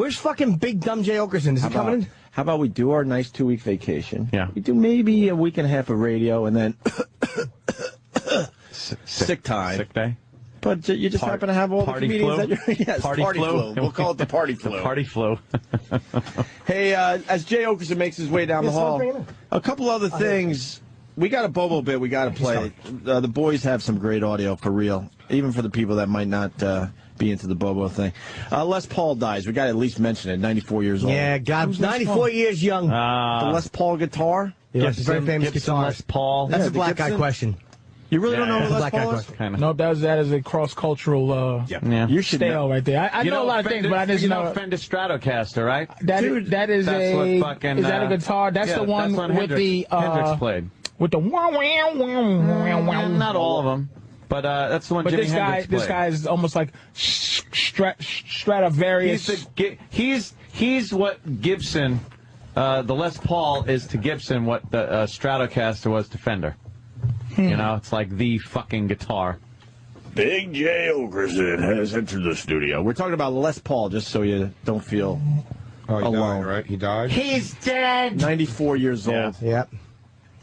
Where's fucking big dumb Jay Oakerson? Is he coming in? How about we do our nice 2-week vacation? Yeah. We do maybe a week and a half of radio and then sick time. Sick day. But you just happen to have all the comedians that you're... Yes, party flu. We'll call it the party flu. The party flu. Hey, as Jay Oakerson makes his way down the hall, a couple other things. We got a Bobo bit we got to play. The boys have some great audio for real, even for the people that might not be into the Bobo thing. Les Paul dies. We got to at least mention it. 94 years old. Yeah, God, 94 years young. The Les Paul guitar? Yeah, it's a very famous guitarist. Les Paul. That's a black guy question. You really don't know who Les black Paul guy is? question. No, that is a cross-cultural You should style right there. I know a lot of things, but I just know. Fender Stratocaster, right? That is that's is that a guitar? That's yeah, the one that's with Hendrix, the Hendrix played. with the Not all of them, but that's the one. But Jimi this Hendrix played. guy is almost like Stradivarius. He's what Gibson, the Les Paul is to Gibson what the Stratocaster was to Fender. You know, it's like the fucking guitar. Big Jay Oakerson has entered the studio. We're talking about Les Paul, just so you don't feel alone. Died, right? He died? He's dead! 94 years old. Yep.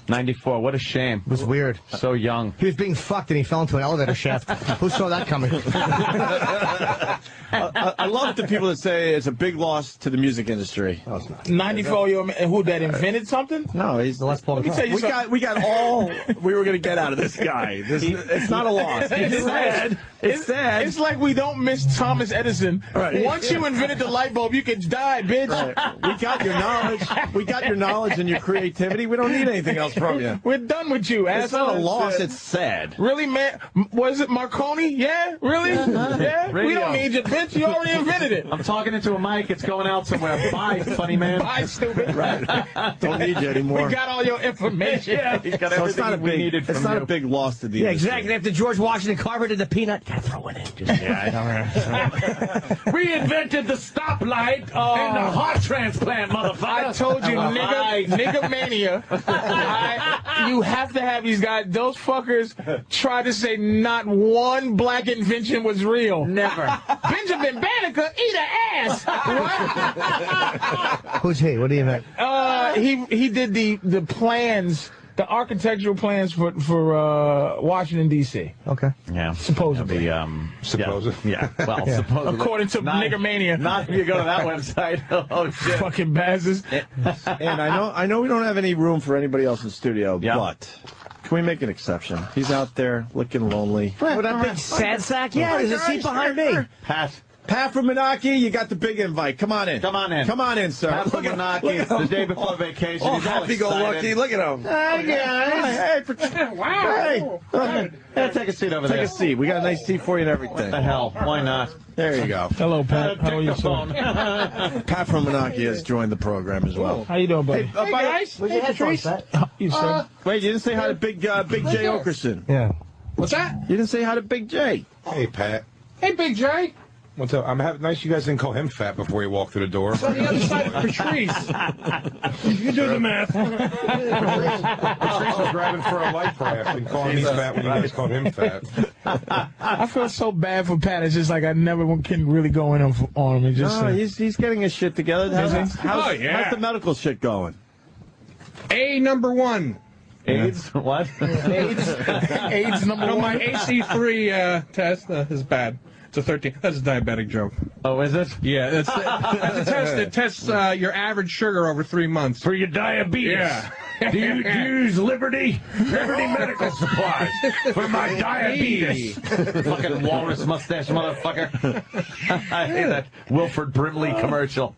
94, what a shame. It was weird. So young. He was being fucked and he fell into an elevator shaft. Who saw that coming? I love the people that say it's a big loss to the music industry. No, it's not. 94-year-old who that invented something? No, he's The Les Paul Let me tell guitar. you we got all we were going to get out of this guy. It's not a loss. It's sad. It's sad. It's like we don't miss Thomas Edison. Right. Once you invented the light bulb, you could die, bitch. Right. We got your knowledge. We got your knowledge and your creativity. We don't need anything else from you. We're done with you, It's asshole. not a loss. It's sad. Really, man? Was it Marconi? Yeah? Really? Yeah? We Radio. don't need you, bitch. You already invented it. I'm talking into a mic. It's going out somewhere. Bye, funny man. Bye, stupid. Right. Don't need you anymore. We got all your information. He's got So it's not a everything we needed big. It's from not you. a big loss to the Yeah, industry. exactly. After George Washington Carver did the peanut, gotta throw it in. We invented the stoplight and the heart transplant, motherfucker. I told you, nigga mania. You have to have these guys. Those fuckers try to say not one black invention was real. Never. Benjamin Banneker, eat an ass. What? Who's he? What do you mean? He did the plans, the architectural plans for Washington D.C. Okay. Yeah. Supposedly. Supposedly. Yeah. Well, supposedly. According to Nigger Mania. Not if you go to that website. Oh, shit. Fucking bastards. And I know we don't have any room for anybody else in the studio, Yeah. but can we make an exception? He's out there looking lonely. With that big sad sack? Yeah, there's a seat behind me. Pat from Moonachie, you got the big invite. Come on in. Come on in. Come on in, sir. Pat from Moonachie, the day before vacation. Oh, He's all happy-go-lucky. excited. Look at him. Hi, guys. Hey, Wow. Yeah, take a seat over take there. a seat. We got a nice seat for you and everything. What the hell? Why not? There you go. Hello, Pat. How are you, sir? Dictaphone. Pat from Moonachie has joined the program as well. How you doing, buddy? Hey, guys. Where's your headphones, Pat? You, sir. Wait, you didn't say hi to Big Jay Oakerson. Yeah. What's that? You didn't say hi to Big Jay. Hey, Pat. Hey, Big J. What's up? Nice you guys didn't call him fat before he walked through the door. On the other side of Patrice. You do the math. Patrice was grabbing for a life raft and calling me fat when you guys called him fat. I feel so bad for Pat. It's just like I never can really go in on him. And just, He's getting his shit together. How's the medical shit going? A1. AIDS? What? AIDS number No, one. my AC3 test is bad. It's a 13. That's a diabetic joke. Oh, is it? Yeah, that's a test that tests your average sugar over 3 months. For your diabetes. Yeah. Do you use Liberty Medical Supplies for my diabetes? Fucking walrus mustache motherfucker. I hate that Wilford Brimley commercial.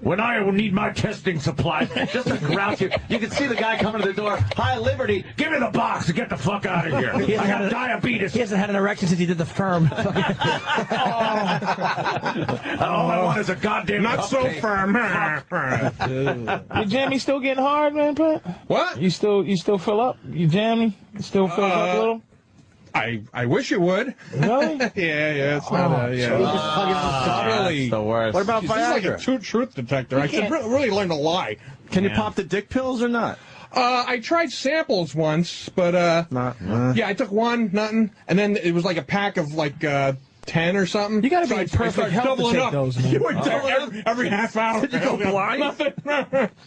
When I will need my testing supplies, just to grouch you. You can see the guy coming to the door. Hi, Liberty. Give me the box and get the fuck out of here. I have diabetes. He hasn't had an erection since he did the firm. All I want is a goddamn Not so cupcake. firm. Your jammy still getting hard, man, Pat? What? You still fill up? You jammy? You still fill up a little? I wish it would. Really? Yeah, it's not So you it's really. That's the worst. What about This is like a Viagra? truth detector. I should really learn to lie. Can you pop the dick pills or not? I tried samples once, but Not. yeah, I took one, nothing, and then it was like a pack of like 10 10 or something. You got to be So in perfect health to doubling take up. those, man. You were every half hour. Did you go blind? Nothing.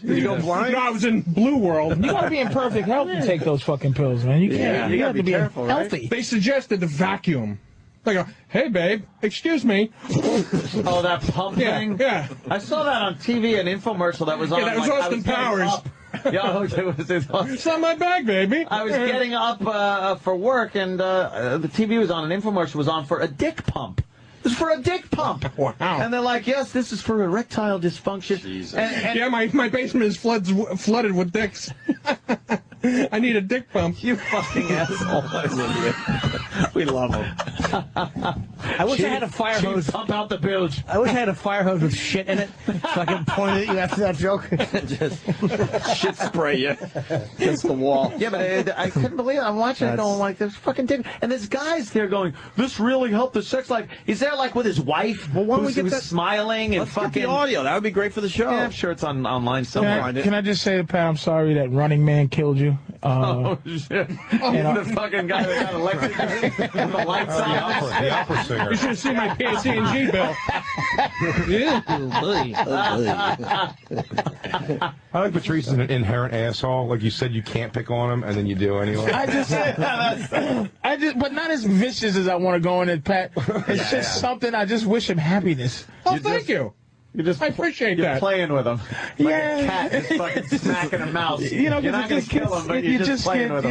Did you go blind? No, I was in Blue World. You got to be in perfect health to take those fucking pills, man. You can't. Yeah, you got to be careful, healthy. They suggested the vacuum. They go, hey, babe, excuse me. Oh, that pump thing? Yeah. I saw that on TV, an infomercial that was on. Yeah, that was like, Austin Powers. Yeah, it was. It's not my bag, baby. I was getting up for work, and the TV was on. An infomercial was on for a dick pump. This is for a dick pump. Wow. And they're like, yes, this is for erectile dysfunction. Jesus. And Yeah, my basement is flooded with dicks. I need a dick pump. you fucking asshole. We love him. I wish I had a fire hose. Pump out the bilge. I wish I had a fire hose with shit in it, so I could point at you after that joke. Just shit spray you against the wall. Yeah, but I couldn't believe it. I'm watching it going like, this fucking dick. And this guy's there going, this really helped the sex life. He's there like with his wife, Well, why don't we get who's that- smiling and Let's get fucking... the audio. That would be great for the show. Yeah, I'm sure it's online somewhere. Can I just say to Pat, I'm sorry that Running Man killed you. Oh, shit. The fucking guy that got elected with the lights on. The opera singer. You should have seen my PSE&G bill. Yeah. I like Patrice is an inherent asshole. Like you said, you can't pick on him, and then you do anyway. But not as vicious as I want to go in it, Pat. It's just something. I just wish him happiness. Oh, thank you. I appreciate you're that. playing with him. Like Yeah. a cat just fucking smacking a mouse. You know, you're not going to kill him, but you're just playing with him.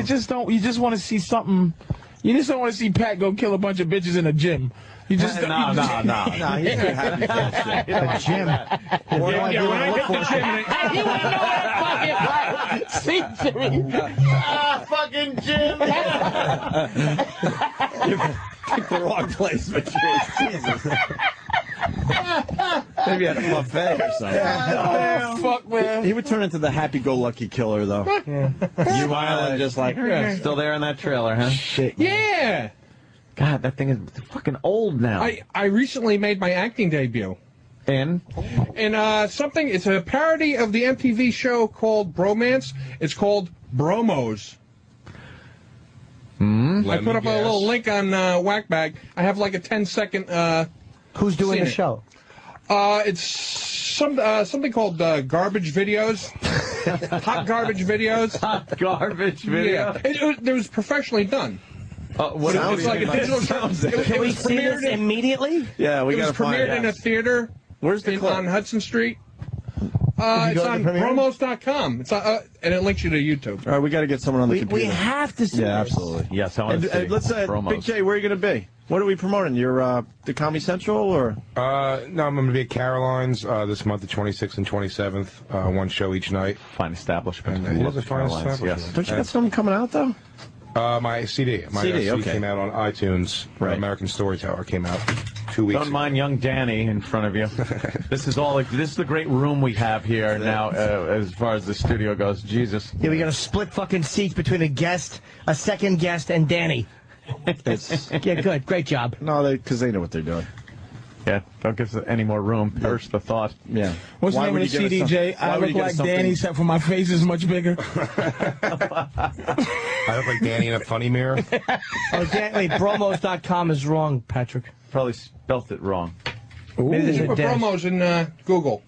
You just want to see something. You just don't want to see Pat go kill a bunch of bitches in a gym. You just No, No, he's too happy for that shit. A gym. When I get the gym, You want to know that fucking see Jimmy? Fucking Jim. You picked the wrong place, but Jesus. Maybe at a buffet or something. Oh, fuck, man. He would turn into the happy-go-lucky killer, though. You smiling, just like... Still there in that trailer, huh? Shit. yeah. God, that thing is fucking old now. I recently made my acting debut. In? And something, it's a parody of the MTV show called Bromance. It's called Bromos. I put up a little link on Whackbag. I have like a 10-second... Who's doing Seen the it. show? It's something called Garbage Videos. Hot Garbage Videos. Garbage video. Yeah. It was professionally done. What It's like a digital... Can we see this immediately? Yeah, we It got was to find premiered in a it. theater. Where's the clip? On Hudson Street. Did you It's go to on the premiere? promos.com. It's and it links you to YouTube. All right, we got to get someone on the We computer. have to see Yeah, this. absolutely. Yes, I want to see Let's say, promos. Big J, where are you going to be? What are we promoting? You're the Comedy Central, or? No, I'm going to be at Caroline's this month, the 26th and 27th. One show each night. Fine establishment. And it is a fine Caroline's, establishment. yes. Don't you got something coming out, though? My CD. My CD, CD okay. came out on iTunes. Right. American Storyteller came out 2 weeks Don't ago. mind young Danny in front of you. This is the great room we have here now, as far as the studio goes. Jesus. Yeah, we got to split fucking seats between a second guest, and Danny. It's Yeah, good. Great job. no, because they know what they're doing. Yeah, don't give us any more room. Perish the thought. Yeah. What's Why the name would of the you give us CDJ? some- why I would look you give us like something- Danny, except for my face is much bigger. I look like Danny in a funny mirror. Oh, wait, bromos.com is wrong, Patrick. Probably spelt it wrong. Maybe there's a Put dash. Bromos in Google.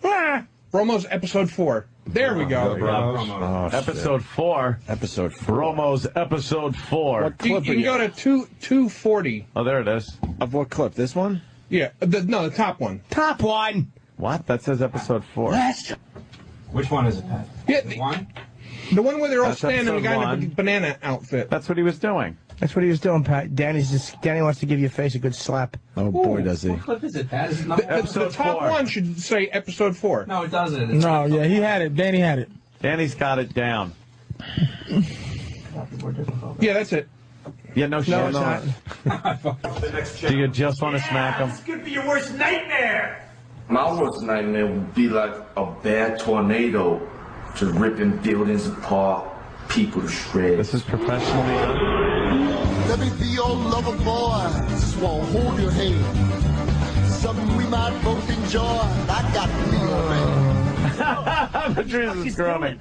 Bromos episode 4. There we go. Bromos. Episode 4. Episode 4. Romo's episode 4. What You clip can go to 240. Oh, there it is. Of what clip? This one? Yeah, the top one. Top one. What? That says episode 4. Which one is it, Pat? Yeah, the one where they're all That's standing, the episode guy in 1. the banana outfit. That's what he was doing. That's what he was doing, Pat. Danny wants to give your face a good slap. Oh, boy, does he. What clip is it, Pat? Is it number one? The top 4. one should say episode 4. No, it doesn't. It's No, yeah, he had it. Danny had it. Danny's got it down. Yeah, that's it. Yeah, no shit. No, it's not. Do you just want to smack him? could be your worst nightmare. My worst nightmare would be like a bad tornado, just ripping buildings apart, people to shreds. This is professionally done. Let me be your lover boy. Just want to hold your hand. Something we might both enjoy. I got to be your man. Patrice is groaning.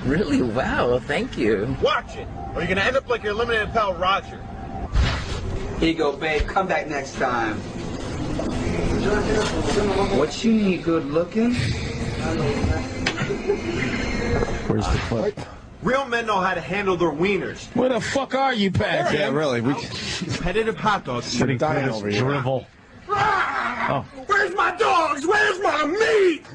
Really? Wow, thank you. Watch it, or you're gonna end up like your eliminated pal Roger. Here you go, babe. Come back next time. What you need, good looking? Where's the clip? Real men know how to handle their wieners. Where the fuck are you, Pat? Yeah, really. Competitive hot dogs. Sitting dying over here. Drivel. Oh. Where's my dogs? Where's my meat?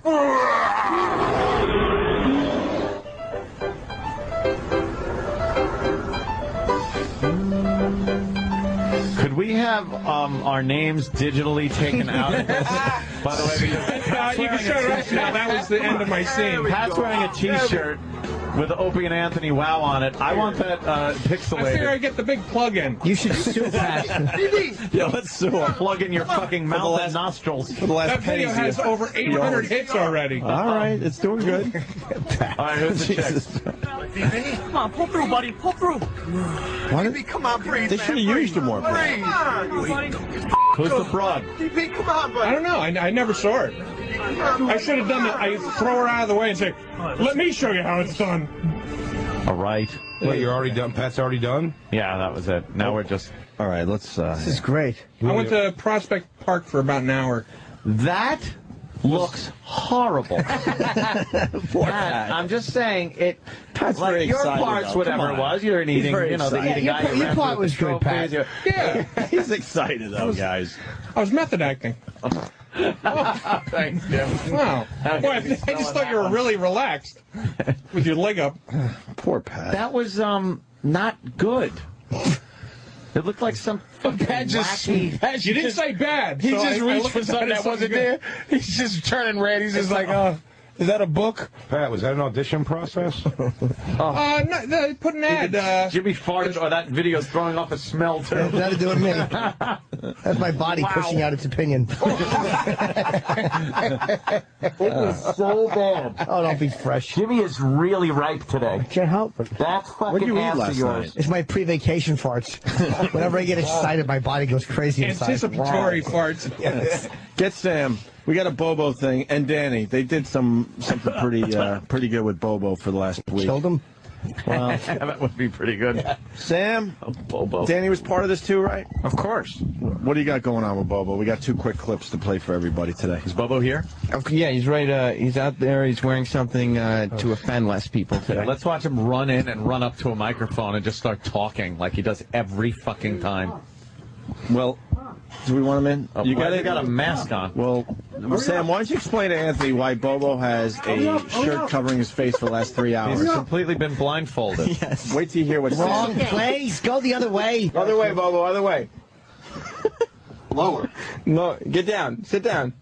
Could we have our names digitally taken out of this? By the way, because you can shut it up now. That was the end of my scene. Pat's wearing a T-shirt with Opie and Anthony Wow on it. I want that pixelated. I figure I get the big plug-in. You should sue Pat. Yeah, let's sue him. Plug in your fucking mouth and nostrils. For the last That video has over 800 hits already. All right, it's doing good. All right, who's the chick? Come on, pull through, buddy. Pull through. What? Come on, breathe, They man. should have used him more. Breathe. Who's the broad? DP, come on, buddy. I don't know. I never saw it. I should have done that. I throw her out of the way and say, let me show you how it's done. All right. Wait, you're already done? Pat's already done? Yeah, that was it. Now we're just... All right, let's... This is great. I went to Prospect Park for about an hour. That looks horrible. I'm just saying, it... Pat's like very your excited, parts, though. whatever Come it on. was, you're an He's eating, very you know, the excited. eating guy. Your part was good, Pat. Yeah. He's excited, though, guys. I was method acting. Thanks, Jim. Wow. Boy, I just thought you were really relaxed with your leg up. Poor Pat. That was, not good. It looked like some fucking wacky... You didn't say bad. He so just I reached looked for at something it as that wasn't good. there. He's just turning red. He's just like, is that a book? Pat, was that an audition process? No, they put an ad. Jimmy farted, or that video's throwing off a smell, too. It has nothing to do with me. That's my body pushing out its opinion. It was so bad. Oh, don't be fresh. Jimmy is really ripe today. Can't help it. That's What did fucking you eat ass of last yours. night? It's my pre-vacation farts. Whenever I get excited, my body goes crazy inside. Anticipatory farts. Yes. Get Sam. We got a Bobo thing, and Danny. They did something pretty good with Bobo for the last week. Killed him? Well, That would be pretty good. Sam, Bobo. Danny was part of this too, right? Of course. What do you got going on with Bobo? We got 2 quick clips to play for everybody today. Is Bobo here? Yeah, he's right. He's out there. He's wearing something to offend less people today. Let's watch him run in and run up to a microphone and just start talking like he does every fucking time. Well, do we want him in? You got a mask on. Well, Sam, why don't you explain to Anthony why Bobo has a shirt covering his face for the last 3 hours? He's completely been blindfolded. Yes. Wait till you hear what Wrong Sam... place. Go the other way. Other way, Bobo, other way. Lower. No, get down. Sit down.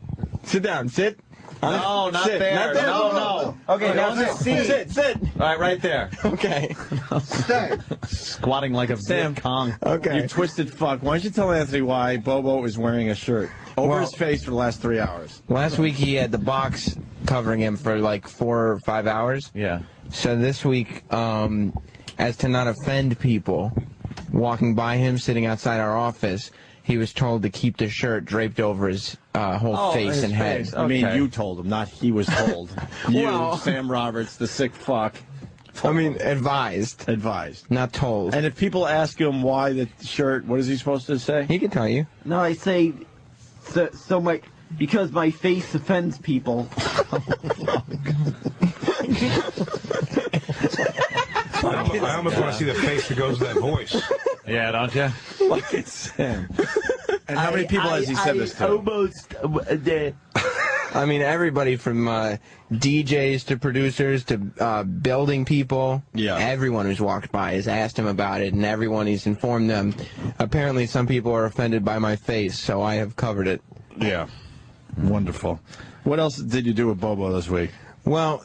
Sit down. Sit. No, not Sit. there. Not there. No. Okay, now sit. Sit. All right, right there. Okay. Squatting like a Viet Cong. Okay. You twisted fuck. Why don't you tell Anthony why Bobo is wearing a shirt over Well- his face for the last 3 hours? Last week he had the box covering him for like 4 or 5 hours. Yeah. So this week, as to not offend people walking by him, sitting outside our office, he was told to keep the shirt draped over his whole face and head. I mean, you told him, not he was told. You, Well- Sam Roberts, the sick fuck. I mean, advised, not told. And if people ask him why the shirt, what is he supposed to say? He can tell you. No, I say, because my face offends people. I almost want to see the face that goes with that voice. Yeah, don't you? Look at Sam. And how many people has he said this to? Almost I mean, everybody from DJs to producers to building people. Yeah. Everyone who's walked by has asked him about it, and everyone he's informed them. Apparently, some people are offended by my face, so I have covered it. Yeah. Wonderful. What else did you do with Bobo this week? Well,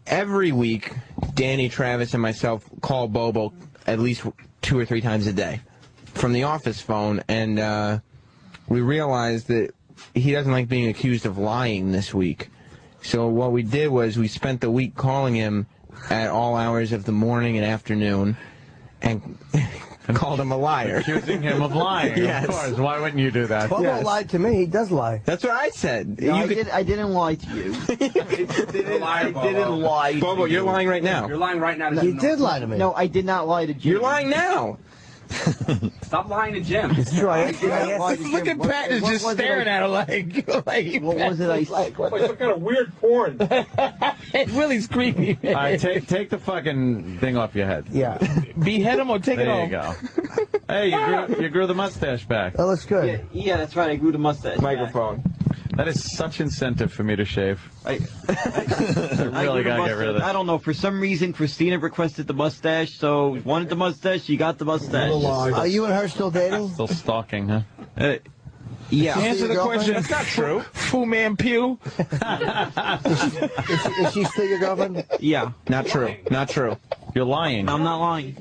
every week, Danny, Travis, and myself call Bobo at least 2 or 3 times a day from the office phone, and we realized that he doesn't like being accused of lying this week. So what we did was we spent the week calling him at all hours of the morning and afternoon and called him a liar. Accusing him of lying. Yes. Of course. Why wouldn't you do that? Bobo lied to me. He does lie. That's what I said. No, I didn't lie to you. I didn't lie. Bobo, you're lying right now. You're lying right now. You did lie to me. No, I did not lie to you. You're lying now. Stop lying to Jim. It's true. Look at Pat is just staring at her like what was it I like? What some kind of weird porn. It's really creepy. All right, take the fucking thing off your head. Yeah. Behead him or take it off. There you go. Hey, you grew the mustache back. That looks good. Yeah, that's right. I grew the mustache. Microphone. That is such incentive for me to shave. I really gotta get rid of this. I don't know. For some reason, Christina requested the mustache, so wanted the mustache. She got the mustache. Are you and her still dating? Still stalking, huh? Yeah. Answer the question. That's not true. Fu Man Pew. Is she still your girlfriend? Yeah. Not true. Not true. You're lying. I'm not lying.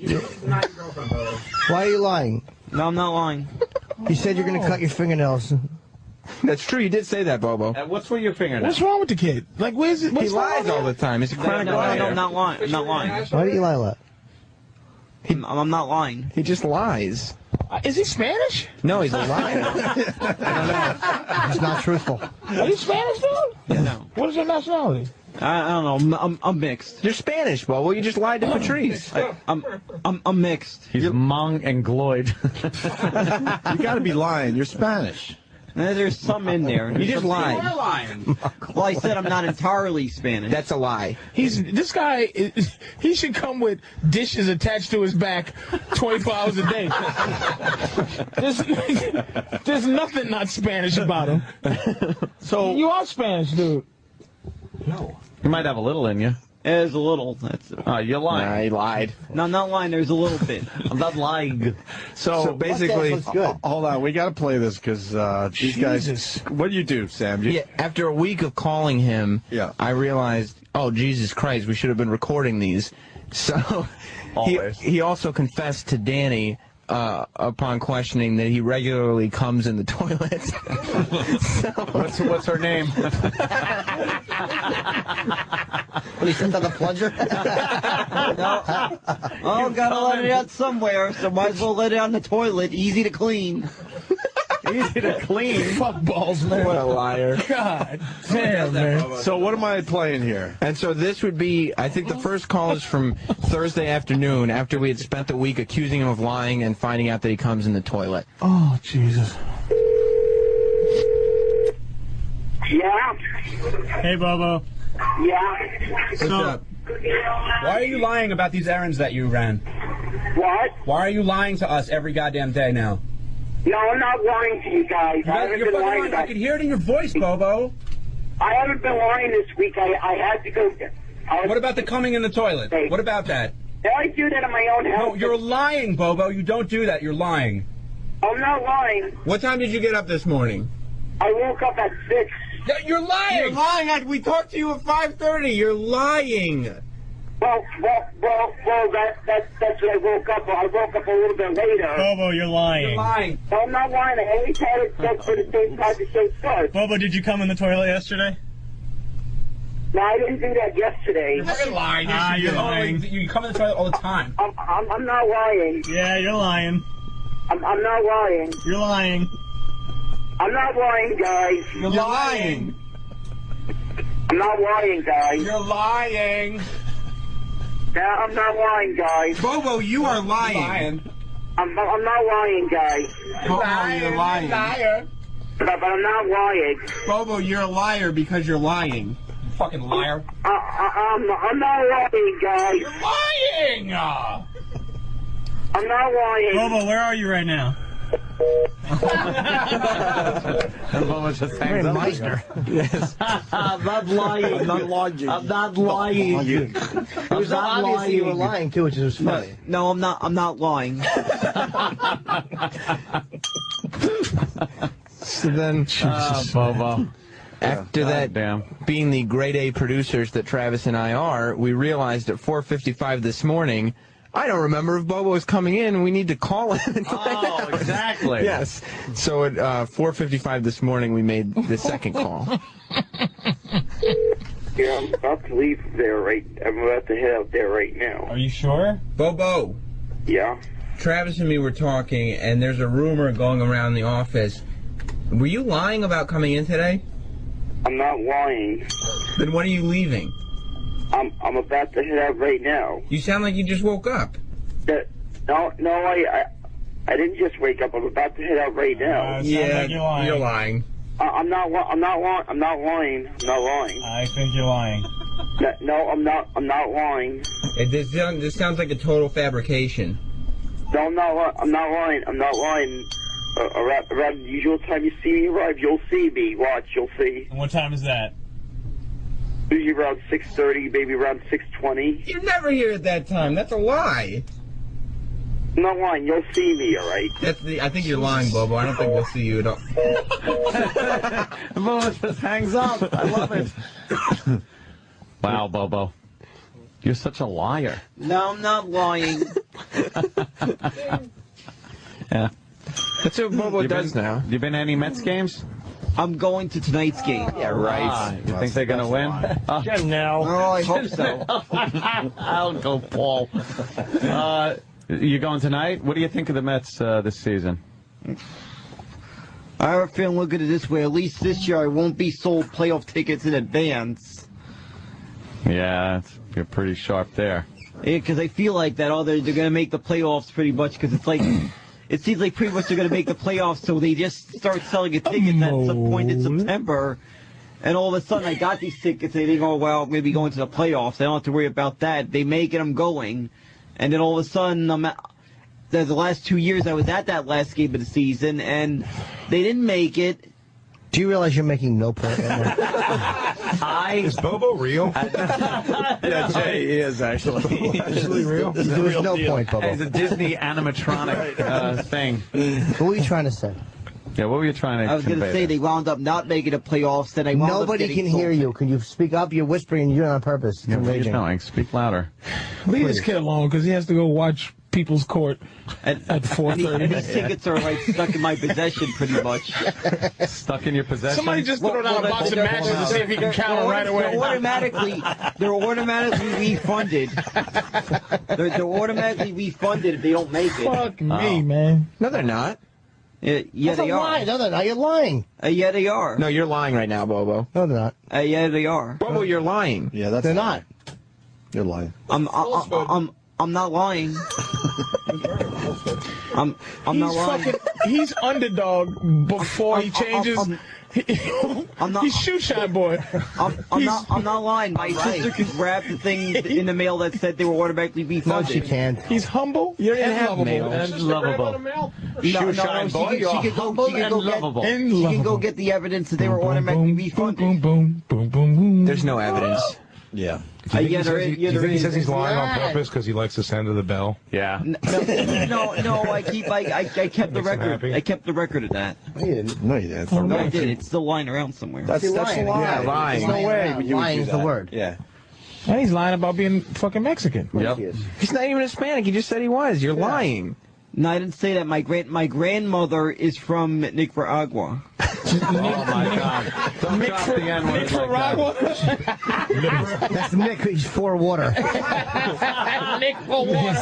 Why are you lying? No, I'm not lying. You said you're going to cut your fingernails. That's true. You did say that, Bobo. What's with your fingernails? What's wrong with the kid? Like, where's it? He lies all the time. He's a chronic liar. No, I'm not lying. I'm not lying. Why do you lie a lot? I'm not lying. He just lies. Is he Spanish? No, he's a liar. It's not truthful. Are you Spanish, dude? Yeah, no. What is your nationality? I don't know. I'm mixed. You're Spanish, Bobo. You just lied to Patrice. I'm mixed. He's Hmong and Gloyd. You got to be lying. You're Spanish. There's some in there. You just lied. You're lying. Well, I said I'm not entirely Spanish. That's a lie. This guy, he should come with dishes attached to his back 24 hours a day. There's nothing not Spanish about him. So you are Spanish, dude. No. You might have a little in you. There's a little. That's. You're lying. Nah, he lied. No, I'm not lying. There's a little bit. I'm not lying. So basically, hold on. We got to play this because these guys. What do you do, Sam? Yeah, after a week of calling him, I realized, oh, Jesus Christ, we should have been recording these. So he also confessed to Danny upon questioning that he regularly comes in the toilet. So, what's her name? When he sent out the plunger? Oh, gotta let it out somewhere, so might as well let it out in the toilet. Easy to clean. Easy to clean. Fuck balls, man. What a liar. God damn, man. So what am I playing here? And so this would be, I think the first call is from Thursday afternoon after we had spent the week accusing him of lying and finding out that he comes in the toilet. Oh, Jesus. Yeah? Hey, Bobo. Yeah? What's up? Why are you lying about these errands that you ran? What? Why are you lying to us every goddamn day now? No, I'm not lying to you guys. I haven't been lying I can hear it in your voice, Bobo. I haven't been lying this week. I had to go. What about the coming in the toilet? What about that? I do that in my own house. No, you're lying, Bobo. You don't do that. You're lying. I'm not lying. What time did you get up this morning? I woke up at 6. You're lying. You're lying. We talked to you at 5:30. You're lying. Well, that's when I woke up. I woke up a little bit later. Bobo, you're lying. You're lying. No, I'm not lying. I always had it set for the same time the show starts. Bobo, did you come in the toilet yesterday? No, I didn't do that yesterday. You're fucking lying. You're lying. You come in the toilet all the time. I'm not lying. Yeah, you're lying. I'm not lying. You're lying. I'm not lying, guys. You're lying. I'm not lying, guys. You're lying. Yeah, I'm not lying, guys. Bobo, you are lying. I'm not lying, guys. Bobo, you're lying. Liar. But I'm not lying. Bobo, you're a liar because you're lying. Fucking liar. I'm not lying, guys. You're lying! I'm not lying. Bobo, where are you right now? Bobo just hangs up. Meister. Yes. I'm not lying. I'm not lying. I'm not lying. It was so obvious you were lying, too, which is funny. No, I'm not. I'm not lying. So then, Bobo. After that, being the grade A producers that Travis and I are, we realized at 4:55 this morning, I don't remember if Bobo was coming in. We need to call him. Oh, exactly. Yes. So at 4:55 this morning, we made the second call. Yeah, I'm about to leave there I'm about to head out there right now. Are you sure? Bobo. Yeah? Travis and me were talking, and there's a rumor going around the office. Were you lying about coming in today? I'm not lying. Then when are you leaving? I'm about to head out right now. You sound like you just woke up. No, I didn't just wake up. I'm about to head out right now. Yeah, you're lying. I'm not lying. I'm not lying. I think you're lying. No, I'm not lying. This sounds like a total fabrication. No, I'm not lying. I'm not lying. Around the usual time you see me arrive, you'll see me. Watch, you'll see. And what time is that? Usually around 6:30, maybe around 6:20. You're never here at that time. That's a lie. I'm not lying. You'll see me, all right? I think you're lying, Bobo. I don't think we'll see you at all. Bobo just hangs up. I love it. Wow, Bobo. You're such a liar. No, I'm not lying. Yeah. That's what Bobo does now. You been to any Mets games? I'm going to tonight's game. Yeah, right. You think they're going to win? No. Oh, I hope so. I'll go, Paul. You going tonight? What do you think of the Mets this season? I have a feeling, look at it this way, at least this year I won't be sold playoff tickets in advance. Yeah, you're pretty sharp there. Yeah, because I feel like that they're going to make the playoffs pretty much, because it's like, it seems like pretty much they're going to make the playoffs, so they just start selling a ticket at some point in September, and all of a sudden I got these tickets, and they think, oh, well, I'm going to be going to the playoffs, I don't have to worry about that. They make it, I'm going, and then all of a sudden, the last 2 years I was at that last game of the season, and they didn't make it. Do you realize you're making no point right now? Is Bobo real? Yeah, Jay is actually. Actually real? There was no point, Bobo. It's a Disney animatronic thing. What were you trying to say? Yeah, what were you trying to I was going to convey say there? they wound up not making the playoffs, and I wound up Nobody getting can hear sold. you. Can you speak up? You're whispering and you're on purpose. It's Yeah, what are you enraging. doing? Speak louder. Leave this kid alone, because he has to go watch People's Court at 4:30. And these tickets are like stuck in my possession pretty much. Stuck in your possession? Somebody just throw down a box of matches and see if he can count them right away. They're automatically refunded. They're automatically refunded if they don't make it. Fuck me, man. No, they're not. Yeah, That's they a are. lie. No, they're not. You're lying. Yeah, they are. No, you're lying right now, Bobo. No, they're not. Yeah, they are. Bobo, you're lying. Yeah, that's. They're not. You're lying. I'm not lying. I'm not lying. He's underdog before he changes. He's shoe shine boy. I'm not lying. My sister could grab the thing in the mail that said they were automatically refunded. No, she can't. He's humble. You don't even and have lovable. mail. And lovable. She can go get the evidence that they were automatically refunded. Boom, boom, boom, boom. There's no evidence. Yeah. Do you think, there he says he's lying on purpose because he likes the sound of the bell? Yeah. No, I kept the record. I kept the record of that. No, you didn't. No, you didn't. No, I did. It's still lying around somewhere. That's a lie. Yeah, lying. There's no way. But you would Lying do is the that. word. Yeah. And he's lying about being fucking Mexican. Yep. He's not even Hispanic. He just said he was. You're lying. No, I didn't say that. My grandmother is from Nicaragua. Oh, my God. Don't drop the N-word Nicaragua? That's Nick. He's for water. Nick for water.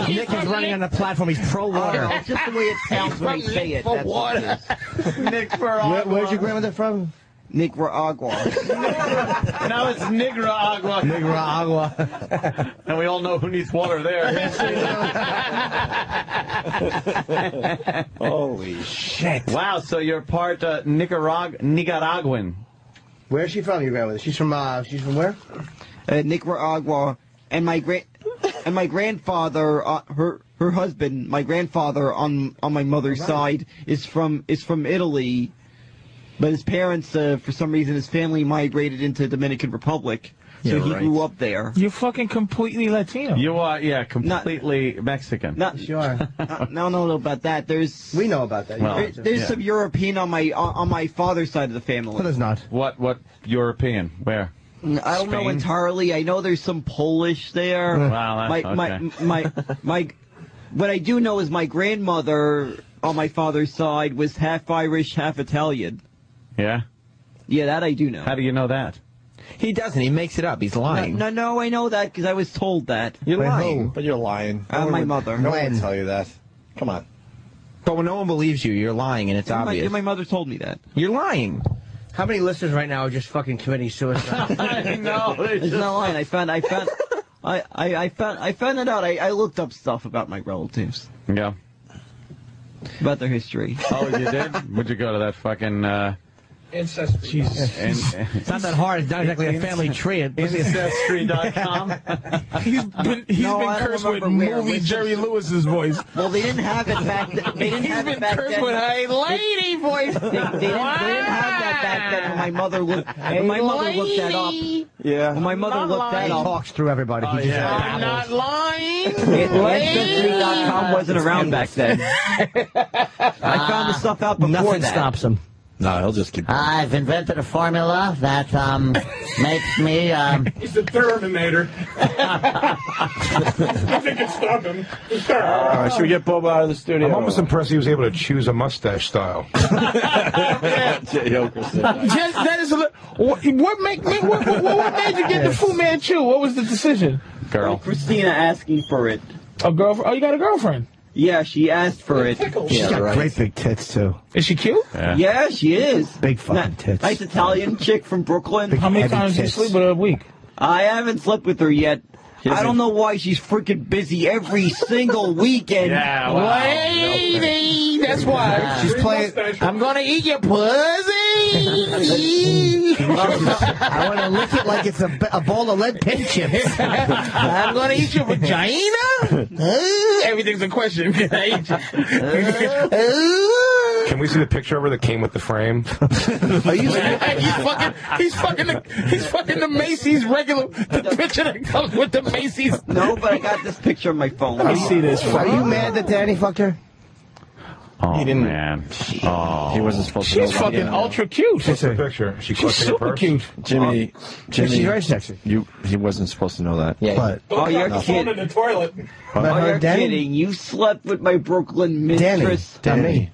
Nick is running on the platform. He's pro water. It's just the way it sounds when I say it. That's what it is. Nick for Where's your grandmother from? Nicaragua. Now it's Nicaragua. Nicaragua. And we all know who needs water there. Holy shit. Wow, so you're part Nicaraguan. Where's she from, your grandmother? She's from where? Nicaragua. And my grandfather, her husband, my grandfather on my mother's side is from Italy. But his parents, for some reason, his family migrated into the Dominican Republic, so he grew up there. You're fucking completely Latino. You are, yeah, completely Mexican. Sure. No, know about that. We know about that. Well, there's some European on my father's side of the family. But there's not. What European? Where? I don't know entirely. I know there's some Polish there. Wow, that's okay. What I do know is my grandmother on my father's side was half Irish, half Italian. Yeah? Yeah, that I do know. How do you know that? He doesn't. He makes it up. He's lying. No, I know that because I was told that. You're lying. But you're lying. My mother. No one would tell you that. Come on. But when no one believes you, you're lying, and it's obvious. My mother told me that. You're lying. How many listeners right now are just fucking committing suicide? I know. It's not lying. I found it out. I looked up stuff about my relatives. Yeah. About their history. Oh, you did? Would you go to that fucking... Ancestry. Jesus. It's not that hard. It's not exactly a family tree. Ancestry.com. He's been cursed with movie Jerry Lewis's voice. Well, they didn't have it back then. They didn't have it back then. He's been cursed with a lady voice. They didn't have that back then when my mother looked that up. Yeah. When my mother looked that He up. talks through everybody. He just I'm not lying. Ancestry.com wasn't around back then. I found the stuff out before Nothing that. stops him. No, he'll just keep. I've invented a formula that makes me. He's the Terminator. Nothing can stop him. All right, should we get Bobo out of the studio? I'm almost impressed he was able to choose a mustache style. Jay Oakerson. That is what made you get the Fu Manchu? What was the decision? Girl. Christina asking for it. A girlfriend? Oh, you got a girlfriend? Yeah, she asked for it. She's got great big tits, too. Is she cute? Yeah, she is. Big fucking tits. Nice Italian chick from Brooklyn. How many times do you sleep with her a week? I haven't slept with her yet. I don't know why she's freaking busy every single weekend. Yeah, wow. Lady, that's why. She's playing. I'm gonna eat your pussy. I want to lick it like it's a bowl of lead pin chips. I'm gonna eat your vagina. Everything's a question. Can I eat Can we see the picture of her that came with the frame? He's fucking the Macy's regular. The picture that comes with the Macy's. No, but I got this picture on my phone. Let me see this. Are you mad that Danny fucked her? Oh, He didn't- man. Oh. He wasn't supposed to. She's fucking ultra cute. What's the picture? She She's super cute. Jimmy. She's very sexy. He wasn't supposed to know that. Yeah. But Oh, you're The phone in kidding. the toilet. but Oh, her you're Danny. kidding. You slept with my Brooklyn Danny. mistress. Danny.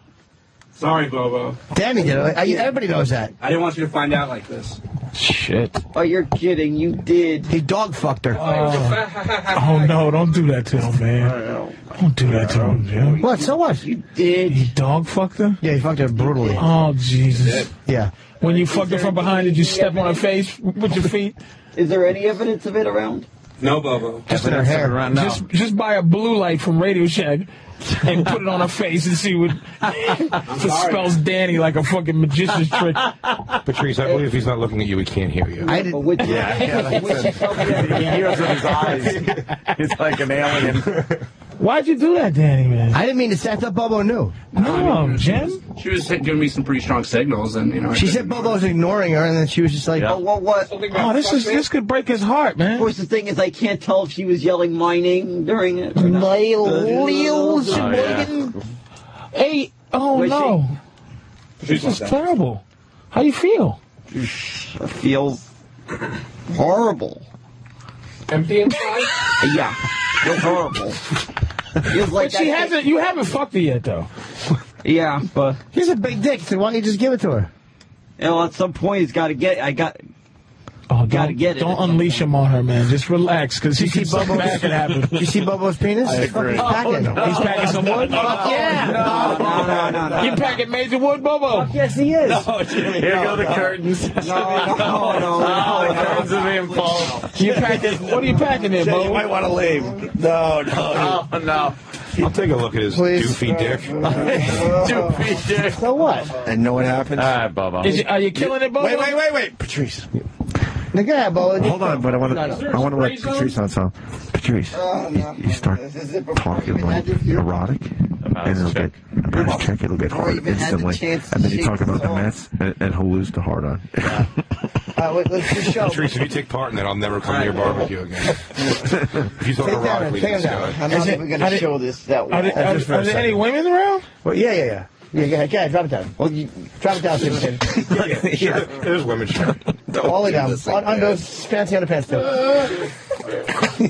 Sorry, Bobo. Danny did it. Everybody knows that. I didn't want you to find out like this. Shit. Oh, you're kidding. You did. He dog fucked her. Oh no! Don't do that to him, man. Don't do that to him, Jim. What? So what? You did. He dog fucked her. Yeah, he fucked her brutally. Oh Jesus! Yeah. When you fucked her from behind, did you step on her face with your feet? Is there any evidence of it around? No, Bobo. Just in her hair. Just buy a blue light from Radio Shack and put it on her face and see what spells Danny like a fucking magician's trick. Patrice, I believe if he's not looking at you, he can't hear you. I didn't. Which, He hears with his eyes. He's like an alien. Why'd you do that, Danny, man? I didn't mean to set up Bobo knew. No, Jim. She was giving me some pretty strong signals, and She said Bobo's ignoring her, and then she was just like, oh, what? Oh, this could break his heart, Of man. course, the thing is, I can't tell if she was yelling my name during it. Hey, oh Was no. This is terrible. How you feel? It feels horrible. Empty inside? Yeah, feels horrible. Feels like But you haven't fucked her yet, though. Yeah, but he's a big dick, so why don't you just give it to her? you know, at some point, he's got to get. Gotta get it. Don't unleash him on her, man. Just relax, because he keeps something bad could happen. You see Bobo's penis? I agree. He's packing. He's packing some wood? Fuck yeah. No. You packing major wood, Bobo? Yes, he is. Here go the curtains. No. The curtains are being pulled. You packing? What are you packing there, Jay, you Bobo? might want to leave. No. Oh, no. I'll take a look at his Please. doofy dick. Doofy dick. So what? And know what happens? All right, Bobo. Are you killing it, Bobo? Wait. Patrice. Now, go ahead, Bobo. Hold on, but I want to let spray Patrice on something. Patrice, you start talking like erotic, and it'll get about his check. It'll get hard instantly, and then you talk about the Mets, and he'll lose the hard on. Wait, let's just show. Patrice, if you take part in that, I'll never come near barbecue again. If you talk Take that, erotically take to this him down. guy. I'm not even going to show this that Are way. there any women around? Well, yeah. Yeah, go ahead, drop it down. Well, drop it down, Stephen. Yeah, there's women shit. All the way down. On those fancy underpants, too. No,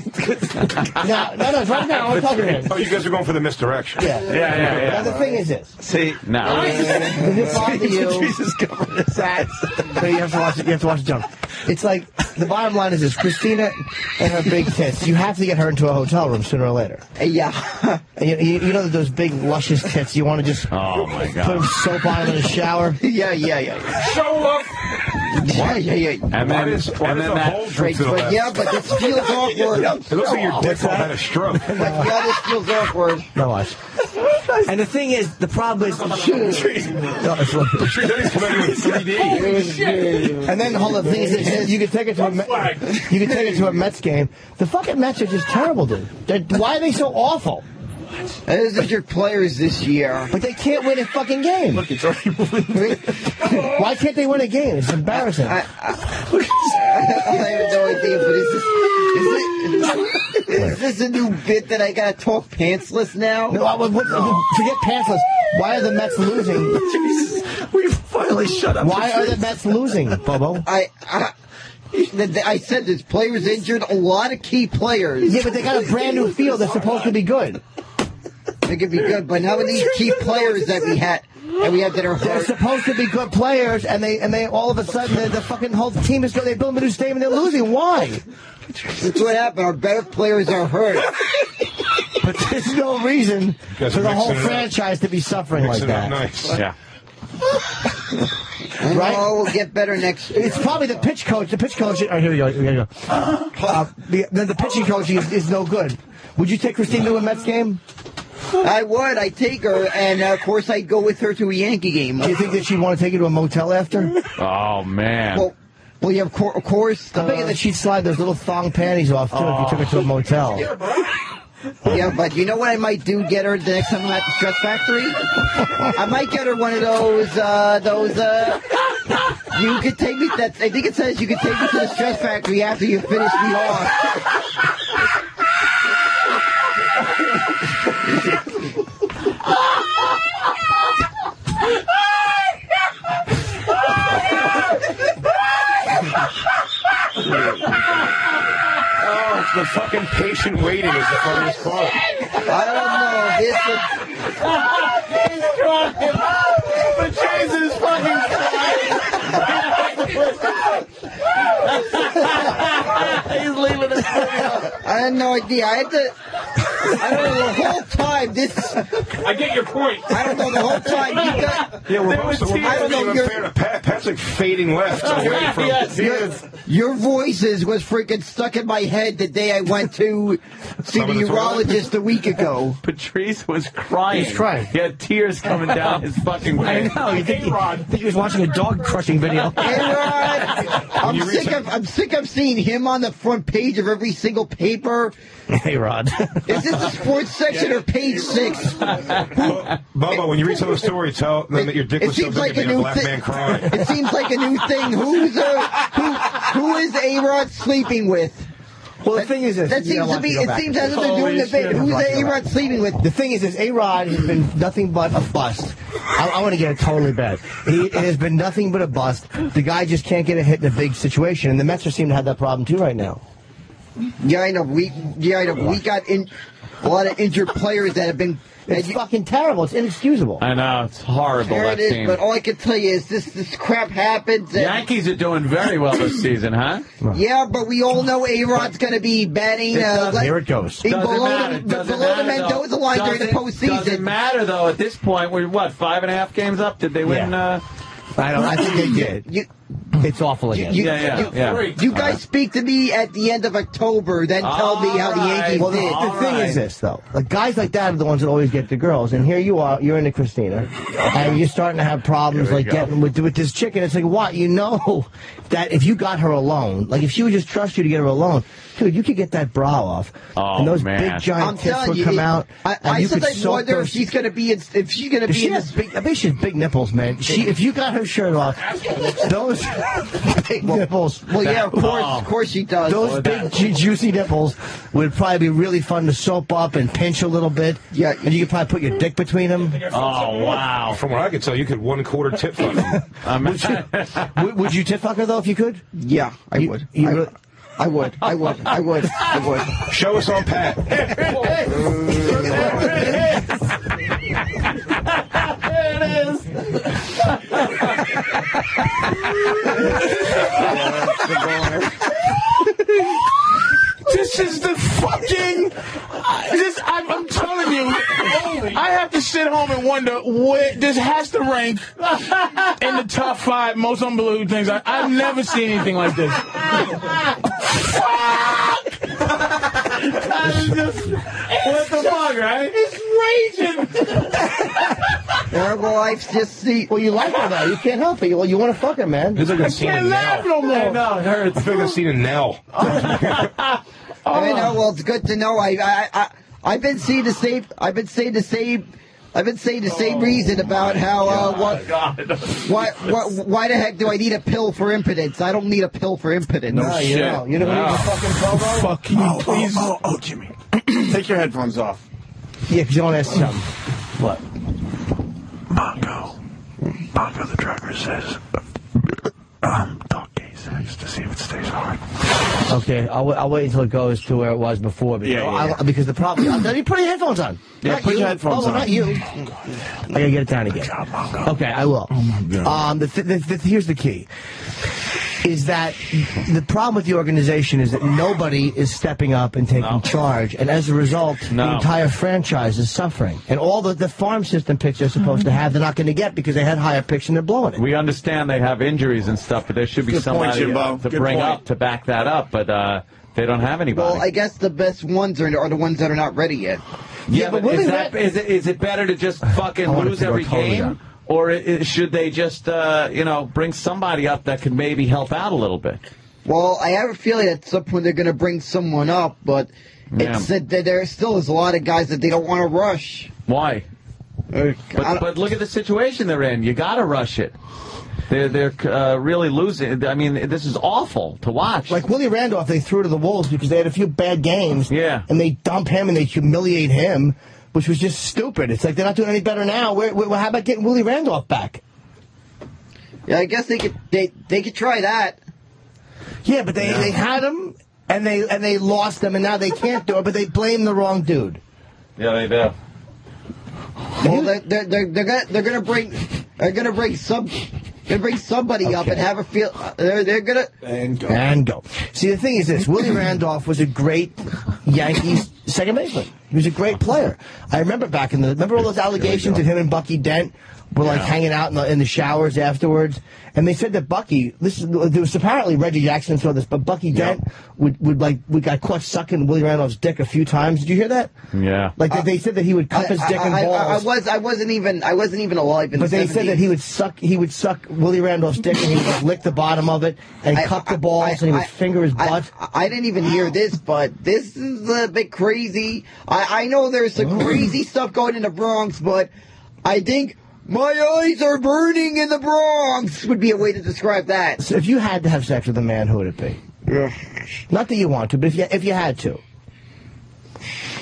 drop it down. I want to talk to him. Oh, you guys are going for the misdirection. Yeah. Now, the thing is this. See, No. Does it bother you? Patrice is covering his ass. So you have to watch it. You have to watch it jump. It's like the bottom line is this: Christina and her big tits. You have to get her into a hotel room sooner or later. Yeah. And you know that those big luscious tits. You want to just Oh, my put God. soap on them in the shower. Yeah. Show up. Yeah. And then that Right, but yeah, but this feels awkward. It looks like your dick had a stroke. Yeah, this feels awkward. No, watch. And the thing is, the problem is... And then, hold on, the thing is, you can take it to a Mets game. The fucking Mets are just terrible, dude. Why are they so awful? Those are your players this year. But they can't win a fucking game. Look, it's already Why can't they win a game? It's embarrassing. I have no idea, but is this a new bit that I gotta talk pantsless now? No, forget pantsless. Why are the Mets losing? Jesus, we finally shut up. Why are the Mets losing, Bobo? I said there's players injured, a lot of key players. Yeah, but they got a brand new field that's supposed to be good. They could be good, but how many key players that we had that are hurt? They're supposed to be good players, and they all of a sudden the fucking whole team is good. They build a new stadium, and they're losing. Why? That's what happened. Our better players are hurt. But there's no reason for the whole franchise to be suffering like that. Nice. Yeah. Right? Oh, we'll get better next year. It's probably the pitch coach. The pitch coach. Oh, here we go. The pitching coach is no good. Would you take Christine to a Mets game? I would. I'd take her, and of course I'd go with her to a Yankee game. Do you think that she'd want to take you to a motel after? Oh, man. Well, yeah, of course. I'm thinking that she'd slide those little thong panties off, too, if you took her to a motel. Yeah, but you know what I might do? Get her the next time I'm at the Stress Factory? I might get her one of those, you could take me, I think it says you could take me to the Stress Factory after you finish me off. Oh, it's the fucking patient waiting is the funniest part. I don't know. But Jesus fucking He's leaving us. I had no idea. I don't know the whole time. I get your point. I don't know the whole time. Yeah, we're unfair to Pat. Pat's like fading left away from. Your voices was freaking stuck in my head the day I went to see the urologist a week ago. Patrice was crying. He's crying. He had tears coming down his fucking face. I know. You think he was watching a dog crushing video? I'm sick of seeing him on the front page of every single paper. Hey, Rod. Is this the sports section or page 6? Bubba, when you read some of the story, tell them that your dick was so big it made a black man cry. It seems like a new thing. Who is A-Rod sleeping with? Well, the thing is this. It seems as if they're doing the bit. Who's A-Rod sleeping with? The thing is this. A-Rod has been nothing but a bust. I want to get it totally bad. It has been nothing but a bust. The guy just can't get a hit in a big situation, and the Mets seem to have that problem too right now. Yeah, I know. We got a lot of injured players that have been. It's fucking terrible. It's inexcusable. I know. It's horrible, There that it is, team. but all I can tell you is this crap happens. The Yankees are doing very well this season, huh? Yeah, but we all know A-Rod's going to be batting. Here it goes. Below the Mendoza line during the postseason. Doesn't matter, though. At this point, we're, 5.5 games up? Did they win? I think they did. It's awful again. You guys speak to me at the end of October, then tell me how the Yankees did. The thing is this, though. Like, guys like that are the ones that always get the girls. And here you are, you're into Christina, and you're starting to have problems like getting with this chick. And it's like, what? You know that if you got her alone, like if she would just trust you to get her alone, dude, you could get that bra off. Oh, and those man. big giant tits would come out. I sometimes wonder if she's going to be in this big. I bet she has big nipples, man. If you got her shirt off, those big nipples. Well, yeah, of course she does. Those big juicy nipples would probably be really fun to soap up and pinch a little bit. Yeah, and you could probably put your dick between them. Oh wow! From what I could tell, you could 1/4 tit fuck him. Would you tit fuck her though if you could? Yeah, I would. I would. Show us on Pat. There it is. This is the fucking. I'm telling you, I have to sit home and wonder where this has to rank in the top 5 most unbelievable things. I've never seen anything like this. What the fuck, right? It's raging. Herbalife's just see. Well, you like her though. You can't help it. Well, you want to fuck her, man. It's like a scene in Nell. No more. Yeah, no, it hurts. It's like a scene in Nell. I know. Well, it's good to know. I've been saying the same. I've been saying the same reason about how why the heck do I need a pill for impotence? I don't need a pill for impotence. No, you don't. You never need a fucking BOBO? Fuck you, please. Oh, Jimmy. Take your headphones off. Yeah, because you want to ask something. What? Bongo the trucker says, talk gay sex to see if it stays hard. Okay, I'll wait until it goes to where it was before. Because, because the problem... you put your headphones on. Yeah, not put you. your headphones on. Not you. I gotta get it down again. Okay, I will. Oh, my God. Here's the key. Is that the problem with the organization is that nobody is stepping up and taking charge, and as a result, the entire franchise is suffering. And all the farm system picks they're supposed to have, they're not going to get because they had higher picks and they're blowing it. We understand they have injuries and stuff, but there should be somebody to bring up to back that up, but they don't have anybody. Well, I guess the best ones are the ones that are not ready yet. Yeah, but is it better to just fucking lose every game? Or should they just, bring somebody up that could maybe help out a little bit? Well, I have a feeling at some point they're going to bring someone up, but it's that there still is a lot of guys that they don't want to rush. Why? But look at the situation they're in. You got to rush it. They're really losing. I mean, this is awful to watch. Like Willy Randolph, they threw to the wolves because they had a few bad games. Yeah. And they dump him and they humiliate him, which was just stupid. It's like they're not doing any better now. How about getting Willy Randolph back? Yeah, I guess they could try that. Yeah, but they had him and they lost him and now they can't do it. But they blame the wrong dude. Yeah, they do. Well, they're gonna bring somebody up and have a feel. They're gonna and go. See, the thing is this: Willy Randolph was a great Yankees second baseman. He was a great player. I remember back in remember all those allegations of him and Bucky Dent were like hanging out in the showers afterwards, and they said that Bucky. There was apparently Reggie Jackson saw this, but Bucky Dent would got caught sucking Willy Randolph's dick a few times. Did you hear that? Yeah. Like they said that he would cup his dick and balls. I wasn't even alive in But the they 70s. said that he would suck Willy Randolph's dick and he would like, lick the bottom of it and cup the balls and he would finger his butt. I didn't even hear this, but this is a bit crazy. I know there's some crazy stuff going in the Bronx, but I think my eyes are burning in the Bronx would be a way to describe that. So if you had to have sex with a man, who would it be? Not that you want to, but if you had to.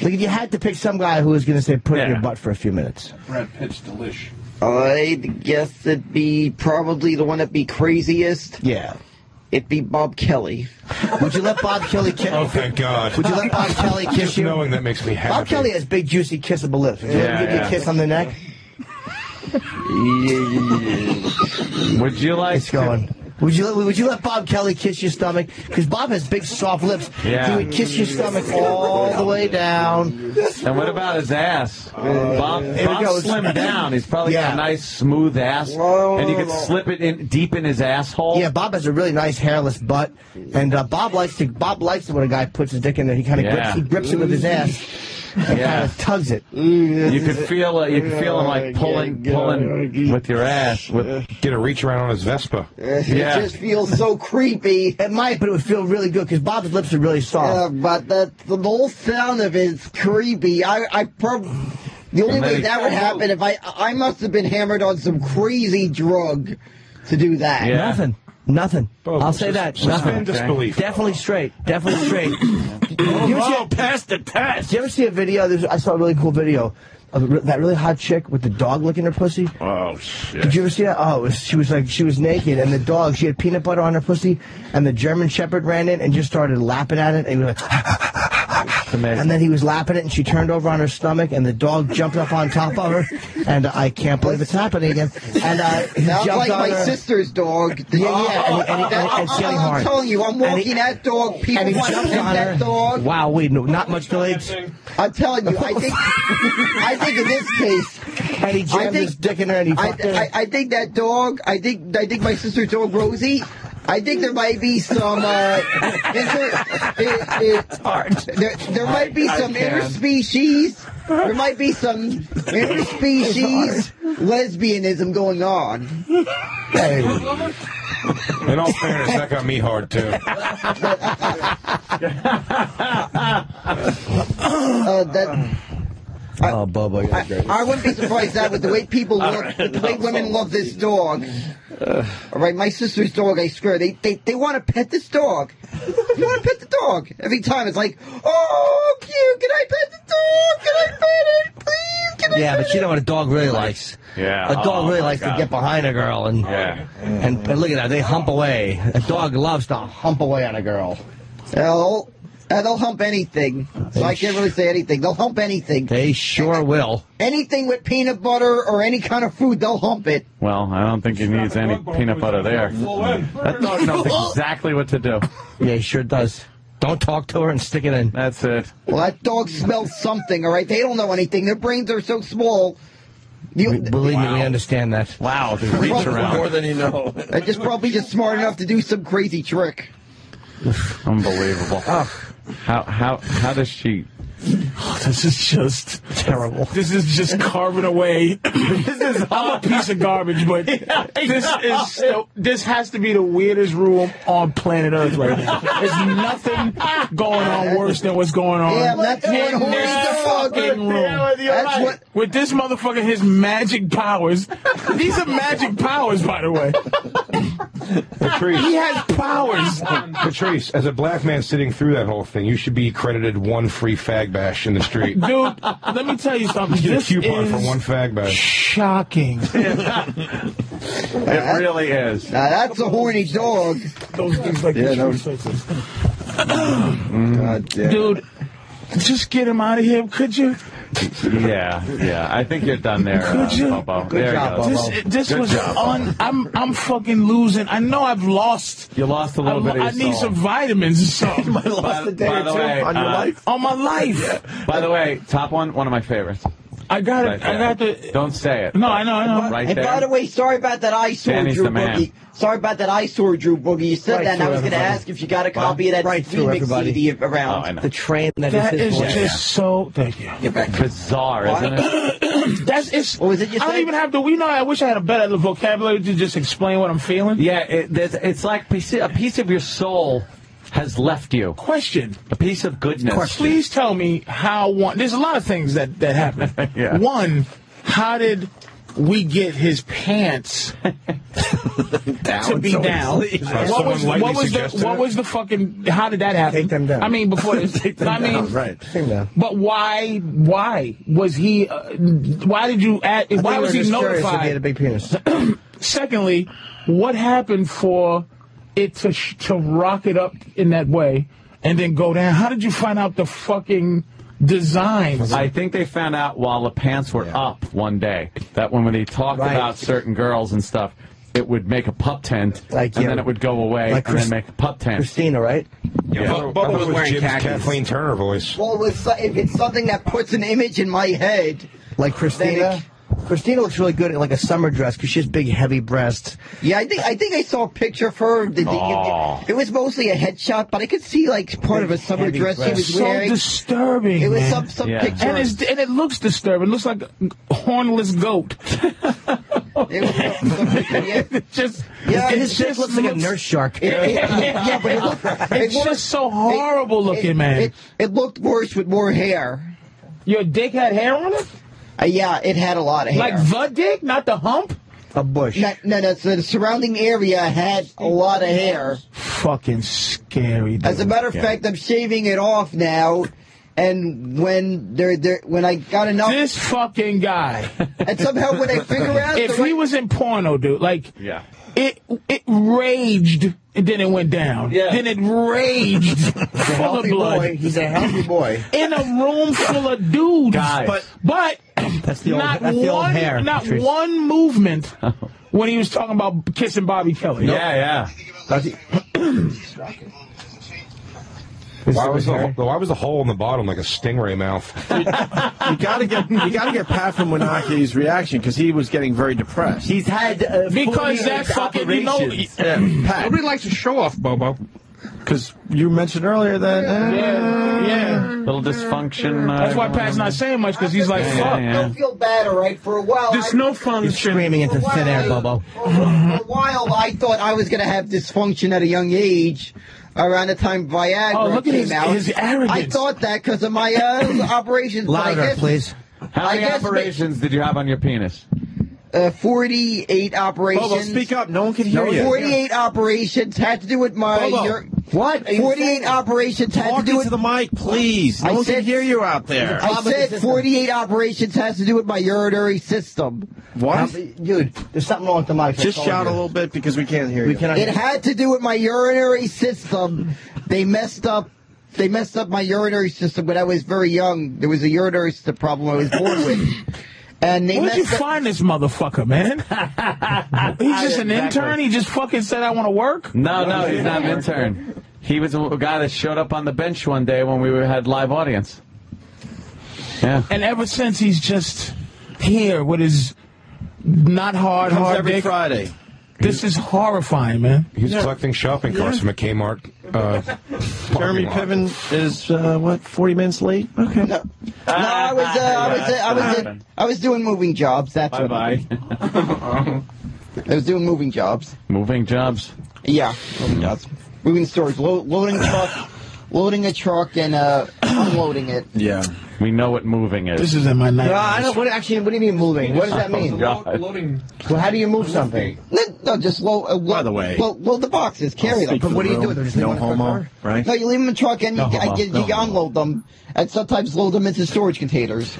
Like if you had to pick some guy who was going to say, put it in your butt for a few minutes. Brad Pitt's delish. I'd guess it'd be probably the one that'd be craziest. Yeah. It'd be Bob Kelly. Would you let Bob Kelly kiss you? Oh, thank God. Would you let Bob Kelly kiss Just you? knowing that makes me happy. Bob Kelly has big, juicy, kissable lips. Would you let him give you a kiss on the neck? Would you like it's going. Would you let Bob Kelly kiss your stomach? Because Bob has big, soft lips. Yeah. He would kiss your stomach all the way down. And what about his ass? Bob's slimmed down. He's probably got a nice, smooth ass. And you could slip it in deep in his asshole. Yeah, Bob has a really nice, hairless butt. And Bob likes it when a guy puts his dick in there. He kind of grips it with his ass. And kind of tugs it. You could feel him like pulling with your ass. Get a reach around on his Vespa. It just feels so creepy. It might, but it would feel really good because Bob's lips are really soft. But the whole sound of it is creepy. The only way that would happen if I must have been hammered on some crazy drug to do that. Yeah. Nothing. I'll say that. Nothing. Disbelief. Definitely straight. Definitely straight. Past the test. Did you ever see a video? I saw a really cool video of that really hot chick with the dog licking her pussy. Oh shit! Did you ever see that? Oh, she was naked, and the dog, she had peanut butter on her pussy, and the German Shepherd ran in and just started lapping at it, and he was like, amazing. And then he was lapping it, and she turned over on her stomach, and the dog jumped up on top of her, and I can't believe it's happening again. And he Sounds jumped like on my her. sister's dog. Yeah, and it's getting hard. I'm telling you, I'm walking that dog. People And he want to jumped pet on that her. dog. Wow, not much delayed. I'm telling you, I think in this case, and he jammed his dick in her, and he fucked her. I think that dog. I think my sister's dog Rosie. I think there might be some. There might be some interspecies. There might be some interspecies lesbianism going on. In all fairness, that got me hard too. Oh, Bobo, you're great. I wouldn't be surprised that with the way people look, with the way women love this dog. All right, my sister's dog, I swear, they want to pet this dog. They want to pet the dog. Every time it's like, oh, cute, can I pet the dog? Can I pet it? Please, can I Yeah, pet but you know what a dog really likes? Yeah. A dog really my likes God. to get behind a girl and look at that, they hump away. A dog loves to hump away on a girl. They'll hump anything. So I can't really say anything. They'll hump anything. They sure will. Anything with peanut butter or any kind of food, they'll hump it. Well, I don't think he needs any peanut butter there. That dog knows exactly what to do. Yeah, he sure does. Don't talk to her and stick it in. That's it. Well, that dog smells something, all right? They don't know anything. Their brains are so small. Believe me, we understand that. Wow, they reach around. More than you know. They're just probably just smart enough to do some crazy trick. Unbelievable. How does she? This is just terrible. This is just carving away. I'm a piece of garbage, but this has to be the weirdest room on planet Earth right now. There's nothing going on worse than what's going on Yeah, that's in what this fucking room. That's what. With this motherfucker, his magic powers. These are magic powers, by the way. Patrice. He has powers. Patrice, as a black man sitting through that whole thing, you should be credited one free fag bash in the street. Dude, let me tell you something. You get a This coupon is for one fag bash. shocking. It really is. Now that's a horny dog. Those things like God damn. Dude, just get him out of here, could you? Yeah. I think you're done there, Bobo. Good there job, you go. Bobo. This Good was job, I'm fucking losing. I know I've lost. You lost a little bit of your I need soul. some vitamins or something. I lost a day by or the two way, on your life. On my life. By the way, top one of my favorites. I got Right it. I got the. Don't say it. No, I know. Right And there. by the way, sorry about that eyesore, Danny's Drew the man. Boogie. Sorry about that eyesore, Drew Boogie. You said Right that, and I through was going to everybody. ask if you got a copy of that Right through remix everybody. CD Oh, I around. know. The train That his is voice. just so. Thank you. Bizarre, isn't it? That's it's. What was it you I don't said? even have to. You know, I wish I had a better vocabulary to just explain what I'm feeling. Yeah, it's like a piece of your soul has left you. Question. A piece of goodness. Please tell me how one. There's a lot of things that happen. Yeah. One, how did we get his pants to be down? What was the fucking? How did that happen? Take them down. I mean, before this. I mean, Right. Take them down. but why? Why was he? Why did you? Why was he He had a notified? big penis. Secondly, what happened for it to rocket up in that way and then go down? How did you find out the fucking designs? I think they found out while the pants were up one day that when they talked about certain girls and stuff, it would make a pup tent, and then it would go away, like and then make a pup tent. Christina, right? Yeah, Bobo was wearing Jim's khakis. Kathleen Turner voice. Well, if it's something that puts an image in my head, Like Christina. Christina looks really good in like a summer dress because she has big, heavy breasts. yeah, I think I saw a picture of her. It was mostly a headshot, but I could see like part of a summer Heavy dress she was breasts. So wearing. disturbing. It was man. some Yeah. picture. And it looks disturbing. It looks like a hornless goat. It was some picture, yeah. It just His face looks like a nurse shark. Yeah, but it's just so horrible looking, man. It looked worse with more hair. Your dick had hair on it? Yeah, it had a lot of hair. Like the dick, not the hump? A bush. No, so the surrounding area had a lot of hair. Fucking scary, dude. As a matter of fact, I'm shaving it off now, and when I got enough, This fucking guy. and somehow when I figure out If he was in porno, dude, like, Yeah. It raged, and then it went down. Yeah. Then it raged full of blood. Boy. He's a healthy boy. In a room full of dudes. Guys. But that's the old, not that's the old one, hair. not Patrice. one movement when he was talking about kissing Bobby Kelly. Yeah. Why was the hole in the bottom like a stingray mouth? You gotta get Pat from Moonachie's reaction because he was getting very depressed. He's had because that fucking Pat. Nobody likes to show off, Bobo. Because you mentioned earlier that yeah. Little dysfunction. That's why Pat's not saying much because he's like, fuck. Don't feel bad, all right? For a while, There's no function. He's screaming into thin air, Bobo. For a while, I thought I was going to have dysfunction at a young age. Around the time Viagra came out. His arrogance. I thought that because of my operations. Louder, please. How many operations did you have on your penis? 48 operations. Bobo, speak up. No one can hear you. 48 operations had to do with my... What? 48 operations had to do with... the mic, please. No one can hear you out there. I said 48 operations has to do with my urinary system. What? Dude, there's something wrong with the mic. Just shout a little bit because we can't hear you. It had to do with my urinary system. They messed up my urinary system when I was very young. There was a urinary system problem I was born with. And they Where'd you find this motherfucker, man? He's just an intern? He just fucking said, I want to work? No, he's not an intern. He was a guy that showed up on the bench one day when we had live audience. Yeah. And ever since, he's just here with his not hard every dick. Friday. This is horrifying, man. He's collecting shopping carts from a Kmart. Jeremy Piven is, 40 minutes late? Okay. No, I was doing moving jobs. That's what I was doing moving jobs. Moving jobs? Yeah, moving jobs. Moving storage, loading a truck and unloading it. Yeah. We know what moving is. This is in my night. I don't. What do you mean moving? What does that mean? Loading. Well, how do you move something? No, just load. By the way, load the boxes, carry them. But what do you do with them? Just leave No them in the homo, car? right? No, you leave them in the truck and you unload them, and sometimes load them into storage containers.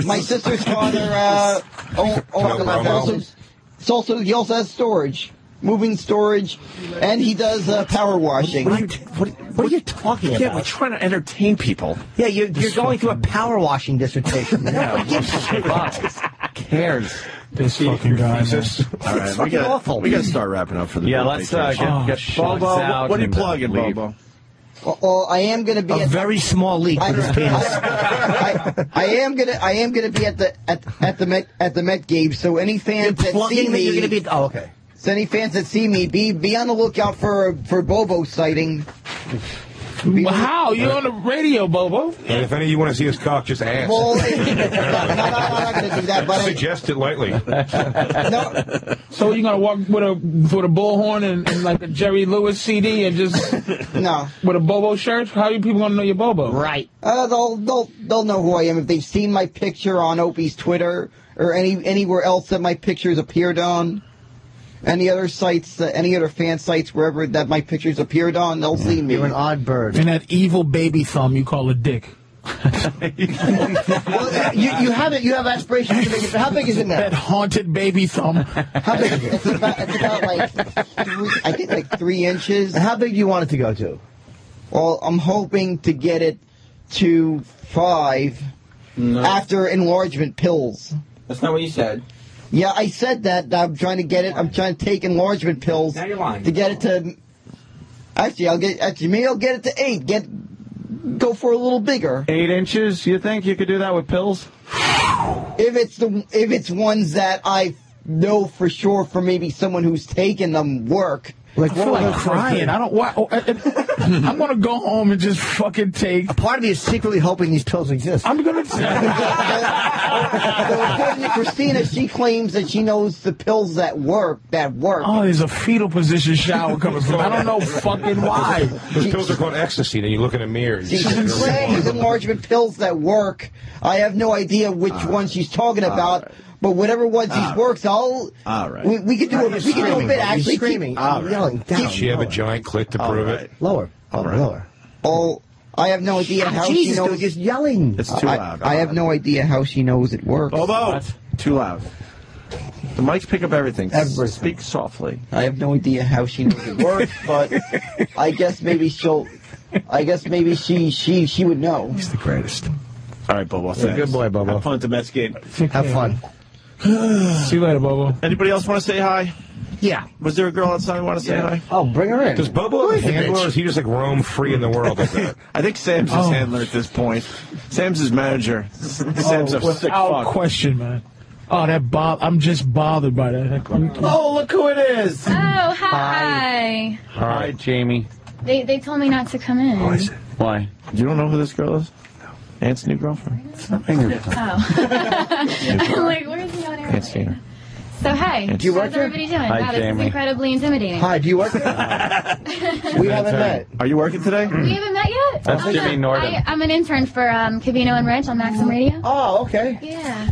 My sister's father, he also has storage. Moving storage, and he does power washing. What are you talking about? Yeah, we're trying to entertain people. Yeah, you're going through a power washing dissertation. Cares? This fucking guy. All right, we got to start wrapping up for the let's get Bobo. out. What are you plugging, Bobo? Well, I am going to be a very small leak with his penis. I am gonna be at the Met game. So any fans that see me, you're gonna be. Oh, okay. So any fans that see me, be on the lookout for Bobo sighting. How? You're on the radio, Bobo. And if any of you want to see his cock, just ask. Well, I'm not going to do that, but Suggest it lightly. No. So you're gonna walk with a bullhorn and like a Jerry Lewis CD and just no with a Bobo shirt? How are you people gonna know you're Bobo? Right. They'll know who I am if they've seen my picture on Opie's Twitter or anywhere else that my pictures appeared on. Any other sites, any other fan sites, wherever that my pictures appeared on, they'll see me. You're an odd bird. And that evil baby thumb you call a dick. Well, you have aspirations to make it. How big is it now? That haunted baby thumb. How big is it? It's about like 3 inches. How big do you want it to go to? Well, I'm hoping to get it to 5 after enlargement pills. That's not what you said. Yeah, I said that. I'm trying to get it. I'm trying to take enlargement pills. Now you're lying. To get it to. Maybe I'll get it to 8. Go for a little bigger. 8 inches? You think you could do that with pills? If it's ones that I know for sure for maybe someone who's taken them work. Like, I feel like crying. I don't want. I'm gonna go home and just fucking take. A part of me is secretly hoping these pills exist. I'm gonna. According to Christina, she claims that she knows the pills that work. Oh, there's a fetal position shower coming from. I don't know fucking why. Those pills are called ecstasy. Then you look in a mirror. She's saying these enlargement pills that work. I have no idea which ones she's talking about. But whatever ones these works, all right. We could do a bit actually. Screaming. I'm yelling down. Does she have a giant clit to prove it? Lower. Lower. Oh, I have no idea how she knows. Just yelling. It's too loud. I have no idea how she knows it works. Bobo. Too loud. The mics pick up everything. Speak softly. I have no idea how she knows it works, but I guess maybe she'll. I guess maybe she would know. He's the greatest. All right, Bobo. You're a good boy, Bobo. Have fun at the Mets game. Have fun. See you later, Bobo. Anybody else want to say hi? Yeah. Was there a girl outside who wanted to say hi? Oh, bring her in. Does Bobo have a handler, or is he just like roam free in the world like that? I think Sam's his handler at this point. Sam's his manager. Sam's a sick without fuck. question, man. Oh, that Bob. I'm just bothered by that. Oh, look who it is. Oh, hi. Hi, Jamie. They told me not to come in. Why? You don't know who this girl is? Ant's new girlfriend. Oh. I'm like, where's the other? Can't see her. So, hi. Do you work How's here? everybody doing? Hi, Wow, this Jamie. is incredibly intimidating. Hi, do you work here? We haven't met. Are you working today? We haven't met yet? That's Jimmy Norton. I'm an intern for Cavino and Rich on Maxim Radio. Oh, okay. Yeah.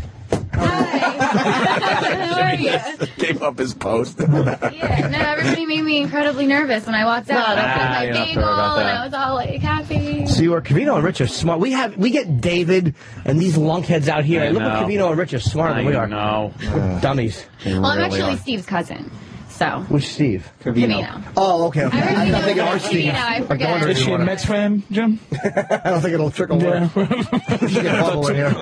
How are you? Gave up his post. Yeah, no, everybody made me incredibly nervous when I walked out. I Nah, put you're my not bagel sorry about and that. I was all like happy. So you are Cavino and Rich are smart. We get David and these lunkheads out here. I Look at know. Cavino and Rich are smarter than we are. No. Dummies. Well, I'm actually Steve's cousin, so. Which Steve? Cavino. Oh, okay. I really I'm know thinking our Cavino, Steve. I forget. Is she a Mets fan, Jim? I don't think it'll trickle work. We should get Bubble in here.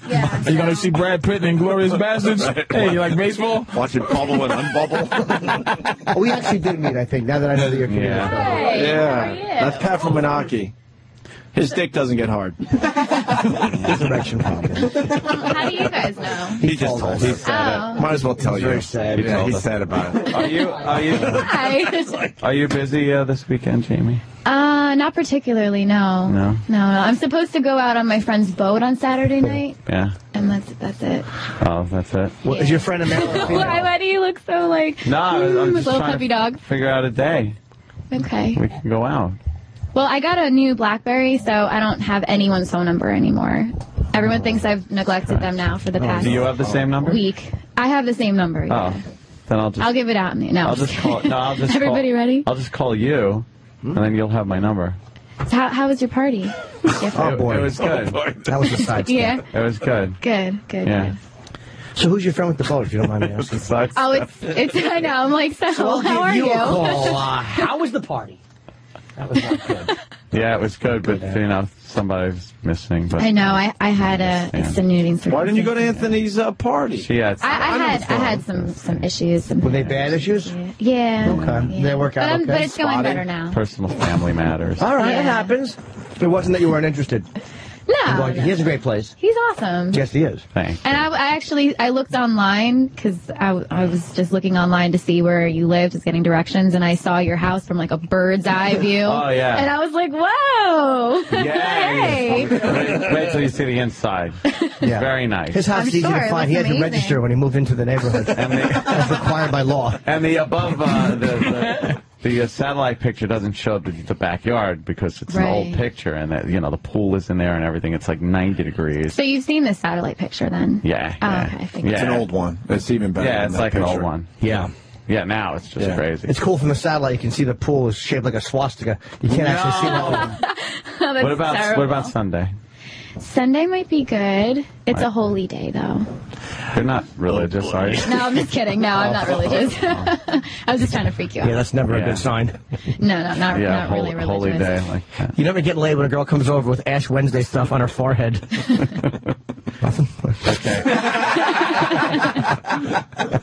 Yeah. Are you gonna see Brad Pitt in Inglourious Bastards? Hey, you like baseball? Watch it bubble and unbubble. We actually did meet, I think, now that I know that you're Cavino. Yeah. Hey, how are you? That's Pat from Moonachie. His dick doesn't get hard. It's erection problem. How do you guys know? He just told us. He said Oh. Might as well tell you. Very sad. He told He's us. sad about it. Hi. Are you busy this weekend, Jamie? Not particularly, no. No? No. I'm supposed to go out on my friend's boat on Saturday night, Yeah. and that's it. Oh, that's it. Well, is your friend a male or a female? Why do you look so like No, I'm just little trying puppy to dog? figure out a day. Okay. We can go out. Well, I got a new BlackBerry, so I don't have anyone's phone number anymore. Everyone thinks I've neglected them now for the past Do you have the same number? week. I have the same number. Yeah. Oh, then I'll just. I'll give it out. No. I'll just call. No, I'll just. Everybody call, ready? I'll just call you, and then you'll have my number. So how was your party? Oh, boy. It was good. That was the side step. Yeah. It was good. Good. Yeah. Good. So who's your friend with the boat, if you don't mind me asking? Oh, it's. I know. I'm like, so So I'll how are give you you? a call. How was the party? That was not good. Yeah, it was good, but somebody's missing. But I know. I had a extenuating circumstance. Why didn't you go to Anthony's party? She had. I had some issues. Were they bad issues? Yeah. Okay. Yeah. They work out okay? But it's going better now. Personal family matters. All right, Yeah. it happens. It wasn't that you weren't interested. No. He has a great place. He's awesome. Yes, he is. Thanks. And I looked online because I was just looking online to see where you lived, just getting directions, and I saw your house from like a bird's eye view. Oh, yeah. And I was like, whoa. Hey. Wait till you see the inside. Yeah. Very nice. His house I'm is easy sure, to it find. He had looks to amazing. register when he moved into the neighborhood. That's required by law. And the above, the satellite picture doesn't show the backyard because it's an old Right. picture, and the pool is in there and everything. It's like 90 degrees. So you've seen this satellite picture then? Yeah. Oh, yeah. okay. I figured. It's an old one. It's even better. Yeah, than it's that like an picture. old one. Yeah. Yeah, now it's just crazy. It's cool from the satellite. You can see the pool is shaped like a swastika. You can't actually see that one. Oh, that's What terrible. about Sunday? Sunday might be good. It's a holy day though. You're not religious, are you? No, I'm just kidding. No, I'm not religious. I was just trying to freak you out. Yeah, that's never a Yeah. good sign. No, not really religious. Holy day like that. You never get laid when a girl comes over with Ash Wednesday stuff on her forehead. Nothing?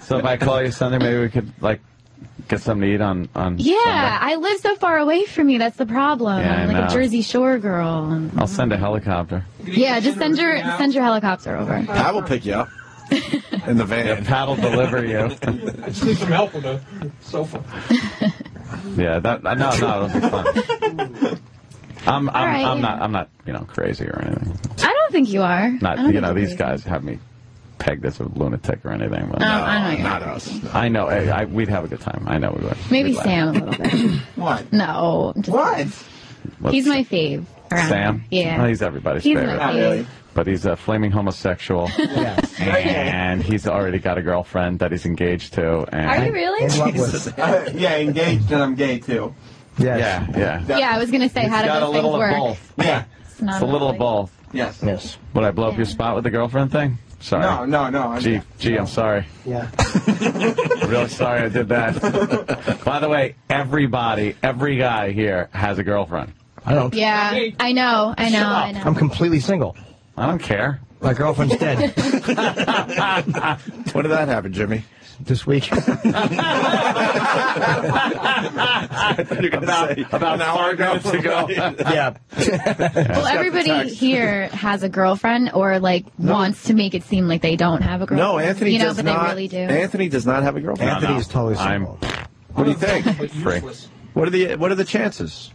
So if I call you Sunday, maybe we could get something to eat on Yeah, Sunday. I live so far away from you. That's the problem. Yeah, I'm I like know. a Jersey Shore girl. I'll send a helicopter. Yeah, just send your helicopter over. Pat will pick you up in the van. Yeah, Pat will deliver you. Just need some help with the sofa. Yeah, no, it'll be fun. I'm right, not crazy or anything. I don't think you are. Not I don't think these you're guys have me pegged as a lunatic or anything. But I know you're not us. I know. We'd have a good time. I know we would. Maybe We'd laugh. Sam a little bit. What? No. What? He's my fave. around Sam? here. Yeah. Well, he's everybody's He's favorite. my fave. But he's a flaming homosexual. Yes. And he's already got a girlfriend that he's engaged to. And Are you really? Yeah, engaged and I'm gay too. Yeah. Yeah, I was going to say, how do got those a little things of work? both. Yeah. It's not It's a little really. of both. Yes. Yes. Would I blow up your spot with the girlfriend thing? Sorry. No. Gee, I'm sorry. Yeah. I'm really sorry I did that. By the way, every guy here has a girlfriend. I don't. Yeah, I know. I'm completely single. I don't care. My girlfriend's dead. When did that happen, Jimmy? This week. About an hour ago. Yeah. Well, everybody here has a girlfriend or like wants to make it seem like they don't have a girlfriend. No, Anthony does but not. they really do. Anthony does not have a girlfriend. Anthony is totally single. What do you think? Free. What are the chances?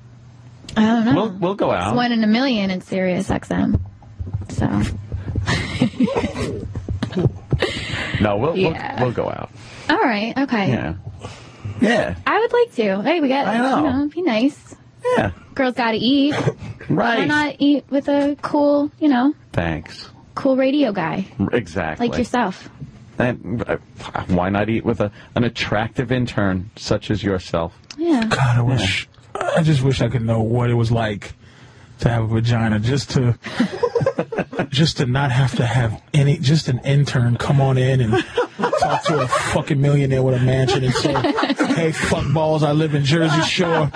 I don't know. We'll go out. It's 1 in a million in Sirius XM. So. No, we'll go out. All right. Okay. Yeah. I would like to. Hey, we got. I know. It'd be nice. Yeah. Girls got to eat. Right. Why not eat with a cool, Thanks. cool radio guy Exactly. like yourself? And why not eat with an attractive intern such as yourself? Yeah. God, I just wish I could know what it was like to have a vagina, just to not have to have just an intern come on in and talk to a fucking millionaire with a mansion and say, hey, fuck balls, I live in Jersey Shore.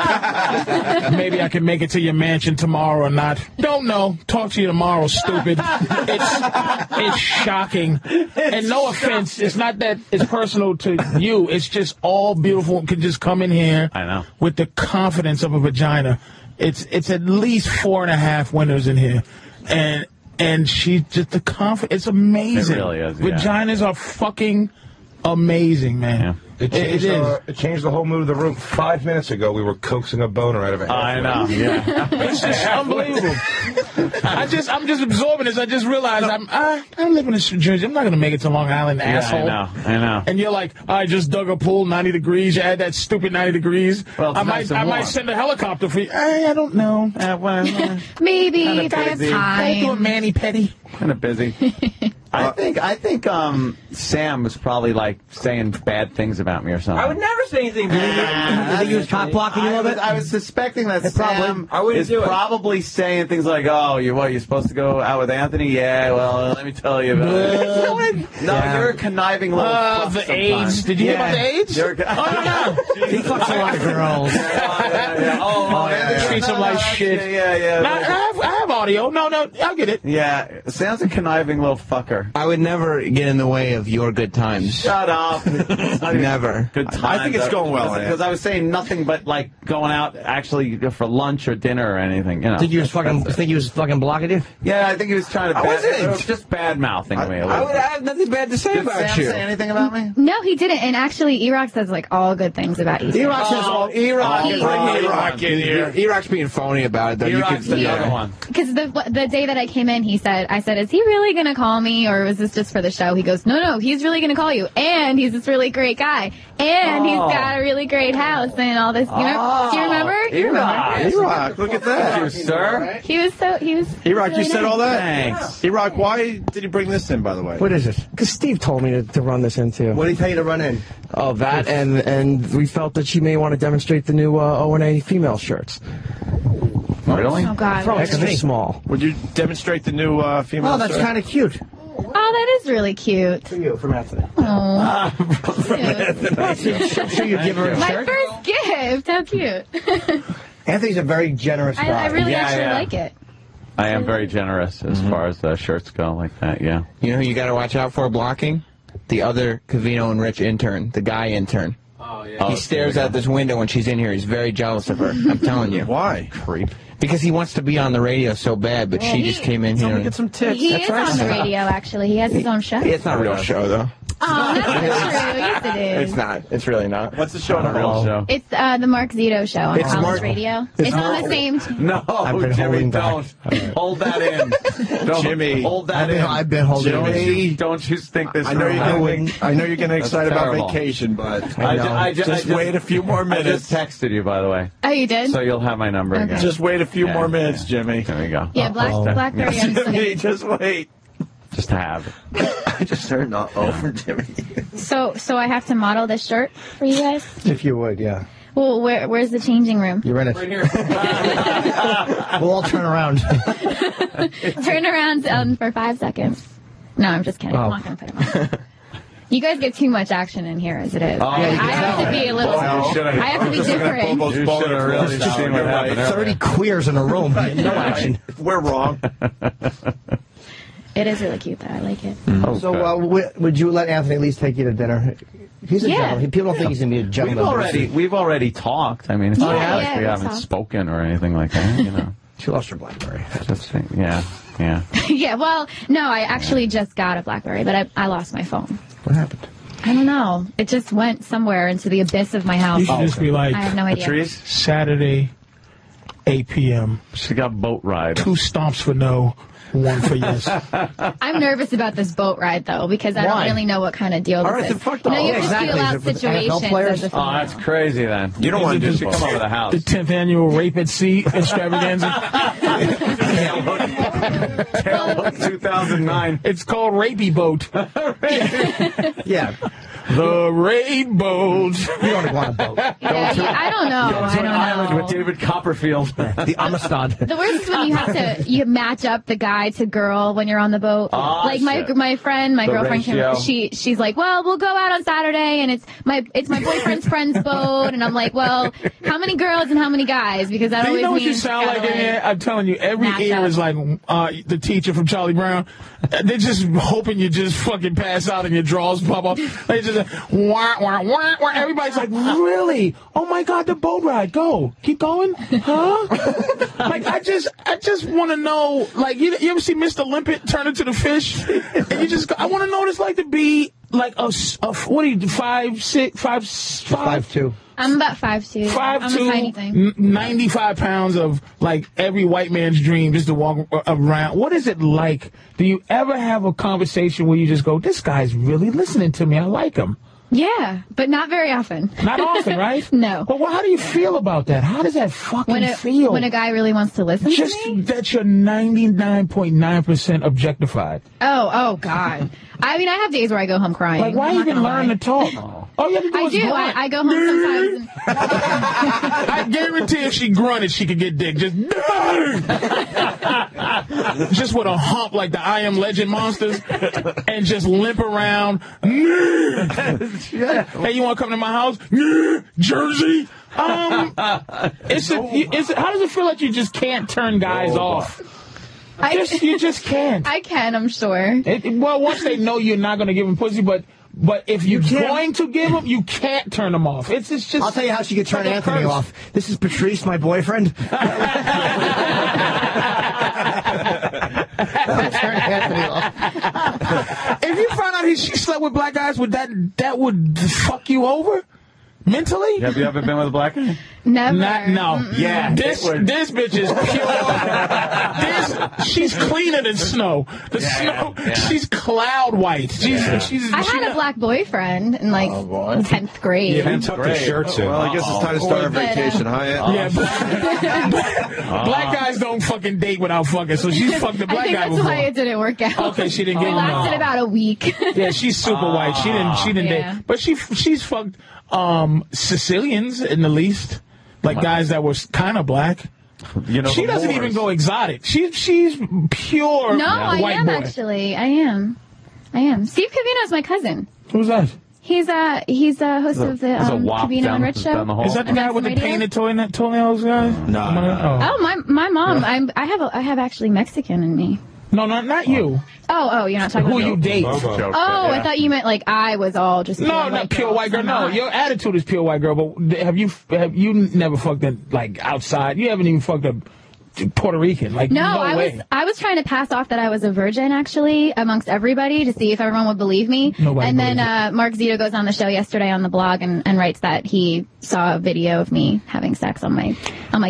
Maybe I can make it to your mansion tomorrow or not. Don't know. Talk to you tomorrow, stupid. It's shocking. And no offense, it's not that it's personal to you. It's just all beautiful can just come in here with the confidence of a vagina. It's at least 4.5 windows in here. And she just the confidence. It's amazing. It really is. Vaginas are fucking amazing, man. Yeah. It changed the whole mood of the room. 5 minutes ago, we were coaxing a boner out of it. I know. Yeah. It's just unbelievable. I'm just absorbing this. I just realized I'm living in Jersey. I'm not gonna make it to Long Island, asshole. I know. And you're like, I just dug a pool, 90 degrees. You had that stupid 90 degrees. Well, I might send a helicopter for you. I don't know. Maybe if I have Can I do a time. mani-pedi? Kind of busy. I think Sam was probably like saying bad things about me or something. I would never say anything bad. You think he was cock blocking you a little bit? I was suspecting that Sam is do it. probably saying things like, "Oh, you're supposed to go out with Anthony? Yeah, well, let me tell you about it." No, you're a conniving little fuck the sometimes. AIDS. Did you hear about the AIDS? You're He fucks a lot of girls. Anthony treats him like shit. Yeah. I have audio. No, I'll get it. Yeah, Sam's a conniving little fucker. I would never get in the way of your good times. Shut up. Never. Good times. I think it's going well. Because I was saying nothing but like going out actually for lunch or dinner or anything. Think he was fucking blocking you? Yeah, I think he was trying to. wasn't. It was just bad mouthing me. I have nothing bad to say Did about Sam you. say anything about me? No, he didn't. And actually, E-Rock says like all good things about you. E-Rock says E-Rock in here. E-Rock's being phony about it, though. E-Rock's the other one. Because the day that I came in, I said, is he really going to call me or was this just for the show? He goes, no, he's really going to call you. And he's this really great guy. And he's got a really great house and all this. Do you remember? E-Rock, look at that. Thank you, sir. He was E-Rock, really you said nice. all that? Thanks. E-Rock, why did he bring this in, by the way? What is it? Because Steve told me to run this into. What did he tell you to run in? Oh, that, and we felt that she may want to demonstrate the new O&A female shirts. Really? Oh, God. Extra small. Would you demonstrate the new female Oh, that's shirt? kind of cute. Oh, that is really cute. For you, from Anthony. Oh, Sure you give her a my shirt? first gift. How cute. Anthony's a very generous guy. I really actually like it. I am very generous as far as the shirts go like that, yeah. You know who you got to watch out for blocking? The other Covino and Rich intern, the guy intern. Oh, yeah. He stares out this window when she's in here. He's very jealous of her. I'm telling you. Why? Creep. Because he wants to be on the radio so bad, but she just came in here. Get some tits. He is on the radio, actually. He has his own show. It's not a real show, though. Oh, that's not true. Yes, it is. It's not. It's really not. What's the show on Not a real show. It's the Mark Zito show on It's College Mark- Radio. It's on the same. No, Jimmy, don't. Hold that in. Don't Jimmy, hold that in. I've been holding Jimmy, Don't you think this I know you're getting excited about terrible. vacation, but I just wait a few more I minutes. just texted you, by the way. Oh, you did? So you'll have my number Okay. again. Just wait a few more minutes, Jimmy. There we go. Yeah, Blackberry. Jimmy, just wait. Just to have it. I just heard not over Jimmy. So I have to model this shirt for you guys? If you would, yeah. Well, where's the changing room? You're in it. Right here. We'll all turn around. Turn around for 5 seconds. No, I'm just kidding. I'm not going to put him on. You guys get too much action in here as it is. I have to be a little... I have to be different. You should have really seen what happened. 30 queers in a room. No action. We're wrong. It is really cute, though. I like it. Okay. So, would you let Anthony at least take you to dinner? He's a gentleman. People don't think he's going to be a gentleman. We've already talked. I mean, we haven't spoken or anything like that, you know. She lost her BlackBerry. Yeah. Yeah, well, no, I actually just got a BlackBerry, but I lost my phone. What happened? I don't know. It just went somewhere into the abyss of my house. You should just be like, I have no idea. Patrice? Saturday, 8 p.m. She got boat ride. 2 stomps for no, 1 for yes. I'm nervous about this boat ride, though, because I don't really know what kind of deal this is. Fuck you have to feel out situations. As a oh, that's crazy, then. You don't want to just come over the house. The 10th annual Rape at Sea extravaganza. Tailboat 2009. It's called Rapey Boat. Yeah. The Rape Boat. You don't want a boat. I don't know. I don't know. Island with David Copperfield. The Amistad. The worst is when you match up the guy to girl when you're on the boat. Like my friend, my girlfriend, she's like, well, we'll go out on Saturday, and it's my boyfriend's friend's boat, and I'm like, well, how many girls and how many guys? Because that always you know what means you sound like in here? I'm telling you, every ear is like the teacher from Charlie Brown. They're just hoping you just fucking pass out and your drawers pop off. They just wah, wah, wah, wah. Everybody's like, really? Oh my God, the boat ride. Go. Keep going. Huh? Like, I just want to know, like, you ever see Mr. Limpet turn into the fish? And you just, I want to know what it's like to be like what are you, 5'6", 5'2"? I'm about 5'2". 5'2", I'm a tiny thing. 95 pounds of, like, every white man's dream just to walk around. What is it like? Do you ever have a conversation where you just go, this guy's really listening to me. I like him. Yeah, but not very often. Not often, right? No. But how do you feel about that? How does that fucking feel? When a guy really wants to listen to me? That you're 99.9% objectified. Oh, God. I mean, I have days where I go home crying. Like, why even learn to talk? All you have to do is grunt. I go home sometimes. I guarantee if she grunted, she could get dick. Just with a hump like the I Am Legend monsters and just limp around. Hey, you want to come to my house? Jersey? How does it feel like you just can't turn guys off? You just can't. I can, I'm sure. Well, once they know you're not going to give them pussy, but if you're going to give them, you can't turn them off. It's just. I'll tell you how she could turn Anthony off. This is Patrice, my boyfriend. Turn Anthony off. If you found out she slept with black guys, that would fuck you over? Mentally? Have you ever been with a black guy? Never. No. Yeah. This bitch is pure. She's cleaner than snow. Snow. Yeah. She's cloud white. I had a black boyfriend in like 10th grade. Yeah, you tucked your shirts in. Well, I guess it's time to start our vacation, huh? Yeah. Black guys don't fucking date without fucking, so she's fucked the black guy before. That's why it didn't work out. Okay, she didn't get it. Lasted about a week. Yeah, she's super white. She didn't date, but she's fucked Sicilians in the least. Like guys that were kind of black. You know, she doesn't even go exotic. She's pure white I am boy. Actually. I am. Steve Covino's my cousin. Who's that? He's a host of the Covino and Rich show. Is that the guy with the painted toenails guy? No. Oh, my mom. Yeah. I have actually Mexican in me. No, not you. Oh, you're not talking about who you date. I thought you meant like I was all just not pure white girl. No, your attitude is pure white girl. But have you never fucked like outside? You haven't even fucked a Puerto Rican. Like no way. I was trying to pass off that I was a virgin actually amongst everybody to see if everyone would believe me. And then Mark Zito goes on the show yesterday on the blog and writes that he saw a video of me having sex on my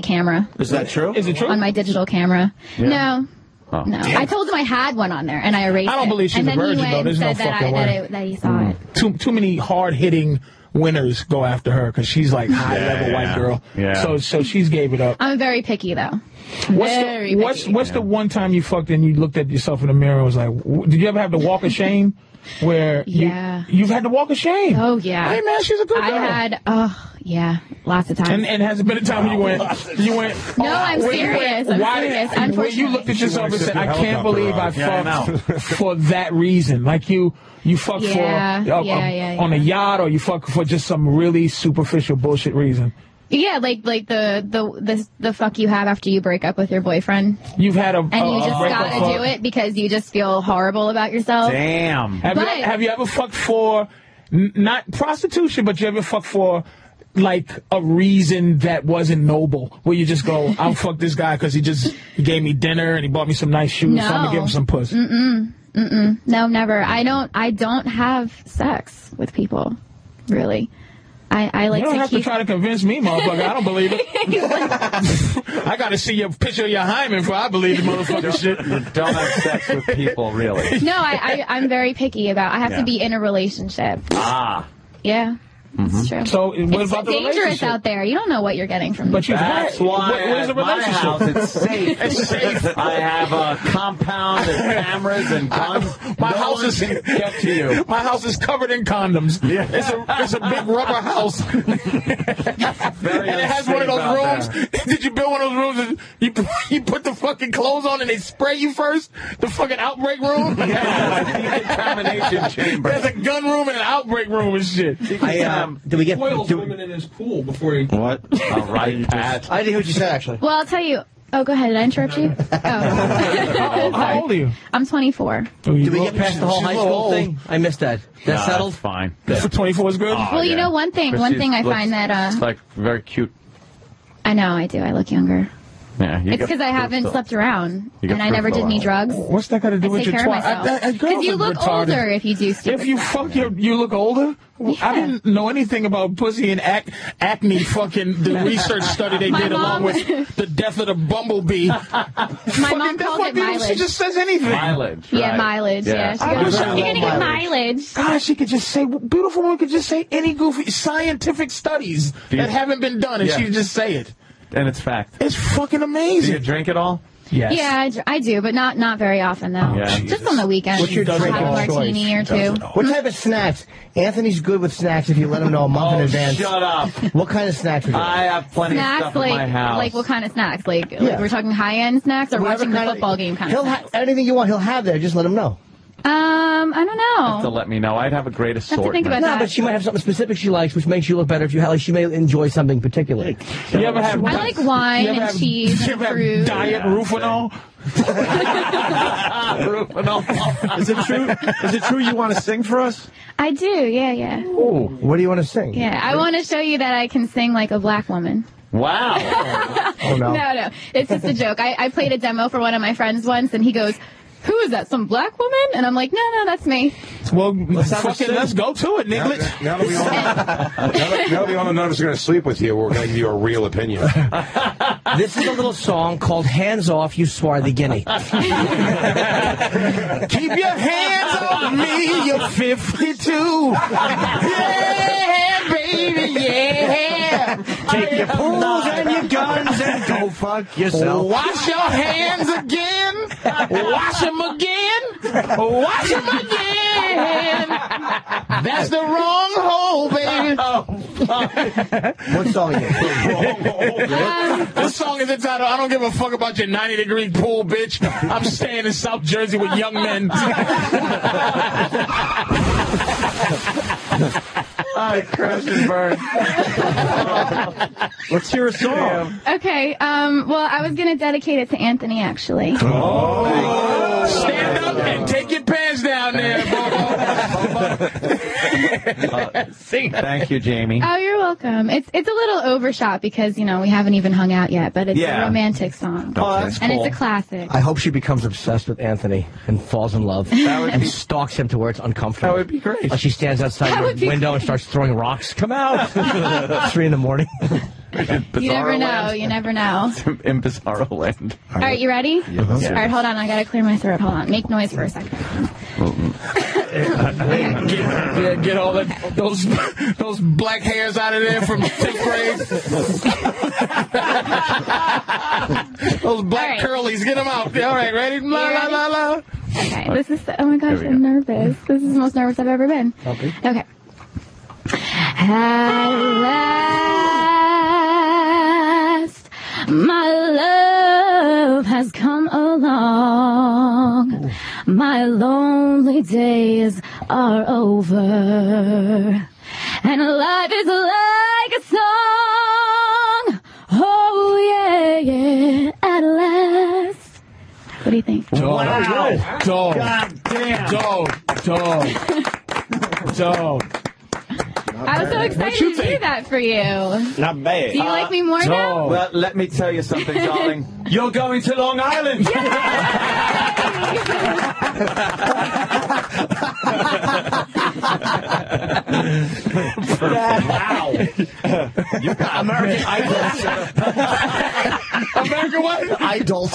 camera. Is that true? Is it true? On my digital camera. Yeah. No. Oh. No, I told him I had one on there, and I erased it. I don't believe she's a virgin, though. There's no fucking way. That he saw it. Too many hard-hitting winners go after her, because she's like high-level white girl. Yeah. So she's gave it up. I'm very picky, though. What's the one time you fucked and you looked at yourself in the mirror and was like, did you ever have the walk of shame? where you've had to walk of shame. Oh, yeah. Hey, man, she's a good girl. Yeah, lots of times. And has it been a time when you went? No, I'm serious. Where you looked at yourself and said, "I can't believe I fucked for that reason." Like you fucked for on a yacht, or you fucked for just some really superficial bullshit reason. Yeah, like the fuck you have after you break up with your boyfriend. You've had and you just gotta do it because you just feel horrible about yourself. Damn. Have you ever fucked for not prostitution, but you ever fucked for like a reason that wasn't noble, where you just go, I'll fuck this guy because he gave me dinner and he bought me some nice shoes, so I'm gonna give him some puss. No, never. I don't have sex with people, really. I like you don't to have to try to convince me, motherfucker. I don't believe it. I got to see your picture of your hymen before I believe the motherfucker shit. You don't have sex with people, really. No, I'm very picky about. I have to be in a relationship. Yeah. It's true. So what it's about the dangerous relationship? out there. You don't know what you're getting from. But that's why where's the my relationship? house it's safe. It's safe. I have a compound and cameras and guns. My house is can get to you. My house is covered in condoms. Yeah. It's a big rubber house. And it has one of those rooms. Did you build one of those rooms and you put the fucking clothes on and they spray you first? The fucking outbreak room? Yeah, decontamination chamber. There's a gun room and an outbreak room and shit. Did we get women in his pool before he... What? All right, Pat. I didn't hear what you said, actually. Well, I'll tell you. Oh, go ahead. Did I interrupt you? How old are you? I'm 24. Did we get past the whole high school thing? I missed that. That settled? Fine. For 24 is good? Well, you know, one thing I find that... It's like very cute. I know, I do. I look younger. Yeah, It's because I haven't slept around, and I never did any drugs. What's that got to do with your twat? Because you look older if you do stupid If you stuff. fuck you look older? Yeah. I didn't know anything about pussy and acne fucking the research study they did along with the death of the bumblebee. My mom calls it mileage. She just says anything. Mileage. Yeah, mileage. Yeah. She goes, you're going to get mileage. God, she could just say, beautiful woman could just say any goofy scientific studies that haven't been done, and she could just say it. And it's fact. It's fucking amazing. Do you drink it all? Yes. Yeah, I do, but not very often, though. Yeah. Just on the weekends. What's your Have drink a of martini or two. What type of snacks? Anthony's good with snacks if you let him know a month in advance. Shut up. What kind of snacks would you I have plenty of stuff in my house. Like what kind of snacks? Like we're talking high-end snacks or watching the football game kind of snacks? Anything you want, he'll have there. Just let him know. I don't know. Have to let me know. I'd have a great assortment. think about that. But she might have something specific she likes, which makes you look better if you have. Like she may enjoy something particular. You ever have? I like wine and cheese and fruit. Diet Rufinol? Is it true? Is it true you want to sing for us? I do. Yeah. Oh, what do you want to sing? Yeah, I want to show you that I can sing like a black woman. Wow. Oh no. No. It's just a joke. I played a demo for one of my friends once, and he goes, "Who is that? Some black woman?" And I'm like, "No, that's me." Well, let's go to it, Nicholas. Now that we all know none of us are going to sleep with you, we're going to give you a real opinion. This is a little song called "Hands Off, You Swarthy Guinea." Keep your hands off me, you're 52. Yeah, baby, yeah. Take your pools and your guns and go fuck yourself. Wash your hands again. Wash them again. Wash them again. That's the wrong hole, baby. What song is it? This song is entitled, I don't give a fuck about your 90-degree pool, bitch. I'm staying in South Jersey with young men. I crashed and burned. Let's hear a song. Okay. Well, I was gonna dedicate it to Anthony, actually. Oh. Stand up and take your pants down there, Bobo. Sing. Thank you, Jamie. Oh, you're welcome. It's a little overshot because we haven't even hung out yet, but it's a romantic song. Oh, that's and cool. it's a classic. I hope she becomes obsessed with Anthony and falls in love and stalks him to where it's uncomfortable. That would be great. Like she stands outside your window and starts throwing rocks. Come out! 3 in the morning. You never know. You never know. In Bizarro Land. All right, you ready? Yeah. All right, hold on. I gotta clear my throat. Hold on. Make noise for a second. Get all those black hairs out of there from 10th grade. Those black curlies, get them out. All right, ready? La la la la. Okay. This is, oh my gosh, I'm nervous. This is the most nervous I've ever been. Okay. At last, my love has come along. My lonely days are over. And life is like a song. Oh, yeah, at last. What do you think? Wow. Dog. God damn. Dog. I was so excited to do that for you. Not bad. Do you like me more now? Well, let me tell you something, darling. You're going to Long Island. Wow. You got American Idols. American what? Idols.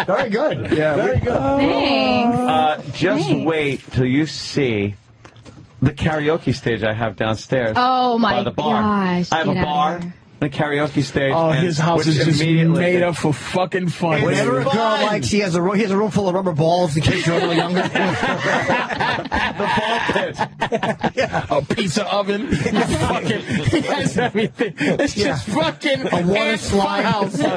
Very good. Yeah, very good. Thanks. Just wait till you see the karaoke stage I have downstairs. Oh my by the bar. gosh. I have a get out bar, of here. the karaoke stage. Oh, and his house which is just immediately- made up for fucking fun. Whenever a girl likes, he has a room full of rubber balls in case you're a little younger. The ball pit. A pizza oven. Fucking, he has everything. It's just fucking a water ant slide. house. So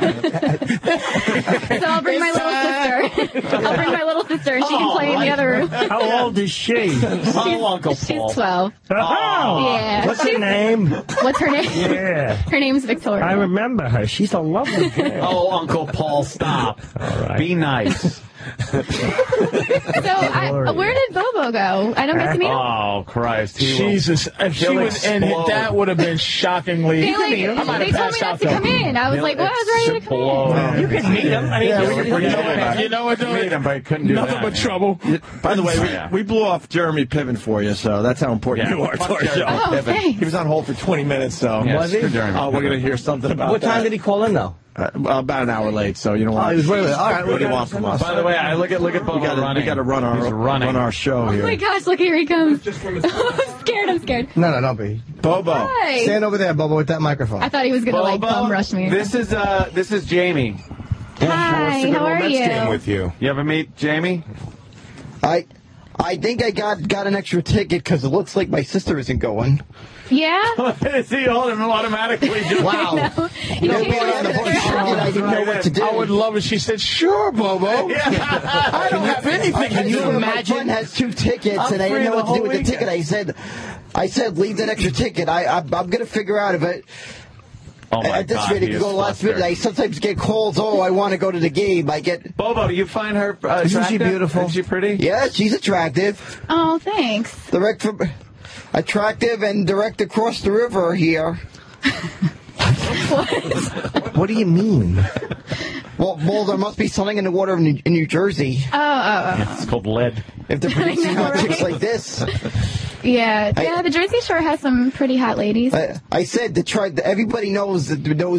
I'll bring my little sister. I'll bring my little sister and she can play in the other room. How old is she? Oh, Uncle She's Paul. 12. Oh, Yeah. what's her name? What's her name? Yeah. Her name's Victoria. I remember her. She's a lovely girl. Oh, Uncle Paul, stop. All right. Be nice. So, where did Bobo go? I don't get to meet him. Oh, Christ. Jesus. If she he'll was in it, explode. that would have been shockingly. They, like, I might they have told me passed not out to though. come in. I was like, well, I was ready to come in. You can meet him. I mean, You know what? Meet him, but he couldn't do Nothing that. but trouble. By the way, Yeah. we blew off Jeremy Piven for you, so that's how important Yeah. you are to our Fuck show. Jeremy Oh, thanks. He was on hold for 20 minutes, so Yeah, Was he? screw Jeremy we're Piven. going to hear something about What that. time did he call in, though? About an hour late, so you know what? Oh, he was way late. All right, What do you we want from us? By the way, I look at Bobo running. We got to run He's running. our show Oh here. my gosh, look, here he comes. I'm scared. No, don't be. Bobo. Hi. Stand over there, Bobo, with that microphone. I thought he was going to, like, Bobo, bum rush me. This is Jamie. Hi, how are Mets game you? with you. You ever meet Jamie? I think I got an extra ticket because it looks like my sister isn't going. Yeah? Is he automatically doing? Wow. You No, changed being on the your phone, sister? I didn't know what to do. I would love it. She said, "Sure, Bobo. I don't have anything." Can you to do. imagine? My friend has 2 tickets, I'm and I free didn't know the what to do whole with the ticket. I said, leave that extra ticket. I'm going to figure out if it. Oh my At this God, rate, it he could is go last minute. flustered. I sometimes get calls. Oh, I want to go to the game. I get. Bobo, do you find her attractive? Isn't she beautiful? Is she pretty? Yeah, she's attractive. Oh, thanks. Direct from, attractive and direct across the river here. What do you mean? Well, there must be something in the water in New Jersey. Oh. It's called lead. If they're producing know, hot chicks right? like this. Yeah, the Jersey Shore has some pretty hot ladies. I said everybody knows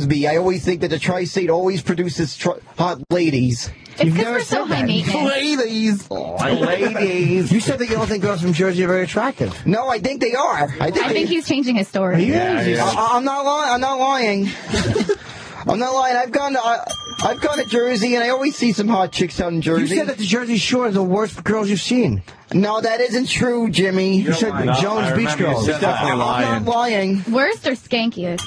me. I always think that the tri-state always produces hot ladies. It's because we're so high maintenance. Ladies. Ladies. You said that you don't think girls from Jersey are very attractive. No, I think they are. I think he's changing his story. I'm not lying. I'm not lying. I'm not lying. I've gone to Jersey, and I always see some hot chicks out in Jersey. You said that the Jersey Shore is the worst girls you've seen. No, that isn't true, Jimmy. You said Jones Beach girls. He's definitely lying. I'm not lying. Worst or skankiest?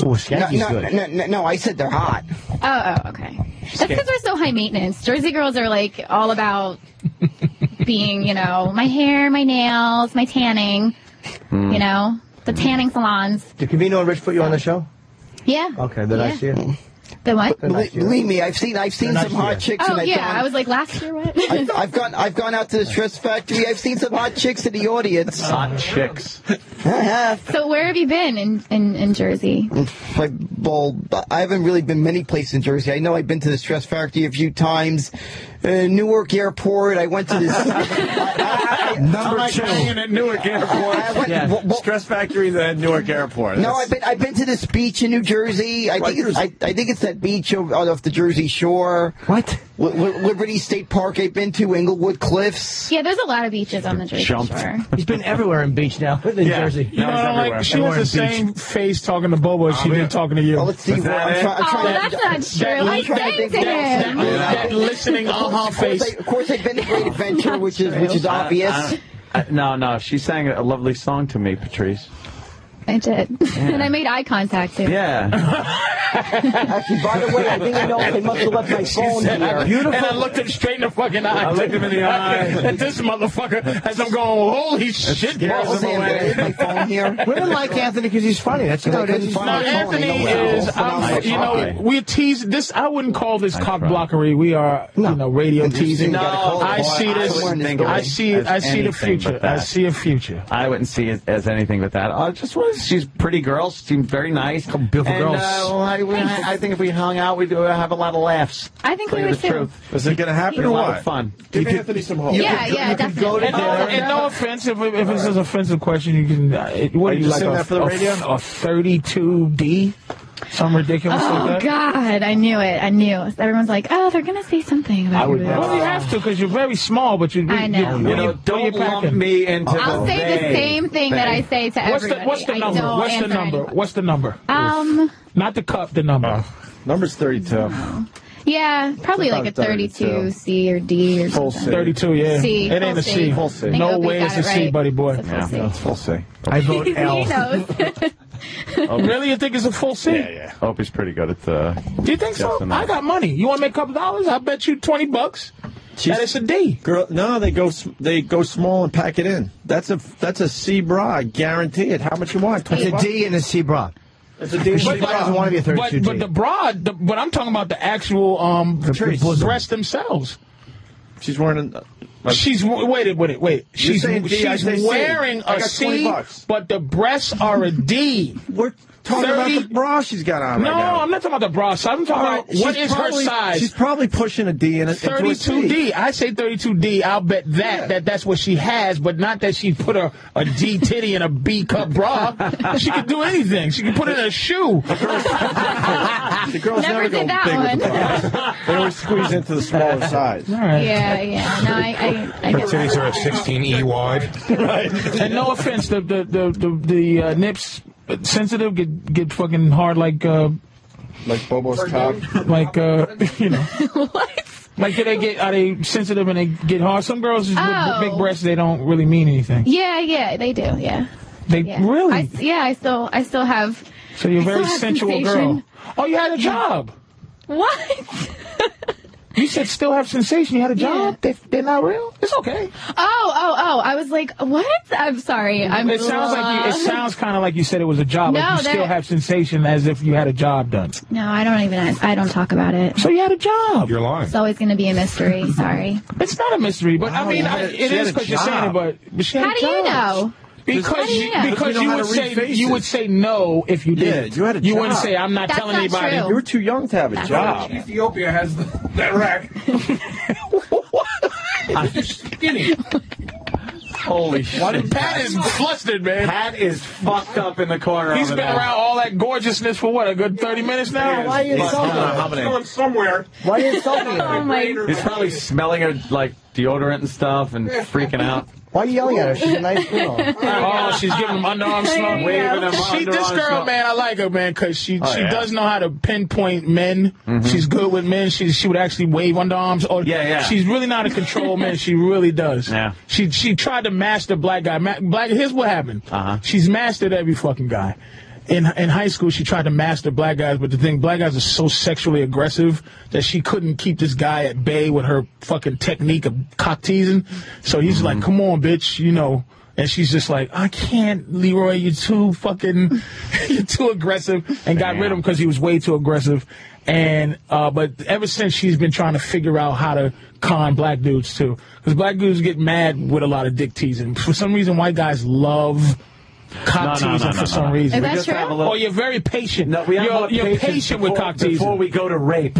Oh, Skanky's good. No, I said they're hot. Oh, okay. That's because we're so high maintenance. Jersey girls are like all about being, my hair, my nails, my tanning, the tanning salons. Did Cavino and Rich put you on the show? Yeah. Okay, then I see it. The what? Believe me, I've seen some hot chicks. Oh, and yeah. I was like, last year, what? I've gone out to the Stress Factory. I've seen some hot chicks in the audience. Hot chicks. I have. So where have you been in Jersey? I haven't really been many places in Jersey. I know I've been to the Stress Factory a few times. Newark Airport. I went to this. Number 2 at Newark Airport. Stress Factory at Newark Airport. No, I've been to this beach in New Jersey. I think it's that beach off the Jersey Shore. What? Liberty State Park. I've been to Inglewood Cliffs. Yeah, there's a lot of beaches on the Jersey Shore. He's been everywhere in beach now. In Jersey. You know, like she has the same face talking to Bobo as she did talking to you. Well, let's see. That's not true. I'm saying to him. That listening face. Of course, I've been to Great Adventure, which is obvious. No, she sang a lovely song to me, Patrice. I did. And I made eye contact, too. Yeah. Actually, by the way, I think I know they must have left my phone here. Beautiful. And I looked him straight in the fucking eye. I looked him in the eye. And this motherfucker, as I'm going, holy shit, balls away. My phone here. Women like Anthony because he's funny. That's what it is. Anthony is, you know, we're teasing this. I wouldn't call this cock blockery. We are, you know, radio teasing. I see this. I see the future. I see a future. I wouldn't see it as anything but that. She's a pretty girl. She seemed very nice. Beautiful girls. I think if we hung out, we'd have a lot of laughs. I think we would too. Is it going to happen or a what? lot of fun. Give Anthony some hope. Yeah, definitely. And no offense, if it's an offensive question, you can. What do you like? That for the radio? A 32D? Something ridiculous like that? Oh, God, I knew it. I knew. Everyone's like, oh, they're going to say something about you. Well, you have to because you're very small, but you. I know. Don't lump me into I'll say the same thing that I say to everybody. What's the number? What's the number? Not the cup, the number. Number's 32. Yeah, probably like a 32 C or D or full something. 32, yeah. C. It ain't a C. Full C. No way it's a C, buddy boy. It's full C. I vote L. He knows. Really? You think it's a full C? Yeah. Opie's pretty good at Do you think so? I got money. You want to make a couple dollars? I'll bet you $20. That it's a D. Girl, no, they go small and pack it in. That's a C bra. I guarantee it. How much you want? $20? It's a D and a C bra. It's a D. She doesn't want to be a 32D. But the bra, but I'm talking about the actual breasts themselves. She's wearing. She's wait. She's wearing a C, but the breasts are a D. We're talking about the bra she's got on. No, right now. I'm not talking about the bra. So I'm talking about what is her size. She's probably pushing a D in it. 32D. I say 32D. I'll bet that's what she has, but not that she put a D titty in a B cup bra. She could do anything. She could put it in a shoe. The girls never go big with the bras. They always squeeze into the smaller size. All right. Yeah. No, I Her titties are a 16E wide. Right. And no offense, the nips sensitive get fucking hard like Bobo's cock. Like you know. What? Like are they sensitive and they get hard? Some girls with big breasts, they don't really mean anything. Yeah, they do. Yeah. Really? I still have. So you're a very sensual girl. Oh, you had a job. What? You said still have sensation. You had a job? Yeah. They're not real? It's okay. Oh. I was like, what? I'm sorry. It sounds kind of like you said it was a job. No, like you still have sensation as if you had a job done. No, I don't talk about it. So you had a job. You're lying. It's always going to be a mystery. Sorry. It's not a mystery, but I mean, it is because you're saying it, but she had How do you know? Because you would say no if you did. Yeah, you had a job. You wouldn't say I'm not telling anybody. True. You were too young to have a job. Ethiopia has that rack. I'm skinny. Holy shit. Pat is flustered, man. Pat is fucked up in the corner. He's been around all that gorgeousness for what, a good 30 minutes now? Why are you insulting him? Going somewhere. Why are you insulting him? Oh my. He's probably smelling her like deodorant and stuff and freaking out. Why are you yelling at her? She's a nice girl. Oh, she's giving him underarm smoke. Waving him This girl, man, I like her, man, because she does know how to pinpoint men. Mm-hmm. She's good with men. She would actually wave underarms. She's really not a control man. She really does. Yeah. She tried to master black guy. Here's what happened. She's mastered every fucking guy. In high school, she tried to master black guys, but the thing, black guys are so sexually aggressive that she couldn't keep this guy at bay with her fucking technique of cock teasing. So he's like, come on, bitch, you know. And she's just like, I can't, Leroy, you're too aggressive, and got rid of him because he was way too aggressive. And, but ever since, she's been trying to figure out how to con black dudes too. Because black dudes get mad with a lot of dick teasing. For some reason, white guys love cock teasing for some reason. Is that true? Or you're very patient. No, we have you're patient with cock teasing. Before we go to rape.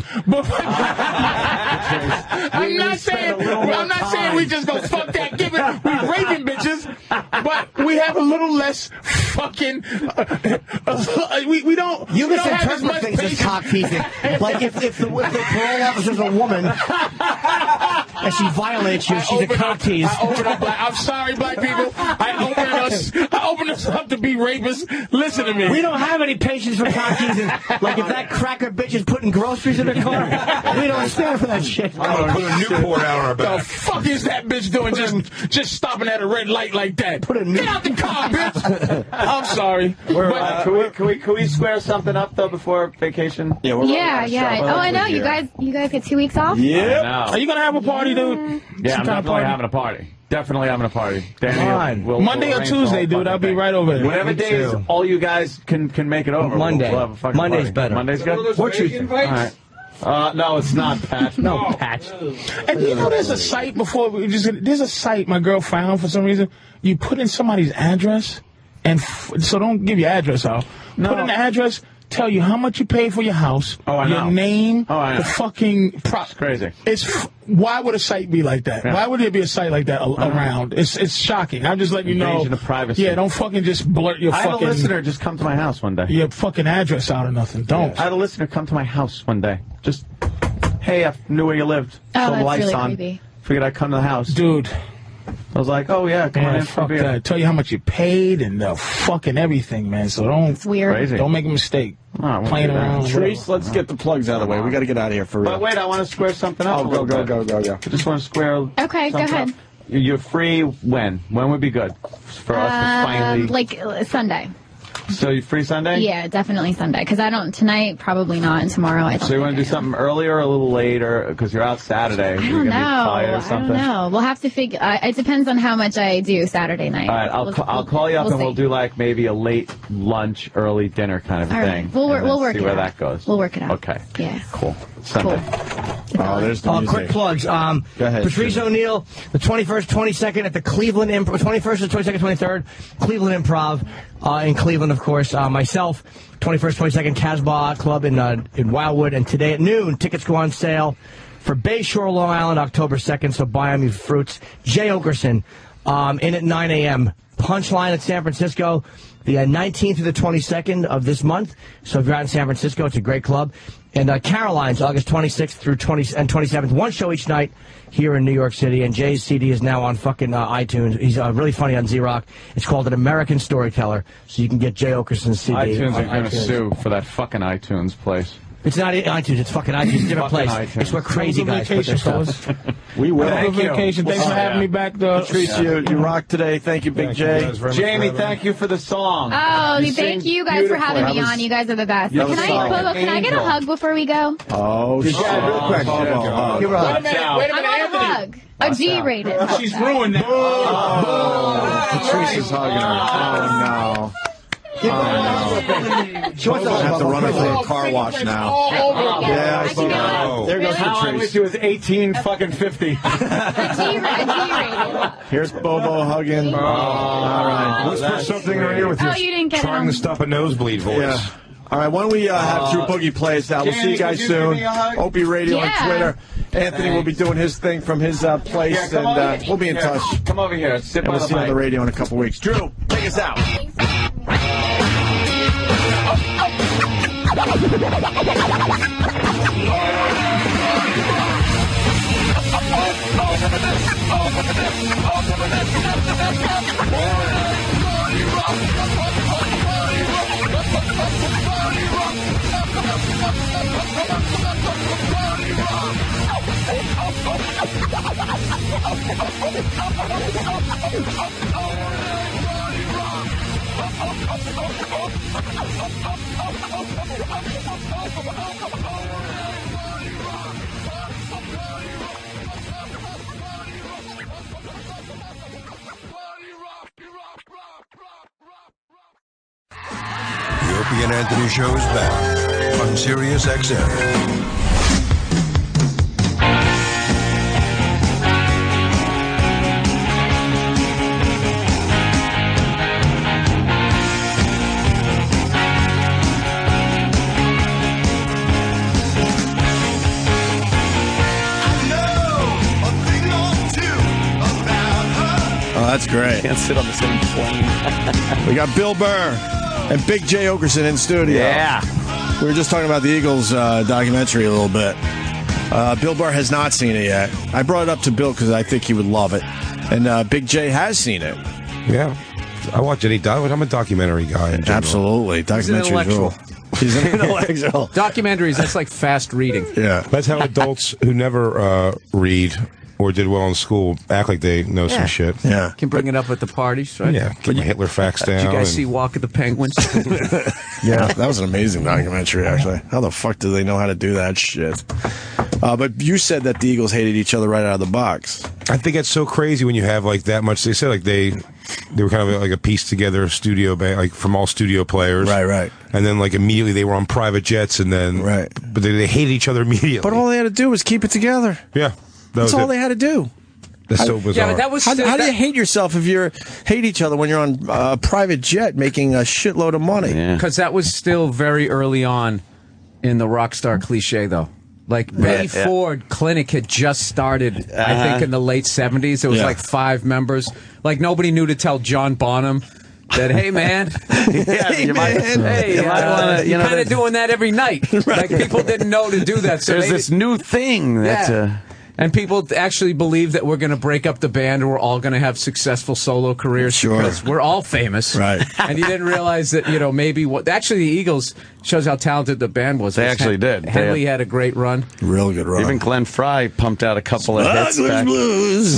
I'm not saying we just go fuck that given we raping bitches, but we have a little less fucking we don't You we don't can have as interpret much things as patience. cock teasing. Like if the parole officer's a woman and she violates you, she's a cock tease. I'm sorry, black people. I open us up to be rapists. Listen to me. We don't have any patience for cock teasing. Like if that cracker bitch is putting groceries in her car, we don't stand for that shit. I'm gonna put a Newport out on her The back. fuck is that bitch doing just stopping at a red light like that? Get out the car, bitch! I'm sorry. Can we square something up though before vacation? Yeah. Oh, I know. You guys get 2 weeks off? Yeah. Are you gonna have a party, dude? Yeah, I'm Some kind of definitely party? having a party. Definitely having a party. Danny, we'll Monday or arrange Tuesday, the whole dude. I'll be fucking right over there. Whatever days all you guys can make it over. Monday. We'll have a fucking Monday's party. better. Monday's good? Or Tuesday. All right. No, it's not, Pat. No, Patch. And you know, there's a site there's a site my girl found for some reason. You put in somebody's address, and so don't give your address out. Put in the address, tell you how much you paid for your house, your name, the fucking It's crazy. Why would a site be like that? Yeah. Why would there be a site like that around? It's shocking. I'm just letting you know. Invasion of privacy. Yeah, don't fucking just blurt your I had fucking a listener just come to my house one day. your fucking address out or nothing. Don't. I had a listener come to my house one day. Just, hey, I knew where you lived. Oh, Saw the that's lights really on. creepy. Figured I'd come to the house. Dude. I was like, oh, yeah, come on in for a fuck beer. that. Tell you how much you paid and the fucking everything, man. So don't. It's weird. Crazy. Don't make a mistake. Playing around. Trace, let's get the plugs out of the way. We got to get out of here for real. But wait, I want to square something up. Oh, go. I just want to square. Okay, go something ahead. up. You're free when? When would be good for us to finally? Like Sunday. So you're free Sunday? Yeah, definitely Sunday. Because tonight, probably not, and tomorrow I don't. So you want to do something earlier or a little later? Because you're out Saturday. I don't know. I don't know. We'll have to figure. It depends on how much I do Saturday night. All right, I'll call you up and we'll see. do like maybe a late lunch, early dinner kind of All right. thing. We'll and then work see it where out. that goes. We'll work it out. Okay. Yeah. Cool. Sunday. Oh, there's the music. Quick plugs. Go ahead. Patrice O'Neal, the 21st, 22nd at the Cleveland Improv. 21st to 22nd, 23rd, Cleveland Improv in Cleveland, of course. Myself, 21st, 22nd, Casbah Club in Wildwood. And today at noon, tickets go on sale for Bayshore, Long Island, October 2nd. So buy them, you fruits. Jay Oakerson in at 9 a.m. Punchline at San Francisco, the 19th to the 22nd of this month. So if you're out in San Francisco, it's a great club. And Caroline's August 26th through 27th. One show each night here in New York City. And Jay's CD is now on fucking iTunes. He's really funny on Z-Rock. It's called An American Storyteller. So you can get Jay Oakerson's CD. iTunes on are going to iTunes. sue for that fucking iTunes place. It's not iTunes. It's fucking iTunes. It's a different Fucking place. iTunes. It's where crazy guys put their stuff. We will. Have a vacation. Thanks for having me back. Patrice, you rock today. Thank you, Big J. Jamie, thank you for the song. Oh, You thank sing you guys for having me beautifully. on. You guys are the best. You're Can the I song. get a hug before we go? Oh, shit. Real quick. Wait a minute, I want a hug. A G rated. She's ruined that. Patrice is hugging her. Oh, no. She wants to have to run her through a car wash now. Yeah, I saw. There goes How I wish Patrice. it was 18 fucking 50. Here's Bobo hugging. All right. Whisper something in her ear with Oh, your you didn't get trying him. to stop a nosebleed voice. Yeah. All right, why don't we have Drew Boogie play us out? We'll see you guys Jamie, could you soon. give me a hug? Opie Radio Yeah. on Twitter. Anthony will be doing his thing from his place, Yeah, come over and here. we'll be in Here, touch. Come over here. Sit And by we'll the see you on the mic. radio in a couple weeks. Drew, take us out. The Opie and Anthony Show is back on Sirius XM. that's great. Can't sit on the same plane. We got Bill Burr and Big J Oakerson in studio. Yeah. We were just talking about the Eagles documentary a little bit. Bill Burr has not seen it yet. I brought it up to Bill because I think he would love it. And Big J has seen it. Yeah. I watch any I'm a documentary guy in general. Absolutely. Documentary. He's an intellectual. Documentaries, that's like fast reading. Yeah. That's how adults who never read or did well in school act like they know some shit. Yeah. Can bring it up at the parties, right? Yeah. Get my Hitler facts down. Did you guys see Walk of the Penguins? Yeah, that was an amazing documentary, actually. How the fuck do they know how to do that shit? But you said that the Eagles hated each other right out of the box. I think it's so crazy when you have like that much. They said like they were kind of like a piece together studio band, like from all studio players. Right. And then like immediately they were on private jets, and then but they hated each other immediately. But all they had to do was keep it together. Yeah. That's all they had to do. That's so bizarre. Yeah, but that was how do you hate yourself if you hate each other when you're on a private jet making a shitload of money? Because that was still very early on in the rock star cliche, though. Like, Betty Ford Clinic had just started, I think, in the late 70s. It was like 5 members. Like, nobody knew to tell John Bonham that, hey, man, you might want to, you're kind of doing that every night. Like, people didn't know to do that. So there's this new thing that's... And people actually believe that we're going to break up the band and we're all going to have successful solo careers because we're all famous. Right. And you didn't realize that, maybe actually the Eagles shows how talented the band was. They actually did. Henley had a great run. Real good run. Even Glenn Fry pumped out a couple of hits.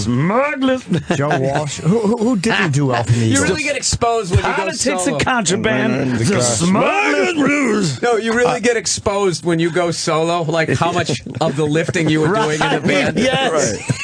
Smugglers. Joe Walsh. Who didn't do well from the Eagles? You really get exposed when you go Politics solo. and contraband. The Smugglers blues. No, you really get exposed when you go solo, like how much of the lifting you were doing in the band. Yes. Right.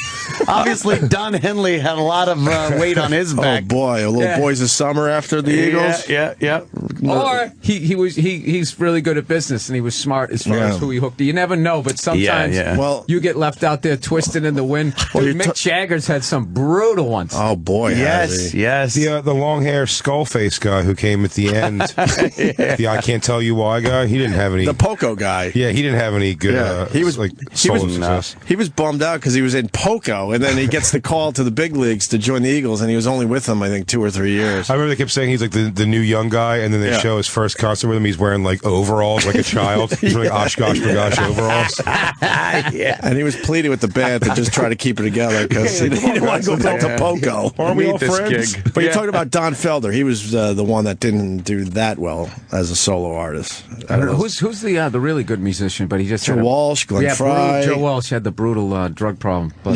Obviously, Don Henley had a lot of weight on his back. Oh boy, a little Boys of Summer after the Eagles. Yeah. Or he's really good at business and he was smart as far as who he hooked. You never know, but sometimes well, you get left out there twisted in the wind. Dude, Mick Jagger's had some brutal ones. Oh boy, yes. The long hair skull face guy who came at the end, the I can't tell you why guy. He didn't have any. The Poco guy. Yeah, he didn't have any good. He was success. He was bummed out because he was in Poco, and then he gets the call to the big leagues to join the Eagles, and he was only with them, I think, 2 or 3 years. I remember they kept saying he's like the new young guy, and then they show his first concert with him. He's wearing like overalls, like a child. He's wearing Oshkosh Bagosh overalls. And he was pleading with the band to just try to keep it together because he didn't want to go back to Poco. Aren't we all friends? Gig. But you're talking about Don Felder. He was the one that didn't do that well as a solo artist. Who's the really good musician? But he just Joe Walsh, Glenn Fry. Joe Walsh had the brutal drug problem. But,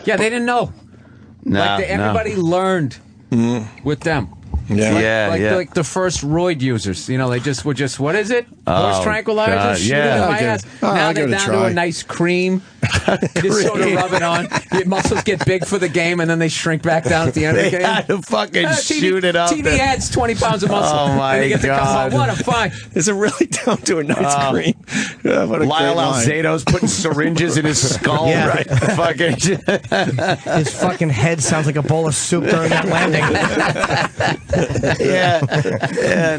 they didn't know. Everybody learned with them. Like the first roid users. They just were what is it? Horse tranquilizers? Shoot it in my ass. Now they're down to a nice cream. Just sort of rub it on. Your muscles get big for the game, and then they shrink back down at the end of the game. They had to fucking shoot it up. TV adds 20 pounds of muscle. Oh, my and you get to come God. home. What a fight. Is it really down to a nice cream? Lyle Alzado's putting syringes in his skull. Yeah. Right. Fucking his fucking head sounds like a bowl of soup during that landing.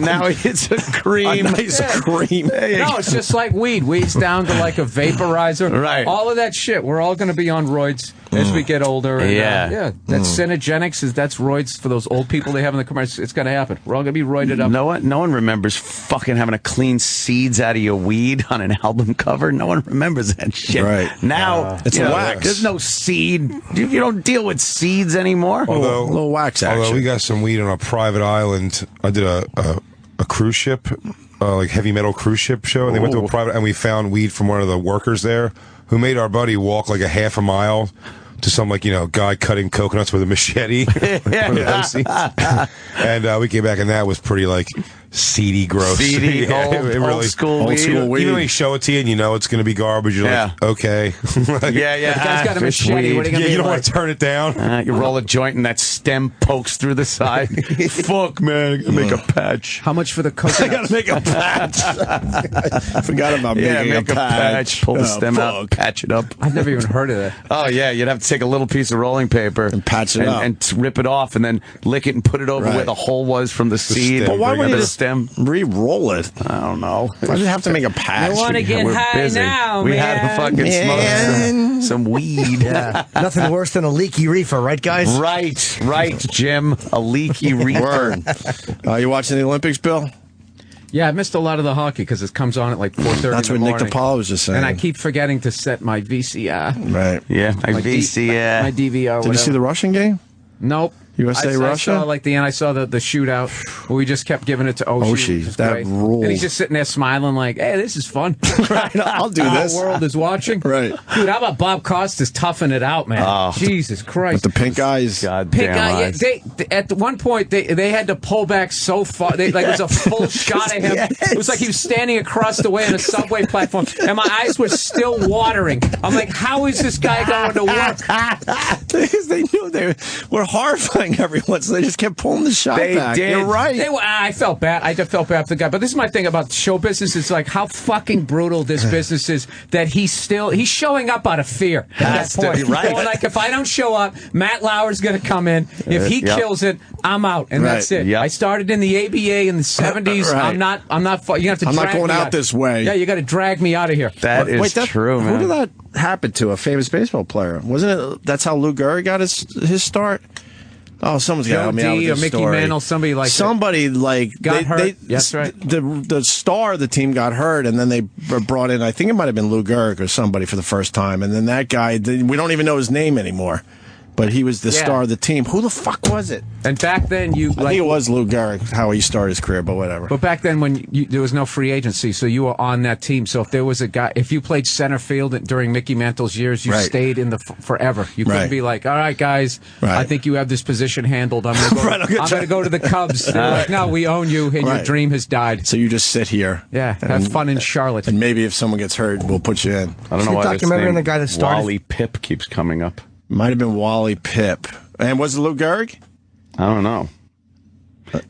Now it's a cream. A nice cream. No, it's just like weed. Weed's down to like a vaporizer. Right. All of that shit. We're all going to be on roids as we get older. And, that's Cinegenics. That's roids for those old people they have in the commercials. It's going to happen. We're all going to be roided up. No one remembers fucking having to clean seeds out of your weed on an album cover. No one remembers that shit. Right. Now, it's a wax. There's no seed. You don't deal with seeds anymore. Although, a little wax action. Although we got some weed on a private island. I did a cruise ship, like heavy metal cruise ship show, and they went to a private, and we found weed from one of the workers there who made our buddy walk like a half a mile to some guy cutting coconuts with a machete. And we came back, and that was pretty seedy, gross. Seedy, old school weed. Even when you show it to you and you know it's going to be garbage, you're like, okay. The guy's got a machete. What are you going to do? You don't want to turn it down. You roll a joint and that stem pokes through the side. Fuck, man, I got to make a patch. How much for the coconut? I got to make a patch. I forgot about making a patch. Pull the stem out, patch it up. I've never even heard of that. Oh, yeah, you'd have to take a little piece of rolling paper and patch it up. And rip it off and then lick it and put it over where the hole was from the seed. But why wouldn't you just them. Re-roll it. I don't know. Why did you have to make a patch? You want to get high now, we man. had to fucking smoke some weed. Yeah. Nothing worse than a leaky reefer, right, guys? Right, Jim. A leaky reefer. You watching the Olympics, Bill? Yeah, I missed a lot of the hockey because it comes on at like 4:30. That's what Nick DePaul was just saying. And I keep forgetting to set my VCR. Right. Yeah, my VCR. My DVR. Did you see the Russian game? Nope. USA Russia? I saw like the end. I saw the shootout. Where we just kept giving it to Oshie. That rule. And he's just sitting there smiling like, "Hey, this is fun. Right, I'll do this. The world is watching." Right, dude. How about Bob Costas toughing it out, man? Oh. Jesus Christ! With the pink eyes. Pink eye. Yeah, they at one point they had to pull back so far. It was a full shot of him. Yes. It was like he was standing across the way on a subway platform, and my eyes were still watering. I'm like, how is this guy going to work? Because they knew they were horrifying everyone, so they just kept pulling the shot back. Did. You're right. I felt bad. I just felt bad for the guy. But this is my thing about show business. It's like how fucking brutal this business is that he's showing up out of fear at that point. Right. Well, like if I don't show up, Matt Lauer's going to come in. If he kills it, I'm out, and that's it. Yep. I started in the ABA in the 70s. Right. I'm not. You have to. I'm drag not going me out this way. Yeah, you got to drag me out of here. That is true, man. Who did that happen to? A famous baseball player? Wasn't it? That's how Lou Gehrig got his start. Oh, someone's got to help me out with this Mickey story. Mantle, somebody got hurt. That's right. The star of the team got hurt, and then they brought in, I think it might have been Lou Gehrig or somebody for the first time, and then that guy, we don't even know his name anymore. But he was the star of the team. Who the fuck was it? And back then, I think it was Lou Gehrig, how he started his career, but whatever. But back then, when there was no free agency, so you were on that team. So if there was a guy, if you played center field during Mickey Mantle's years, you stayed in the forever. You couldn't be like, all right, guys, I think you have this position handled. I'm going to go to the Cubs. They're like, no, we own you, and your dream has died. So you just sit here. Yeah, have fun in Charlotte. And maybe if someone gets hurt, we'll put you in. I don't know why this name, the guy that started Wally Pipp keeps coming up. Might have been Wally Pipp. And was it Lou Gehrig? I don't know.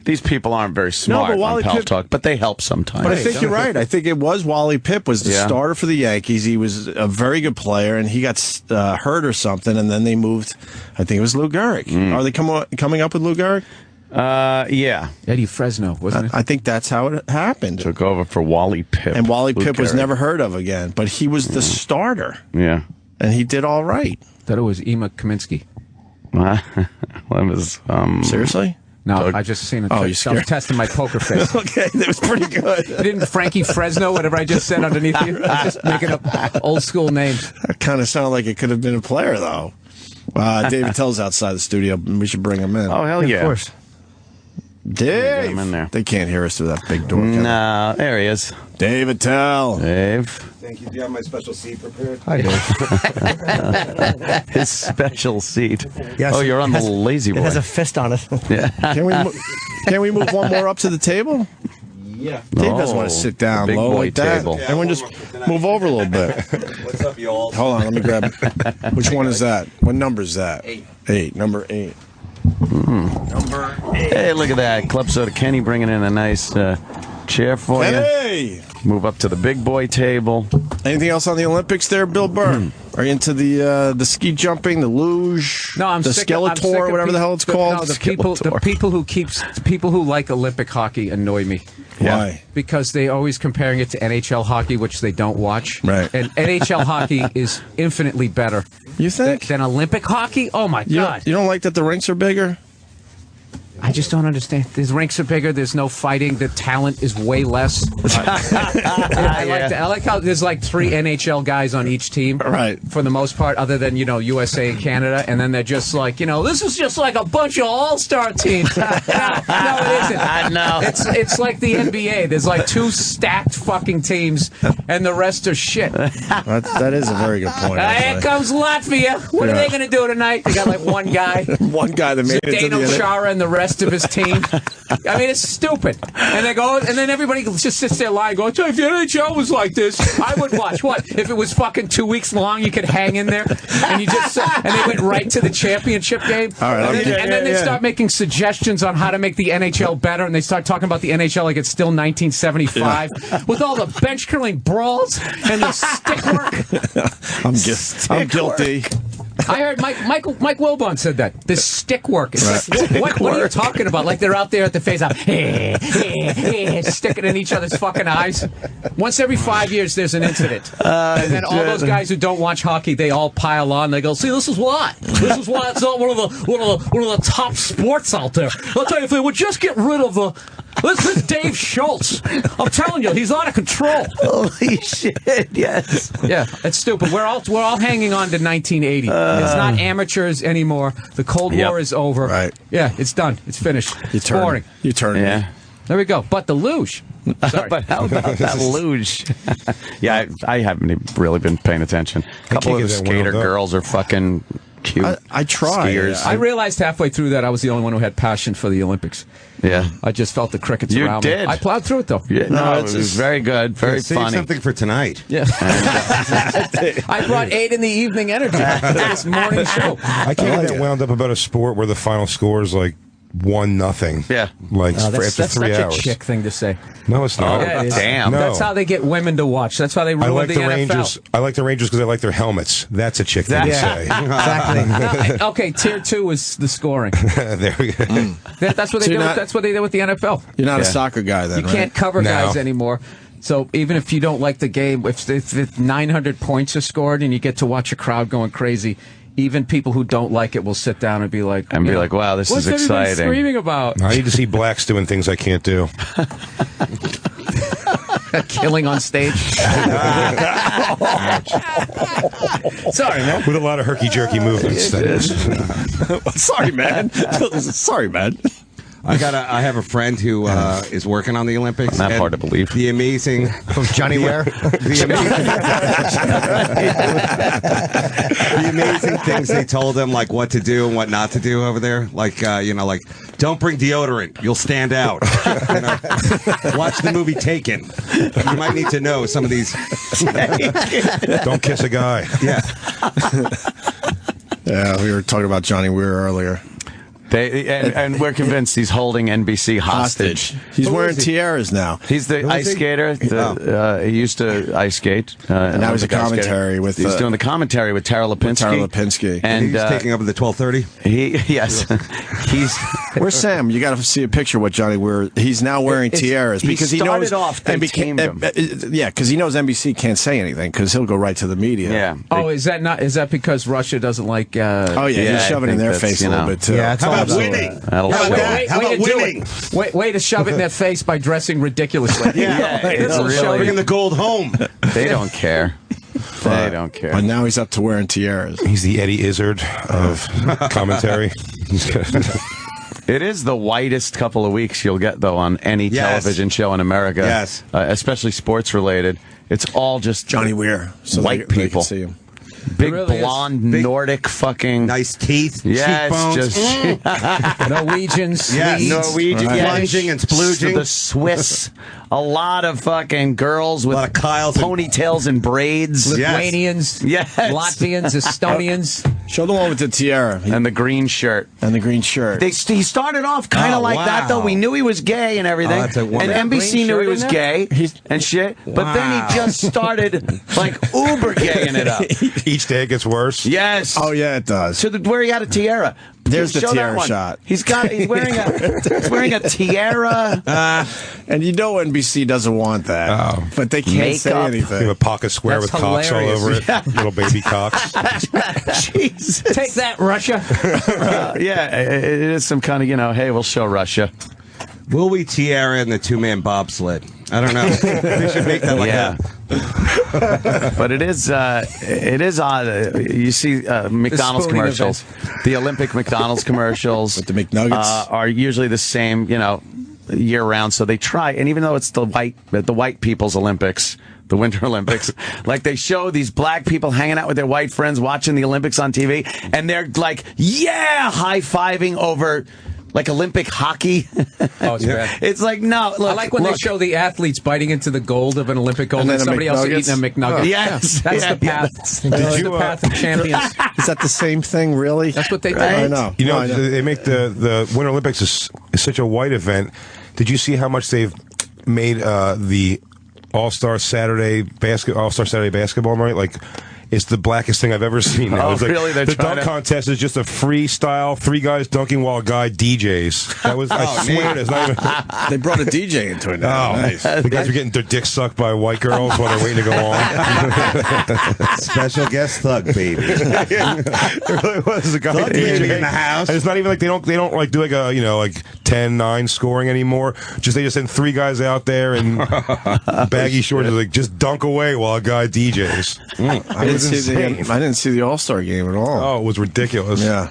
These people aren't very smart on Pal Talk, but they help sometimes. But I think you're right. I think it was Wally Pipp was the starter for the Yankees. He was a very good player, and he got hurt or something, and then they moved. I think it was Lou Gehrig. Are they coming up with Lou Gehrig? Yeah. Eddie Fresno, wasn't it? I think that's how it happened. Took over for Wally Pipp. And Wally Pipp was never heard of again, but he was the starter. Yeah. And he did all right. Thought it was Ema Kaminsky. Well, it was, Seriously? No, I just seen it. Oh, I was testing my poker face. Okay, that was pretty good. Didn't Frankie Fresno, whatever I just said underneath you? I was just making up old school names. That kind of sounded like it could have been a player, though. David Attell's outside the studio. We should bring him in. Oh, hell yeah. Of course. Dave. Him in there. They can't hear us through that big door. No, there he is. Dave Attell. Dave. Thank you. Do you have my special seat prepared? Hi, Dave. His special seat. Yes, oh, you're on the lazy boy. It has a fist on it. Yeah. Can we move one more up to the table? Yeah. Dave doesn't want to sit down big low boy like that. table. Everyone just move over a little bit. What's up, y'all? Hold on, let me grab it. Which one is that? What number is that? 8. Number 8. Number 8. Hey, look at that. Club Soda Kenny bringing in a nice chair for Hey! you. Move up to the big boy table. Anything else on the Olympics there, Bill Burr? Are you into the ski jumping, the luge, No, I'm the sick Skeletor, of whatever the hell it's called? No, the people who like Olympic hockey annoy me. Why? Because they always comparing it to NHL hockey, which they don't watch. Right. And NHL hockey is infinitely better. You think? Than Olympic hockey? Oh my God! You don't like that the rinks are bigger? I just don't understand. These rinks are bigger. There's no fighting. The talent is way less. I like how there's like 3 NHL guys on each team, right? For the most part, other than USA and Canada, and then they're just like this is just like a bunch of all-star teams. No, it isn't. I know. It's like the NBA. There's like 2 stacked fucking teams, and the rest are shit. That is a very good point. Here comes Latvia. What are they going to do tonight? They got like one guy. One guy that made it to the Zdeno Chara and the rest of his team. I mean, it's stupid. And they go, and then everybody just sits there lying, going, if the NHL was like this, I would watch. What? If it was fucking 2 weeks long, you could hang in there, and you just and they went right to the championship game. All right, and then they start making suggestions on how to make the NHL better, and they start talking about the NHL like it's still 1975 with all the bench curling brawls and the stick work. I'm guilty. I heard Mike Wilbon said that. This stick work. It's like, what are you talking about? Like they're out there at the face-off, sticking in each other's fucking eyes. Once every 5 years, there's an incident. And then all those guys who don't watch hockey, they all pile on. They go, see, this is why. This is why it's not one of the top sports out there. I'll tell you, if they would just get rid of the... This is Dave Schultz. I'm telling you, he's out of control. Holy shit! Yes. Yeah, it's stupid. We're all hanging on to 1980. It's not amateurs anymore. The Cold War is over. Right. Yeah, it's done. It's finished. It's boring. You turn. Yeah. There we go. But the luge. Sorry. But how about that luge? Yeah, I haven't really been paying attention. A couple of the skater girls are fucking cute. I try. Skiers. I realized halfway through that I was the only one who had passion for the Olympics. Yeah. I just felt the crickets You around did. me. I plowed through it, though. Yeah, no, it was very good, very Save funny. something for tonight. Yeah. I brought 8 in the evening energy to this morning show. I can't get wound up about a sport where the final score is like 1-0. Yeah. Like That's after 3 such hours. a chick thing to say. No, it's not. Yeah, it is. Damn. No. That's how they get women to watch. That's how they ruin I like the the NFL. Rangers. I like the Rangers because I like their helmets. That's a chick thing to say. Exactly. Okay, tier 2 is the scoring. There we go. That's what they do. That's what they do with the NFL. You're not a soccer guy then, You can't cover No. guys anymore. So even if you don't like the game, if 900 points are scored and you get to watch a crowd going crazy, even people who don't like it will sit down and be like, wow, this what's is everybody exciting. screaming about? I need to see blacks doing things I can't do. Killing on stage. Sorry, man. With a lot of herky-jerky movements. Sorry, man. Sorry, man. I have a friend who is working on the Olympics. Not hard to believe. The amazing Johnny Ware. The amazing things they told him, like what to do and what not to do over there. Like like don't bring deodorant, you'll stand out. Watch the movie Taken. You might need to know some of these. Don't kiss a guy. Yeah. Yeah, we were talking about Johnny Weir earlier. And we're convinced he's holding NBC hostage. He's wearing tiaras now. He's the ice skater. He used to ice skate. And now he's a commentary with... He's doing the commentary with Tara Lipinski. And he's taking up the 12:30? Yes. Where's Sam? You got to see a picture of what Johnny Weir... He's now wearing tiaras because he knows... Yeah, because he knows NBC can't say anything because he'll go right to the media. Yeah. Oh, is that because Russia doesn't like... he's shoving it in their face a little bit, too. Yeah, How about winning? How about winning? Way to shove it in their face by dressing ridiculously. Bringing the gold home. They don't care. They don't care. But now he's up to wearing tiaras. He's the Eddie Izzard of commentary. It is the whitest couple of weeks you'll get, though, on any television show in America. Yes. Especially sports-related. It's all just Johnny Weir. So white they people. can see him. Big, really blonde, Nordic fucking... Nice teeth, cheekbones. Norwegians. Yes, Norwegian. Right. Plunging and splooging. The Swiss. A lot of fucking girls with ponytails and braids. Lithuanians. Yes. Latvians. Estonians. Show the one with the tiara. And the green shirt. He started off kind of like that, though. We knew he was gay and everything. And NBC knew he was gay and shit. But then he just started, like, uber gaying it up. Each day it gets worse. Yes. Oh, yeah, it does. So where he had a tiara. There's the tiara shot. He's wearing a tiara. And you know NBC doesn't want that. But they can't say anything. You have a pocket square with cocks all over it. Little baby cocks. Jesus. Take that, Russia. It is some kind of, hey, we'll show Russia. Will we tiara in the two-man bobsled? I don't know. They should make that like that. But it is odd. You see McDonald's commercials. The Olympic McDonald's commercials with the McNuggets are usually the same, year round. So they try, and even though it's the white people's Olympics, the Winter Olympics, like they show these black people hanging out with their white friends watching the Olympics on TV, and they're like, high-fiving over like Olympic hockey. Oh, it's bad. It's like, no, look. I like when they show the athletes biting into the gold of an Olympic gold and somebody else eating a McNugget. Oh. Yes. That's the path. That's the path of champions. Is that the same thing, really? That's what they do. I know. They make the Winter Olympics is such a white event. Did you see how much they've made the All-Star Saturday basketball night? Like, it's the blackest thing I've ever seen. Now. Oh, It's like, really? They're the trying dunk to- contest is just a freestyle, 3 guys dunking while a guy DJs. That was, I swear, it's not even. They brought a DJ into it now. Oh, Nice. the guys were getting their dicks sucked by white girls while they're waiting to go on. Special guest thug baby. It really was a guy Thug baby DJ in the house. And it's not even like they don't like do like a like 10-9 scoring anymore. They just send 3 guys out there in baggy shorts, like just dunk away while a guy DJs. I didn't see the All-Star game at all. Oh, it was ridiculous. Yeah.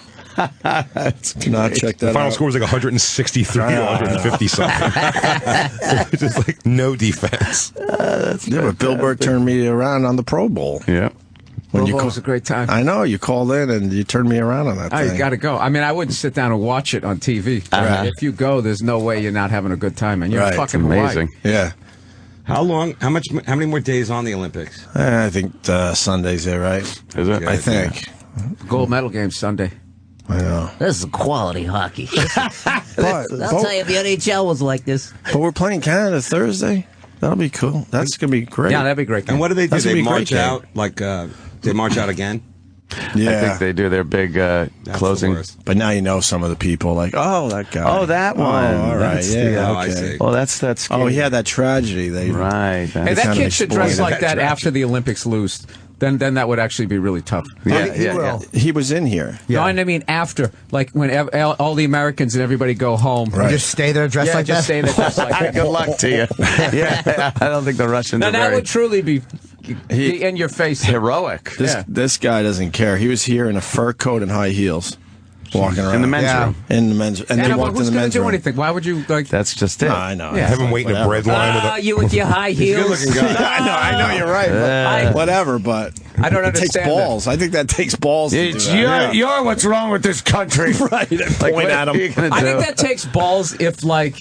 That's not check that The final out. score was like 163 to 150 something. Just like no defense. Yeah, but Bill Burr turned me around on the Pro Bowl. Yeah. When Bobo was a great time. I know, you called in and you turned me around on that Oh, thing. you got to go. I mean, I wouldn't sit down and watch it on TV. If you go, there's no way you're not having a good time, and you're Right. fucking amazing. Hawaii. Yeah. How many more days on the Olympics? I think Sunday's there, right? Is it? I think. Gold medal game Sunday. I know. This is quality hockey. But, I'll tell you, if the NHL was like this. but we're playing Canada Thursday. That'll be cool. That's going to be great. Yeah, that'd be great. And what do they do? That's gonna They be a great march game. out like they march out again. Yeah. I think they do their big closing. But now you know some of the people, like, oh, that guy. Oh, that one. Oh, all right. That's Yeah. the- Oh, I okay. see. Oh, that's. Oh, he had that tragedy. Right. Hey, that kinda kid should dress exploited like that that after the Olympics lose. Then that would actually be really tough. Yeah. He was in here. No, I mean after, like when all the Americans and everybody go home. Right. Just stay there dressed like just that. stay there dressed like that. Good luck to you. Yeah, I don't think the Russians Now are that very would truly be in your face. heroic. This guy doesn't care. He was here in a fur coat and high heels, walking around In the men's room. In the men's, and they And walked in who's the going to men's do room. anything? Why would you like? That's just it. No, I know. Yeah. Have him waiting in a bread line with a. You with your high heels. I know you're right. But whatever, but I don't it takes understand balls. I think that takes balls. to It's do that. you're what's wrong with this country. right. And point at him. I think that takes balls if like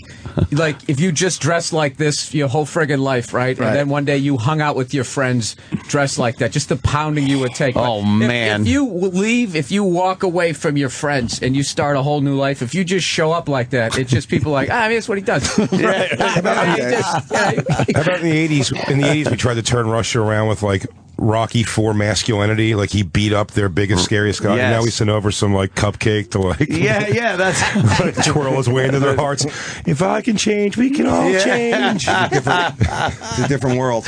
if you just dress like this your whole friggin' life, right? And then one day you hung out with your friends dressed like that, just the pounding you would take. Oh, man. If you leave, if you walk away from your friends and you start a whole new life, if you just show up like that, it's just people like, I mean, that's what he does. How about in the 80s? In the 80s, we tried to turn Russia around with like Rocky IV masculinity, like he beat up their biggest, scariest guy. Yes. And now we send over some like cupcake to like that's like, twirl his way into their hearts. If I can change, we can all change. It's a different world.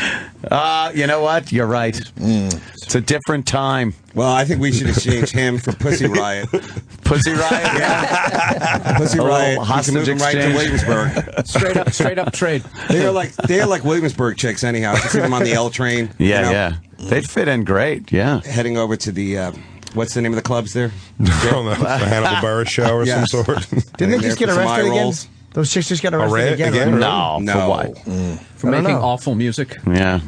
You know what? You're right. It's a different time. Well, I think we should exchange him for Pussy Riot. Pussy Riot? Yeah. Pussy Riot. Hostage You can move him right to exchange. Williamsburg. straight up trade. They are like Williamsburg chicks anyhow. You see them on the L train. Yeah. They'd fit in great. Yeah. Heading over to the what's the name of the clubs there? I don't know, the Hannibal Buress show or some sort. Didn't they just get arrested again? Those chicks just got arrested again, right? No. No. For what? For making awful music. Yeah.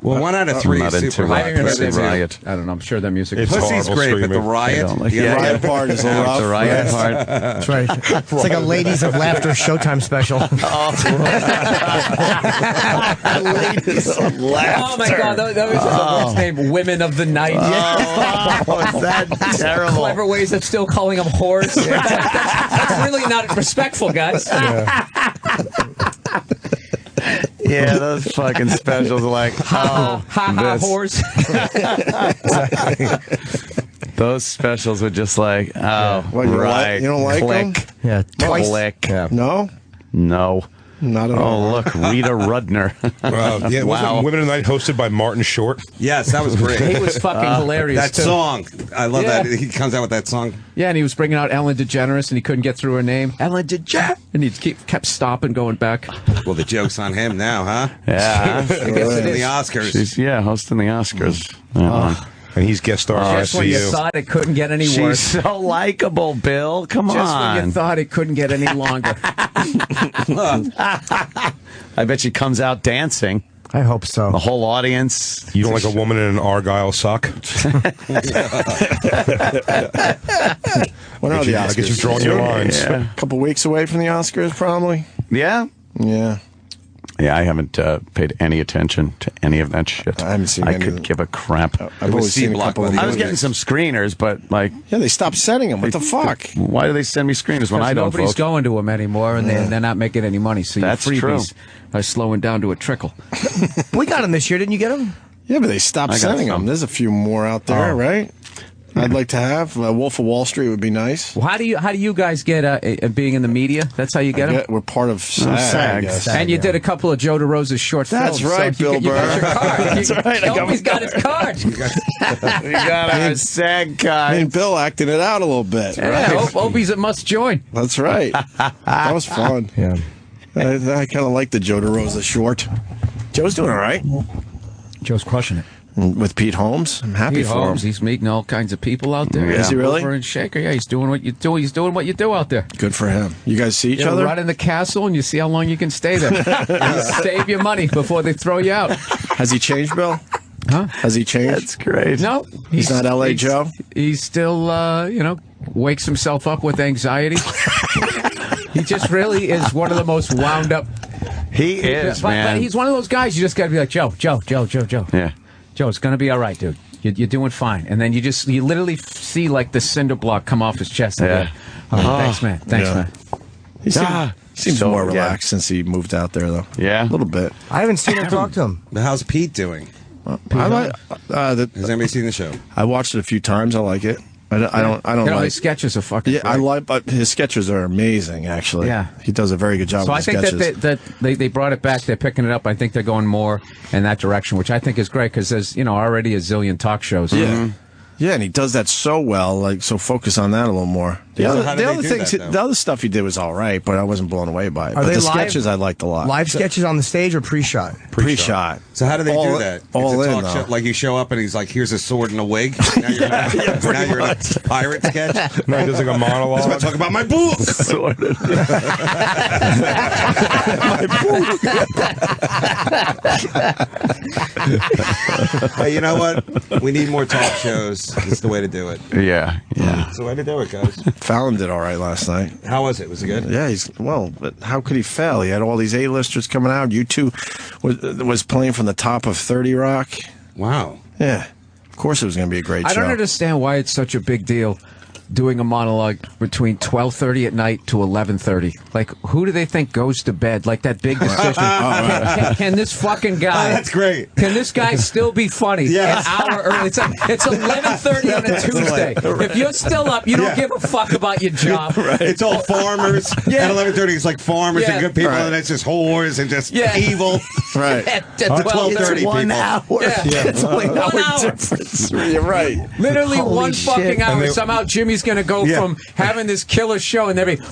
Well, 1 out of 3 not is into super it. hot. Pussy Riot. I don't know. I'm sure their music. It's Pussy's horrible great, but the screaming. riot, The riot part is a little rough. The riot Yes. part. That's right. It's like a Ladies of Laughter Showtime special. Ladies of laughter. Oh my God! That was what's name? Women of the Night. Oh, that's terrible. Clever ways of still calling them whores. That's really not respectful, guys. Yeah, those fucking specials are like, whores. Those specials are just like, What, you right. you don't like Click. them? Yeah, twice. Click. No? No. Not at all. Oh, look, Rita Rudner. Yeah, Wow. wasn't Women of the Night hosted by Martin Short? Yes, that was great. He was fucking hilarious. That too. song. I love Yeah. that. He comes out with that song. Yeah, and he was bringing out Ellen DeGeneres, and he couldn't get through her name. Ellen DeGeneres, and he kept stopping, going back. Well, the joke's on him now, huh? Yeah. I guess it The is. Oscars. She's, hosting the Oscars. And he's guest star on Just when you ICU. thought it couldn't get any She's worse. so likable, Bill. Come Just on. when you thought it couldn't get any longer. I bet she comes out dancing. I hope so. The whole audience. You don't like a woman in an Argyle sock? When are the I Oscars? guess you've drawn your lines. Yeah. A couple weeks away from the Oscars, probably. Yeah? Yeah. Yeah, I haven't paid any attention to any of that shit. I haven't seen I any could of give a crap. I've only seen a couple of the I was other getting some screeners, but like... Yeah, they stopped sending them. What the fuck? Why do they send me screeners when I don't Nobody's vote? going to them anymore, and they're not making any money. So That's your true. freebies are slowing down to a trickle. We got him this year, didn't you get him? Yeah, but they stopped sending them. There's a few more out there, right? I'd like to have Wolf of Wall Street would be nice. Well, how do you guys get being in the media? That's how you get them. We're part of SAG. And you did a couple of Joe DeRosa's short films. That's right, so Bill Burr. You got your card. That's right. He's got his card. We got our SAG card. And Bill acting it out a little bit. Yeah, right? Opie's a must join. That's right. That was fun. Yeah. I kind of like the Joe DeRosa short. Joe's doing all right. Joe's crushing it. With Pete Holmes, I'm happy for him. He's meeting all kinds of people out there. Is he really? Over in Shaker, yeah, he's doing what you do. He's doing what you do out there. Good for him. You guys see each other? Run in the castle, and you see how long you can stay there. You save your money before they throw you out. Has he changed, Bill? Huh? Has he changed? That's great. No, he's not L.A. Joe. He's still, wakes himself up with anxiety. He just really is one of the most wound up. He is, man. But he's one of those guys. You just got to be like, Joe. Yeah. Joe, it's going to be all right, dude. You're doing fine. And then you literally see like the cinder block come off his chest. Yeah. Thanks, man. Man. He seems more relaxed since he moved out there, though. Yeah. A little bit. I haven't seen him talk to him. But how's Pete doing? Has anybody seen the show? I watched it a few times. I like it. I don't like his sketches are fucking. Yeah, great. but his sketches are amazing. Actually, yeah, he does a very good job. So with I think sketches. that they brought it back. They're picking it up. I think they're going more in that direction, which I think is great because there's already a zillion talk shows. Yeah. Yeah, and he does that so well. So focus on that a little more. The other stuff he did was all right, but I wasn't blown away by it. Are but they the live? Sketches I liked a lot. Live sketches on the stage or pre-shot? Pre-shot. So how do they do that? All it's a in, talk show, like you show up and he's like, "Here's a sword and a wig." Now you're in a pirate sketch. No, he does like a monologue. I was about to talk about my book. Sword and Hey, you know what? We need more talk shows. It's the way to do it. Yeah. It's the way to do it, guys. Fallon did all right last night. How was it? Was it good? Yeah, but how could he fail? He had all these A-listers coming out. U2 was playing from the top of 30 Rock. Wow. Yeah. Of course it was going to be a great show. I don't understand why it's such a big deal doing a monologue between 12:30 at night to 11:30. Like, who do they think goes to bed? Like that big decision. Can this fucking guy? Oh, that's great. Can this guy still be funny an hour early? It's 11:30 on a Tuesday. If you're still up, you don't give a fuck about your job. Right. It's all farmers. Yeah. At 11:30, it's like farmers and good people, Right. and it's just whores and just evil. Right. At 12:30, It's 1 hour. Yeah. It's only an hour difference. You're right. Literally Holy one shit. fucking hour. Somehow Jimmy's going to go from having this killer show and everything.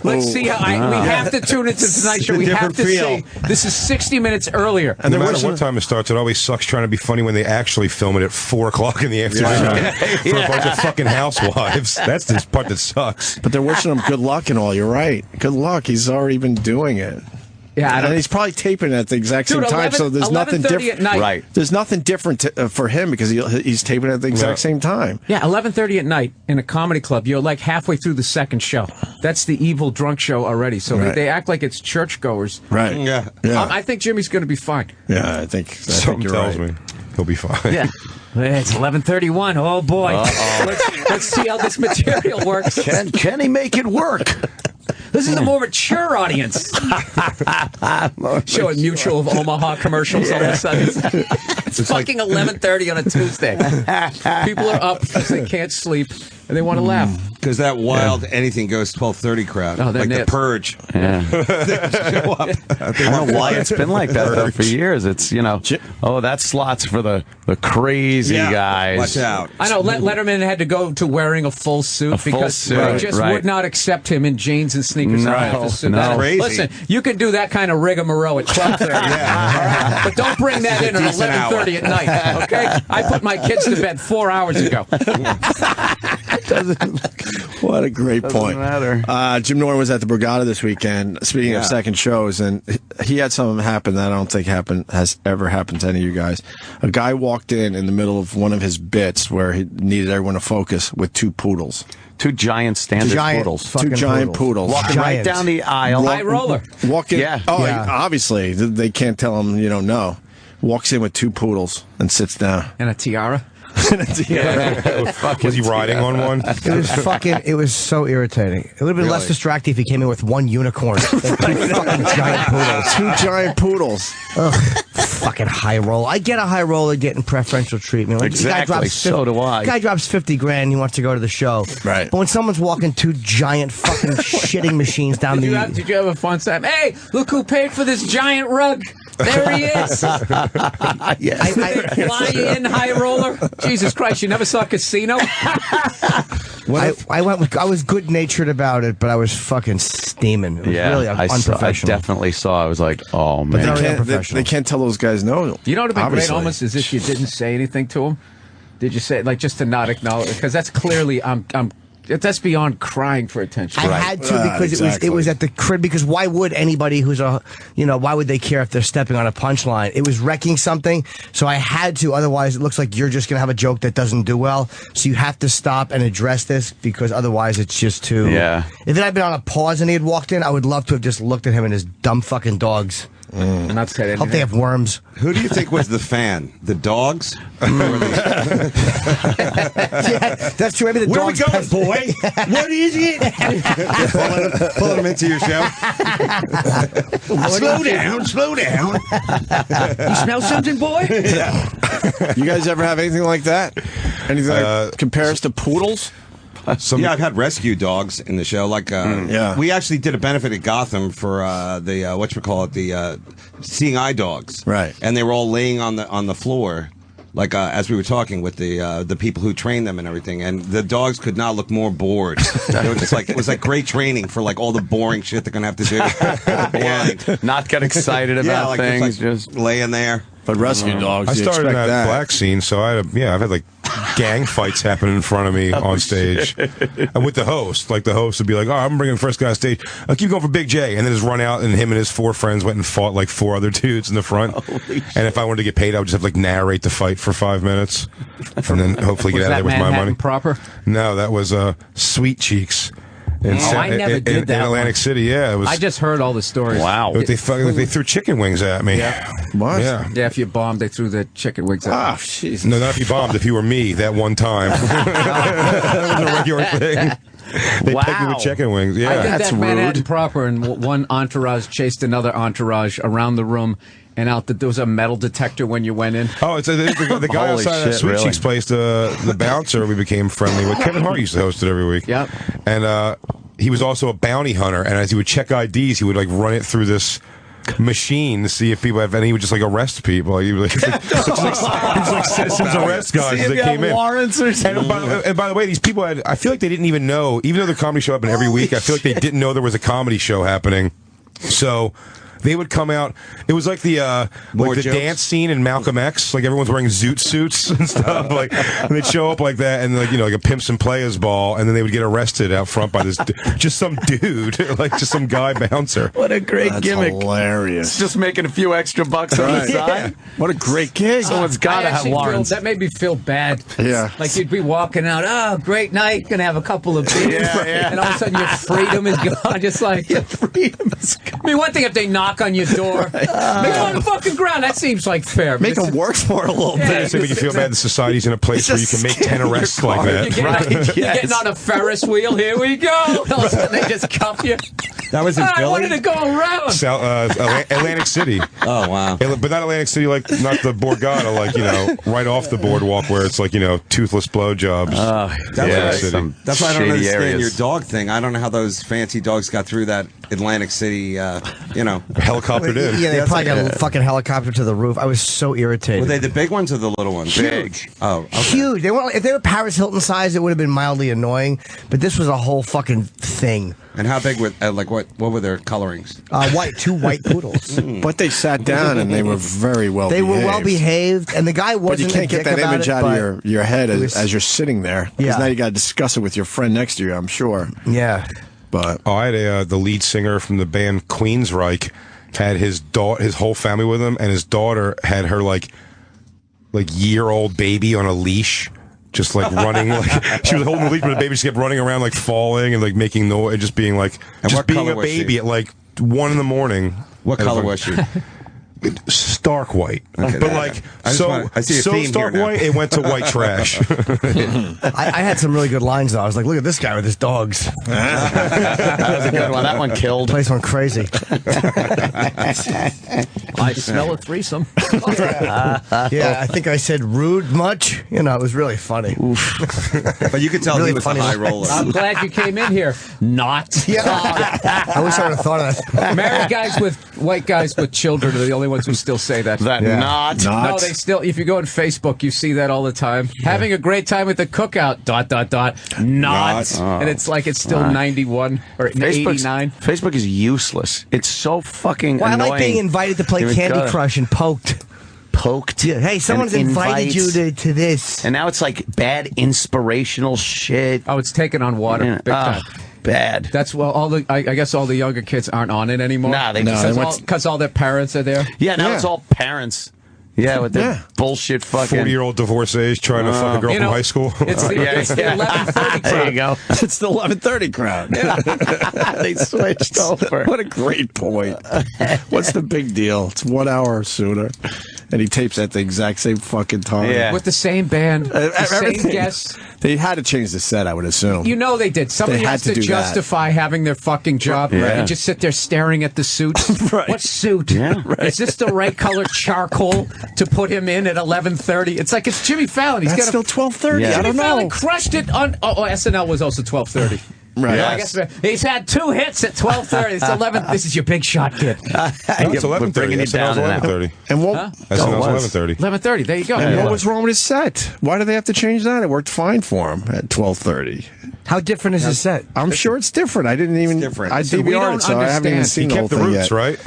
Let's see how we have to tune into tonight's show. We have to see. This is 60 minutes earlier. And no matter what time it starts, it always sucks trying to be funny when they actually film it at 4 o'clock in the afternoon for a bunch of fucking housewives. That's the part that sucks. But they're wishing him good luck and all. You're right. Good luck. He's already been doing it. Yeah, and he's probably taping it at the exact same time, so there's nothing different. Right. There's nothing different for him because he's taping it at the exact same time. Yeah, 11:30 at night in a comedy club. You're like halfway through the second show. That's the evil drunk show already. So they act like it's churchgoers. Right. Yeah. I think Jimmy's going to be fine. Yeah, I think Something you're tells right. me he'll be fine. Yeah. It's 11:31. Oh boy. Let's see how this material works. Can he make it work? This is a more mature audience. Showing Mutual of Omaha commercials all of a sudden. It's fucking 11:30 on a Tuesday. People are up because they can't sleep and they want to laugh. Because that wild anything goes 12:30 crowd, like the Purge. Yeah. Show up. I don't know why it's been like that though for years. It's that slot's for the crazy guys. Watch out. I know Letterman had to go to wearing a full suit because they just would not accept him in jeans and sneakers. Crazy. Listen, you can do that kind of rigmarole at 12:30. But don't bring that in at 11:30 at night. Okay? I put my kids to bed 4 hours ago. What a great point. Matter. Jim Norton was at the Borgata this weekend, speaking of second shows, and he had something happen that I don't think has ever happened to any of you guys. A guy walked in the middle of one of his bits where he needed everyone to focus with two poodles. Two giant standard poodles. Two giant poodles. Walking right down the aisle. High roller. Walking. Yeah. Obviously. They can't tell him, no. Walks in with two poodles and sits down. And a tiara. Was he riding on one? It was so irritating. It would have been less distracting if he came in with one unicorn. Two fucking giant poodles. Two giant poodles. Ugh, fucking high roll. I get a high roller getting preferential treatment. Like, Exactly, so do I. Guy drops 50 grand, he wants to go to the show. Right. But when someone's walking two giant fucking shitting machines down Did you have a fun time? Hey, look who paid for this giant rug. There he is. Yes. Fly in, high roller. Jesus Christ, you never saw Casino? I was good natured about it, but I was fucking steaming. It was really unprofessional. I definitely saw. I was like, oh man, they can't tell those guys no. You know what would be great Obviously. almost is if you didn't say anything to him. Did you say, like, just to not acknowledge? Because that's clearly, that's beyond crying for attention. I had to because it was at the crib. Because why would anybody who's why would they care if they're stepping on a punchline? It was wrecking something, so I had to. Otherwise, it looks like you're just gonna have a joke that doesn't do well. So you have to stop and address this because otherwise, it's just too. Yeah. If it had been on a pause and he had walked in, I would love to have just looked at him and his dumb fucking dogs. And not said anything. Hope they have worms. Who do you think was the fan? The dogs? Yeah, that's true. Maybe the Where dogs. are we going, boy? What is it? Pulling them into your show. Slow down. You smell something, boy? You guys ever have anything like that? Anything that compares to poodles? Yeah, I've had rescue dogs in the show. Like, we actually did a benefit at Gotham for the seeing eye dogs. Right. And they were all laying on the floor, like as we were talking with the people who trained them and everything. And the dogs could not look more bored. They were just like, it was like great training for like all the boring shit they're gonna have to do. Blind. Not get excited about things, just laying there. But rescue dogs, I started in that black scene, so I've had like gang fights happen in front of me on stage. And with the host, like the host would be like, "Oh, I'm bringing the first guy on stage. I'll keep going for Big J," and then just run out, and him and his 4 friends went and fought like 4 other dudes in the front. And if I wanted to get paid, I would just have like narrate the fight for 5 minutes, and then hopefully get out of there with my money. Proper? No, that was Sweet Cheeks. I never did that in Atlantic City. Yeah, it was. I just heard all the stories. Wow. They threw chicken wings at me. Yeah. What? Yeah. Yeah, if you bombed, they threw the chicken wings at Oh, you. Jesus. No, not if you bombed. If you were me that one time, that was a regular thing. They pegged me with chicken wings. Yeah, I did that's that Manhattan rude. proper, and one entourage chased another entourage around the room. And there was a metal detector when you went in. Oh, it's the guy Holy outside shit, of Sweet really? Cheeks place, the bouncer we became friendly with. Kevin Hart used to host it every week. Yep. And he was also a bounty hunter, and as he would check IDs, he would like run it through this machine to see if people have, and he would just like arrest people. He was like citizens arrest guys that came in. Warrants or something. And by the way, these people I feel like they didn't even know, even though the comedy show happened every week, I feel like they didn't know there was a comedy show happening. So they would come out. It was like the dance scene in Malcolm X. Like everyone's wearing zoot suits and stuff. Like and they'd show up like that, and like like a pimps and players ball, and then they would get arrested out front by this just some dude, like just some guy bouncer. What a great gimmick! Hilarious. Just making a few extra bucks on the side. What a great gig. Someone's got to have warrants. That made me feel bad. Yeah. Like you'd be walking out, oh, great night, gonna have a couple of beers. And all of a sudden your freedom is gone. Just like, your freedom is gone. I mean, one thing if they knock on your door, make them on the fucking ground, that seems like fair. Make them work for it a little bit. They make you feel bad that society's in a place where you can make 10 arrests like that. You're getting on a Ferris wheel, here we go. All of a sudden they just cuff you. That was in I Philly? wanted to go around. Atlantic City. Oh, wow. But not Atlantic City, like, not the Borgata, like, right off the boardwalk where it's like, toothless blowjobs. That's why I don't understand areas. your dog thing. I don't know how those fancy dogs got through that Atlantic City, helicoptered in. Yeah, they probably got a fucking helicopter to the roof. I was so irritated. Were they the big ones or the little ones? Huge. Oh, okay. Huge. If they were Paris Hilton size, it would have been mildly annoying. But this was a whole fucking thing. And how big were what were their colorings? White, 2 white poodles. But they sat down and they were very well They behaved. were well behaved, and the guy wasn't. But you can't get that image out of your head as you're sitting there. Because Yeah. now you got to discuss it with your friend next to you, I'm sure. Yeah. But I had the lead singer from the band Queensryche had his whole family with him, and his daughter had her like year-old baby on a leash. Just like running, like she was holding the leash, but the baby just kept running around, like falling and like making noise, and just being like, And just what being color a was baby she? at like 1 in the morning. What color was she? stark white, Okay, but like I see a so theme stark here now. white, it went to white trash. I had some really good lines though. I was like, look at this guy with his dogs. That was a good one. That one killed. Place went crazy. I smell a threesome. Yeah, I think I said rude much. You know, it was really funny. But you could tell Really he was a funny. high roller. I'm glad you came in here. Not. Yeah. I wish I would have thought of that. Married guys with white guys with children are the only ones who still say that. Not. No, they still. If you go on Facebook, you see that all the time. Having a great time at the cookout. ... Not. And it's like it's still 91 or 89. Facebook is useless. It's so fucking Well, I annoying. like being invited to play Here we Candy go. Crush and poked. Poked. Yeah, hey, someone's and invited invites. you to this. And now it's like bad inspirational shit. Oh, it's taken on water. Big time. Bad. That's well. All the I guess all the younger kids aren't on it anymore. Nah, they because all their parents are there. Yeah, now it's all parents. Yeah, with their bullshit fucking 40-year-old divorcees trying to fuck a girl from high school. It's the 11:30 crowd. There you go. It's the 11:30 crowd. They switched over. What a great point. What's the big deal? It's 1 hour sooner. And he tapes at the exact same fucking time. Yeah. With the same band, the same everything. guests. They had to change the set, I would assume. You know they did. Somebody They had has to to do that. justify having their fucking job. Right. And just sit there staring at the suits. Right. What suit? Yeah. Is this the right color charcoal to put him in at 11:30? It's like it's Jimmy Fallon. He's That's got still 12:30. Yeah. I Jimmy don't know. Fallon crushed it on. Oh, SNL was also 12:30. Right. Yeah, I guess he's had 2 hits at 12:30. It's 11. This is your big shot, kid. No, it's 11:30. bringing it SNL's down 11:30. And what, SNL's 11:30. 11:30. There you go. and what was wrong with his set? Why did they have to change that? It worked fine for him at 12:30. How different is his set? I'm sure it's different. I didn't even. different. I So we DVR'd don't it, so I haven't even understand. seen He the whole kept the thing roots, yet. right?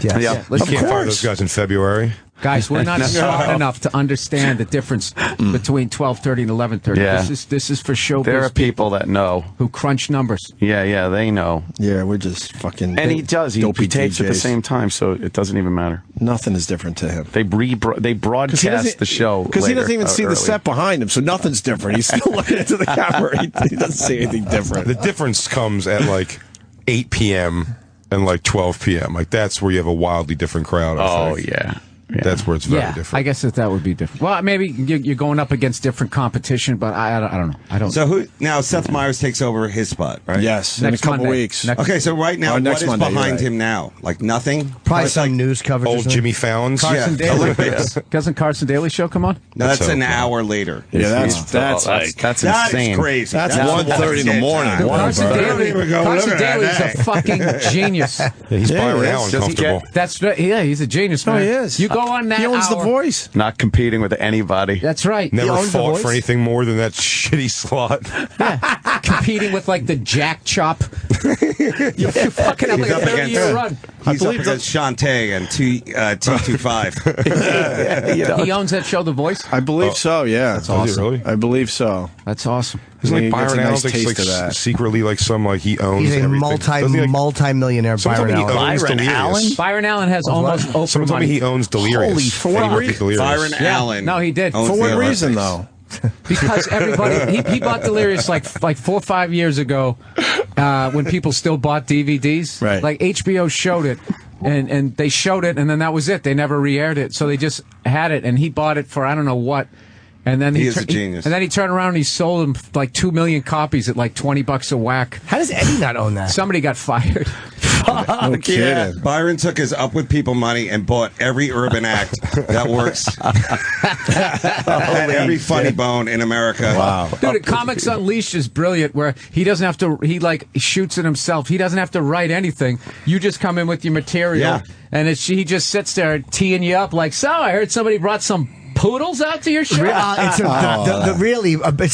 Yes. Yeah. You Listen, can't fire course. those guys in February. guys, we're not smart enough to understand the difference between 12:30 and 11:30. Yeah. This is for showbiz. There are people that know who crunch numbers. Yeah, they know. Yeah, we're just fucking. And he does. He dopey takes at the DJs. same time, so it doesn't even matter. Nothing is different to him. They broadcast the show because he doesn't even see early. the set behind him, so nothing's different. He's still looking into the camera. He doesn't see anything different. The difference comes at like 8 p.m. and like 12 p.m. Like that's where you have a wildly different crowd. I think. Yeah. That's where it's very Yeah, different. I guess that would be different. Well, maybe you're going up against different competition, but I don't know. I don't. So who now? Seth Meyers takes over his spot, right? Yes, Next in a couple Monday. weeks. Okay, so right now, what next is Monday, you're behind right. him now? Like nothing? Probably some news coverage. or Old something. Jimmy Fallon's. Carson Yeah. Daly. Doesn't Carson Daly show come on? No, that's So an cool. hour later. Yeah, that's That's That insane. is crazy. That's That's 1:30 in the morning. One Carson Burr. Daly, Don't even go Carson looking at Daly is that. a fucking genius. Yeah, he's Byron he is. Allen Does he comfortable. That's right. Yeah, he's a genius, man. he is. You go on that He owns hour. The Voice. Not competing with anybody. That's right. Never He owns The fought Voice. for anything more than that shitty slot. Competing with like the Jack Chop. You're fucking have like He's a up 30-year run. He's up against Shantae and T25. He owns that show, The Voice. I believe so. Yeah, That's Does he awesome. really? I believe so. That's awesome. Isn't He like gets Byron a Allen nice thinks taste like of that. secretly like some like he owns He's a everything. Doesn't he, like, multi-millionaire, someone Byron told me he Allen. owns Byron Delirious. Allen? Byron Allen has almost Oprah Someone told me money. he owns Delirious. Holy, for what Eddie Murphy reason? Delirious. Byron Allen. No, he did. owns For the what reason, Olympics. though? Because everybody, he bought Delirious like 4 or 5 years ago, when people still bought DVDs. Right. Like HBO showed it, and they showed it, and then that was it. They never re-aired it, so they just had it, and he bought it for I don't know what. And then He is a genius. And then he turned around and he sold them like 2 million copies at like $20 a whack. How does Eddie not own that? Somebody got fired. No kidding. Byron took his Up With People money and bought every urban act that works. Every funny bone in America. Wow. Dude, Comics Unleashed is brilliant where he doesn't have to, he like shoots it himself. He doesn't have to write anything. You just come in with your material Yeah. and he just sits there teeing you up like, so I heard somebody brought some poodles out to your show. It's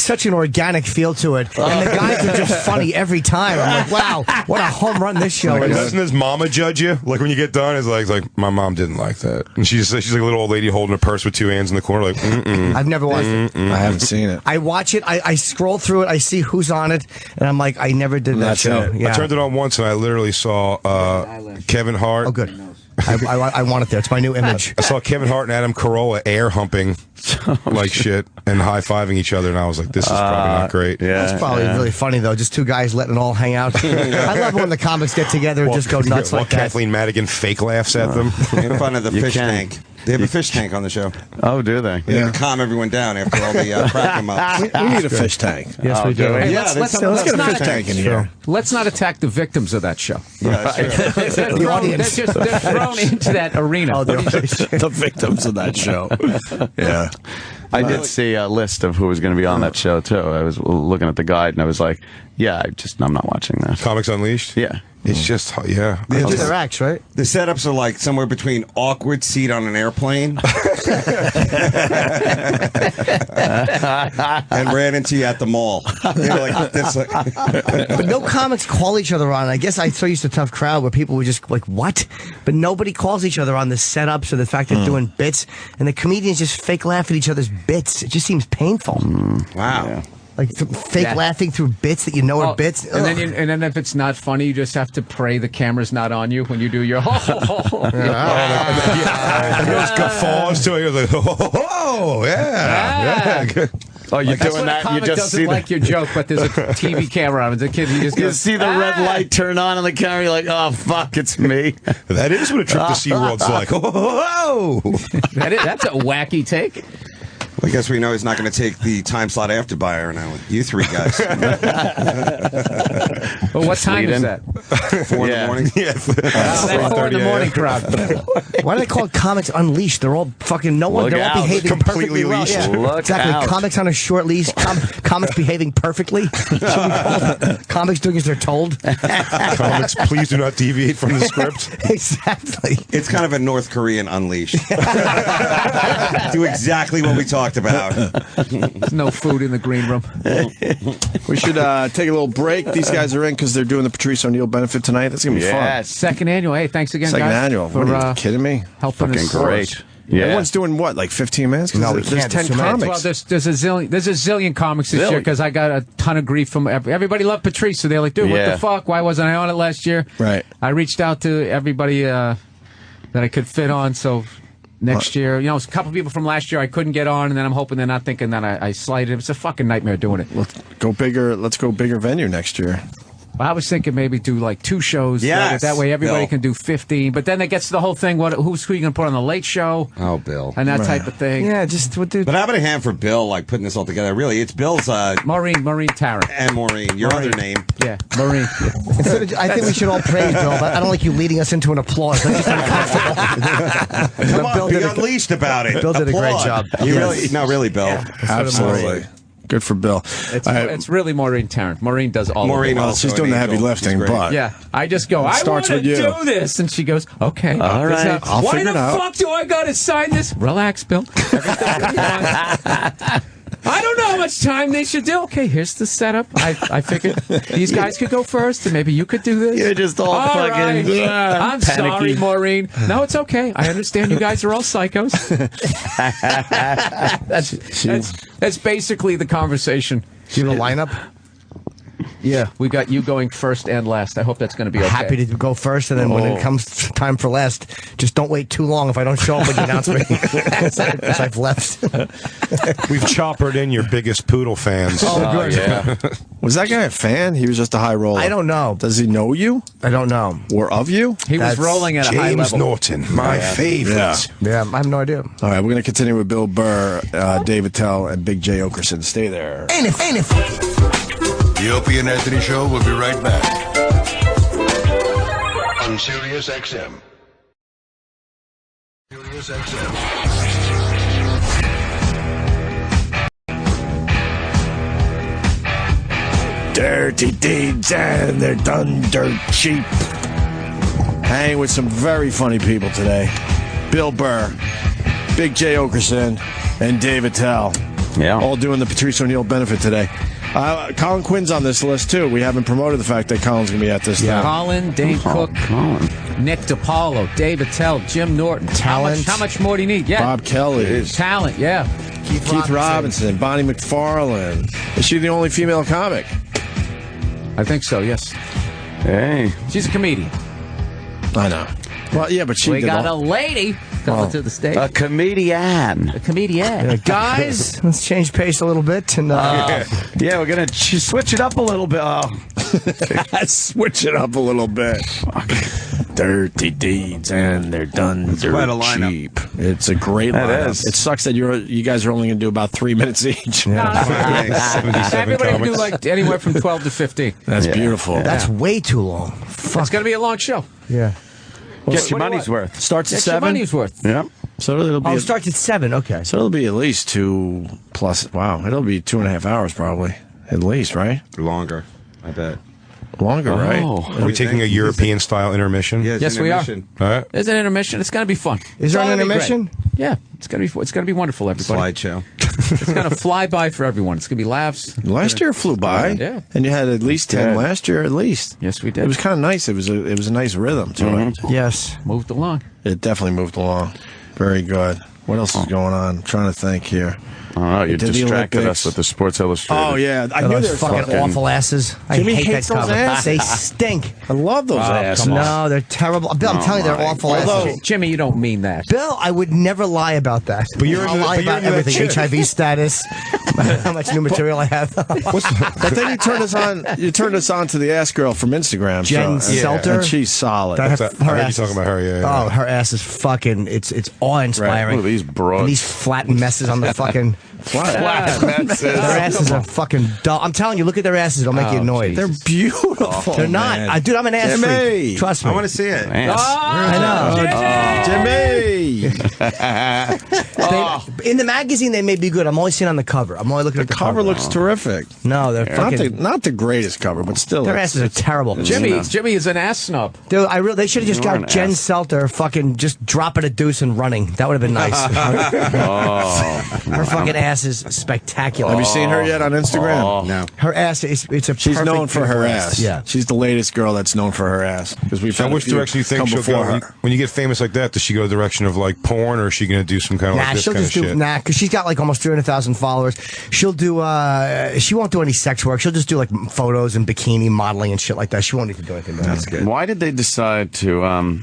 such an organic feel to it, and the guys are just funny every time. I'm like, wow, what a home run this show Like, is. doesn't his mama judge you? Like when you get done, it's like my mom didn't like that, and she's like a little old lady holding a purse with 2 hands in the corner, like I've never watched it. I haven't seen it. I watch it. I scroll through it. I see who's on it, and I'm like, I never did that That's show. it. Yeah. I turned it on once and I literally saw Kevin Hart. Oh, good. I want it there. It's my new image. I saw Kevin Hart and Adam Carolla air humping like shit and high-fiving each other, and I was like, this is probably not great. Yeah, it's probably really funny, though. Just two guys letting it all hang out. I love when the comics get together and just go nuts like that. Kathleen Madigan fake laughs at them. Making fun of the fish tank. They have a fish tank on the show. Oh, do they? They have to calm everyone down after all the crap come up. We need a fish tank. Yes, we do. Hey, Yeah, let's get a fish tank in here. Let's not attack the victims of that show. Yeah, that's true. They're thrown into that arena. The victims of that show. Yeah. I did see a list of who was going to be on that show, too. I was looking at the guide, and I was like, yeah, I'm not watching that. Comics Unleashed? Yeah. It's just, yeah. They do their acts, right? The setups are like somewhere between awkward seat on an airplane and ran into you at the mall. You know, like this. But no comics call each other on. I guess I so used to Tough Crowd where people were just like, what? But nobody calls each other on the setups or the fact they're doing bits. And the comedians just fake laugh at each other's bits. It just seems painful. Wow. Yeah. Like fake laughing through bits that you know are bits. And then if it's not funny, you just have to pray the camera's not on you when you do your And those guffaws too. You're like, oh, yeah. Oh, you're That's doing when a that. You comic just doesn't see like your joke, but there's a TV camera on. The kid, he just you goes, see the red light turn on the camera. You're like, oh fuck, it's me. That is what a trip to SeaWorld's like. That's a wacky take. Well, I guess we know he's not going to take the time slot after Bayer now with you three guys. Well, what time is that? 4 in the morning? Yeah. That 4 in the morning crowd. Why do they call it Comics Unleashed? They're all fucking they're all behaving Completely perfectly well. leashed. Yeah. Look exactly. out. Comics on a short leash. Comics behaving perfectly. Comics doing as they're told. Comics, please do not deviate from the script. Exactly. It's kind of a North Korean Unleashed. Do exactly what we talked about. There's no food in the green room. We should take a little break. These guys are in because they're doing the Patrice O'Neal benefit tonight. That's going to be fun. Second annual. Hey, thanks again, Second guys. annual. For, What are you kidding me? Helping Fucking us. great. Yeah. Everyone's doing what, like 15 minutes? No, we there's can't. 10 There's comics. Well, there's a zillion comics this year because I got a ton of grief from everybody. Loved Patrice, so they're like, dude, what the fuck? Why wasn't I on it last year? Right. I reached out to everybody that I could fit on, so next year, a couple people from last year I couldn't get on, and then I'm hoping they're not thinking that I slighted him. It's a fucking nightmare doing it. Let's go bigger venue next year. Well, I was thinking maybe do like 2 shows. Yes, that way everybody Bill. can do 15. But then it gets to the whole thing. Who are you going to put on the late show? Oh, Bill. And that type of thing. Yeah, just what do. But how about a hand for Bill, like putting this all together? Really, it's Bill's Maureen Tarrant. and Maureen, your other name. Yeah, Maureen. I think we should all praise Bill, but I don't like you leading us into an applause. I'm just uncomfortable. Come on, be unleashed about it. Bill did a great Applaud. job. Really, Bill. Yeah. Absolutely. Good for Bill. It's really Maureen Tarrant. Maureen does all Maureen of it. Well, she's doing the heavy lifting, but Yeah, I just go, I want starts to with you. do this. And she goes, okay. All right. I'll Why figure the it out. fuck do I got to sign this? Relax, Bill. I don't know how much time they should do. Okay, here's the setup. I figured these guys could go first, and maybe you could do this. You're just all fucking right. I'm panicky. sorry, Maureen. No, it's okay. I understand you guys are all psychos. That's basically the conversation. Do you have a lineup? Yeah, we got you going first and last. I hope that's going to be okay. Happy to go first, and then when it comes time for last, just don't wait too long if I don't show up when you announce me. As I've left. We've choppered in your biggest poodle fans. Oh, good. Yeah. was that guy a fan? He was just a high roller. I don't know. Does he know you? I don't know. Or of you? He was That's rolling at a high James level. Norton, my favorite. Yeah, I have no idea. All right, we're going to continue with Bill Burr, Dave Attell, and Big J Oakerson. Stay there. Ain't it? The Opie and Anthony Show will be right back. On Sirius XM. Sirius XM. Dirty deeds and they're done dirt cheap. Hanging with some very funny people today. Bill Burr, Big J Oakerson, and Dave Attell. Yeah. All doing the Patrice O'Neal benefit today. Colin Quinn's on this list, too. We haven't promoted the fact that Colin's going to be at this thing. Colin, Dane Cook, Nick DiPaolo, Dave Attell, Jim Norton. Talent. How much more do you need? Yeah. Bob Kelly. Talent, yeah. Keith Robinson, Bonnie McFarlane. Is she the only female comic? I think so, yes. Hey. She's a comedian. I know. Well, yeah, but we got a lady coming to the stage. A comedian. A comedian. Guys, let's change pace a little bit. And, yeah, we're going to switch it up a little bit. Switch it up a little bit. Dirty deeds, and they're done cheap. It's a great lineup. It sucks that you guys are only going to do about 3 minutes each. Everybody can do like anywhere from 12 to 15. That's beautiful. That's way too long. Fuck. It's going to be a long show. Yeah. Get your money's worth. Starts at 7? Your money's worth. Yeah. So it'll be. It starts at 7. Okay. So it'll be at least 2 plus. Wow, it'll be 2.5 hours probably, at least, right? Longer, I bet. Longer, right? Are we taking a European style intermission? Yes, we are. All right. There's an intermission. It's going to be fun. Is there an intermission? Yeah, it's going to be wonderful. Everybody. Slideshow. It's going to fly by for everyone. It's going to be laughs. Last year flew by. Yeah. And you had at least 10 last year, at least. Yes, we did. It was kind of nice. It was a nice rhythm to it. Yes. Moved along. It definitely moved along. Very good. What else is going on? I'm trying to think here. Oh, you Did the distracted Olympics. us with the Sports Illustrated. Oh, yeah. I knew those they were fucking awful asses. I Jimmy hate hates that those cover. asses. They stink. I love those asses. No, they're terrible. Bill, I'm telling you, they're awful asses. Jimmy, you don't mean that. Bill, I would never lie about that. But you're I'll lie about everything. HIV status, how much new material I have. But then you turned us on. You turned us on to the ass girl from Instagram. Jen Selter. And she's solid. I heard you talking about her. Yeah. Oh, her ass is fucking. It's awe-inspiring. Look at these broads. And these flat messes on the fucking. Flat messes. Their asses are fucking dull. I'm telling you, look at their asses. It'll make you annoyed. They're beautiful. They're not. Dude, I'm an ass freak. Trust me. I want to see it. I know. Jimmy. In the magazine, they may be good. I'm only seeing on the cover. I'm only looking at the cover. Cover looks terrific. No, they're fucking. Not the greatest cover, but still. Their asses are terrible. Jimmy is an ass snub. Dude, they should have just got Jen Selter fucking just dropping a deuce and running. That would have been nice. Her fucking ass is spectacular. Have you seen her yet on Instagram? No. Her ass is She's known for her ass. Yeah. She's the latest girl that's known for her ass. Because we've So which direction do you think she'll go? When you get famous like that, does she go the direction of like porn, or is she going to do some kind of like this she'll kind just of do shit? because she's got like almost 300,000 followers. She'll do she won't do any sex work. She'll just do like photos and bikini modeling and shit like that. She won't even do anything. That's good. Why did they decide to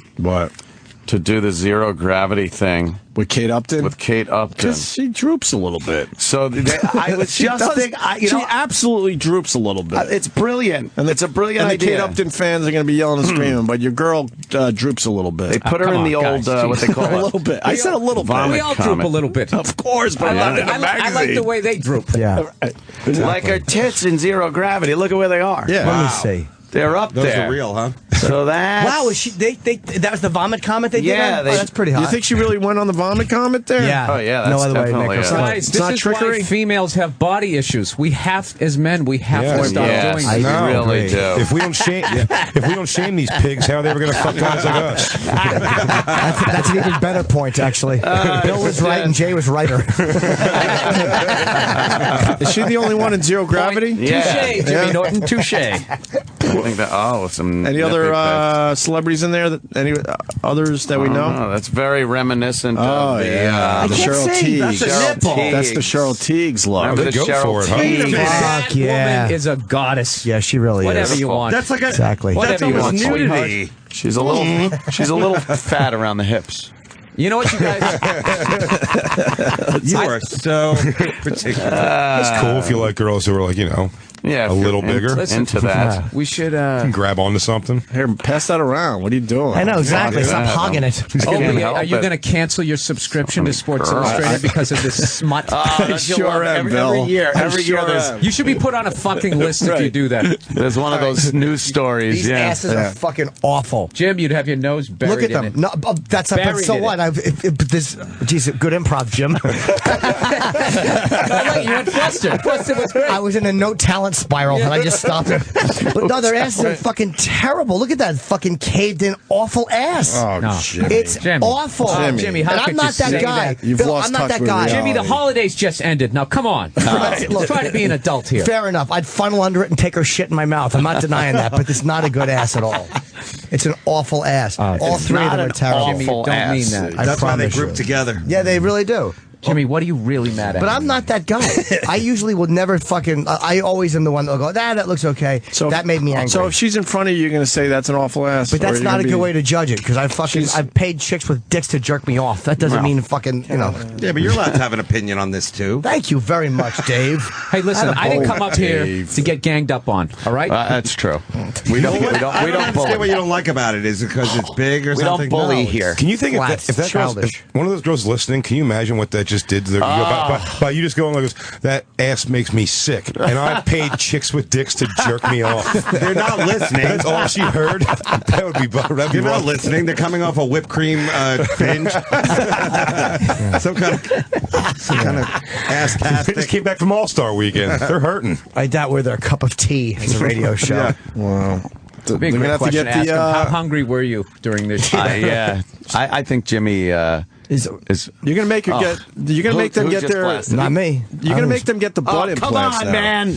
to do the zero gravity thing with Kate Upton? With Kate Upton, because she droops a little bit. So I was just thinking, she absolutely droops a little bit. It's brilliant, and it's a brilliant and idea. The Kate Upton fans are going to be yelling and screaming, but your girl droops a little bit. They put her in the old what they call a little bit. I said a little bit. We all droop a little bit, of course, but not in the magazine. I like the way they droop. Yeah, like her tits in zero gravity. Look at where they are. Yeah, let me see. They're up Those there. are real, huh? So that wow, is she? That was the vomit comment they did. Yeah, that's pretty hot. You think she really went on the vomit comment there? Yeah. Oh yeah. That's no other way to make her sound. Guys, this is why females have body issues. We have, as men, we have to stop doing I this. really do. If we don't shame, these pigs, how are they ever going to fuck guys like us? That's an even better point, actually. Bill was right and Jay was righter. Is she the only one in zero gravity? Touche, Jimmy Norton. Touche. I think that. Some any other celebrities in there? Any others that we know? No, that's very reminiscent of the Cheryl Teague. That's a nipple. That's the Cheryl Teague's look. Remember the Cheryl Teague? Fuck yeah. Woman is a goddess. Yeah, she really Whatever is. you want. That's like a Exactly. That's Whatever you almost want, nudity. She's a little fat around the hips. You know what, you guys? You are so particular. It's cool if you like girls who are like, Yeah, a little bigger. Into that. We should grab onto something. Here, pass that around. What are you doing? I know exactly. Stop hogging it. Are you going to cancel your subscription to Sports Illustrated because of this smut? Sure am, Bill. Every year, you should be put on a fucking list if you do that. There's one of those news stories. These asses are fucking awful. Jim, you'd have your nose buried Look at them. in it. No, that's a, but so what? Geez, good improv, Jim. You went flustered. Flustered was great. I was in a no talent spiral and I just stopped it. But no, their asses are fucking terrible. Look at that fucking caved in awful ass. Oh, No. Jimmy. It's awful. Jimmy, how and could I'm not you that say guy. that? You've Bill, lost I'm not touch that with guy. reality. Jimmy, the holidays just ended. Now, come on. Look, Try to be an adult here. Fair enough. I'd funnel under it and take her shit in my mouth. I'm not denying that, but it's not a good ass at all. It's an awful ass. All three of them are terrible. Jimmy, you don't mean that. I That's why they promise group you. together. Yeah, they really do. Jimmy, what are you really mad at? But I'm not that guy. I usually will never fucking. I always am the one that'll go, that looks okay. So that made me angry. So if she's in front of you, you're going to say that's an awful ass. But that's not a good way to judge it, because I've paid chicks with dicks to jerk me off. That doesn't mean fucking, you know. Yeah, but you're allowed to have an opinion on this too. Thank you very much, Dave. Hey, listen, I didn't come up here to get ganged up on. All right, that's true. We don't bully. What you don't like about it is it because it's big or something. We don't bully here. Can you think if one of those girls listening? Can you imagine what that just did to their? By you just going like this, that ass makes me sick, and I paid chicks with dicks to jerk me off. They're not listening. That's all she heard. That would be. They're not listening. They're coming off a whipped cream binge. some kind of ass They just came back from All-Star Weekend. They're hurting. I doubt we're their cup of tea as a radio show. Yeah. Wow. Be a great question to ask him. How hungry were you during this show? I think Jimmy is. You're gonna make her get. You're gonna make them get their. Not me. You're gonna make them get the butt implants. Come on, man.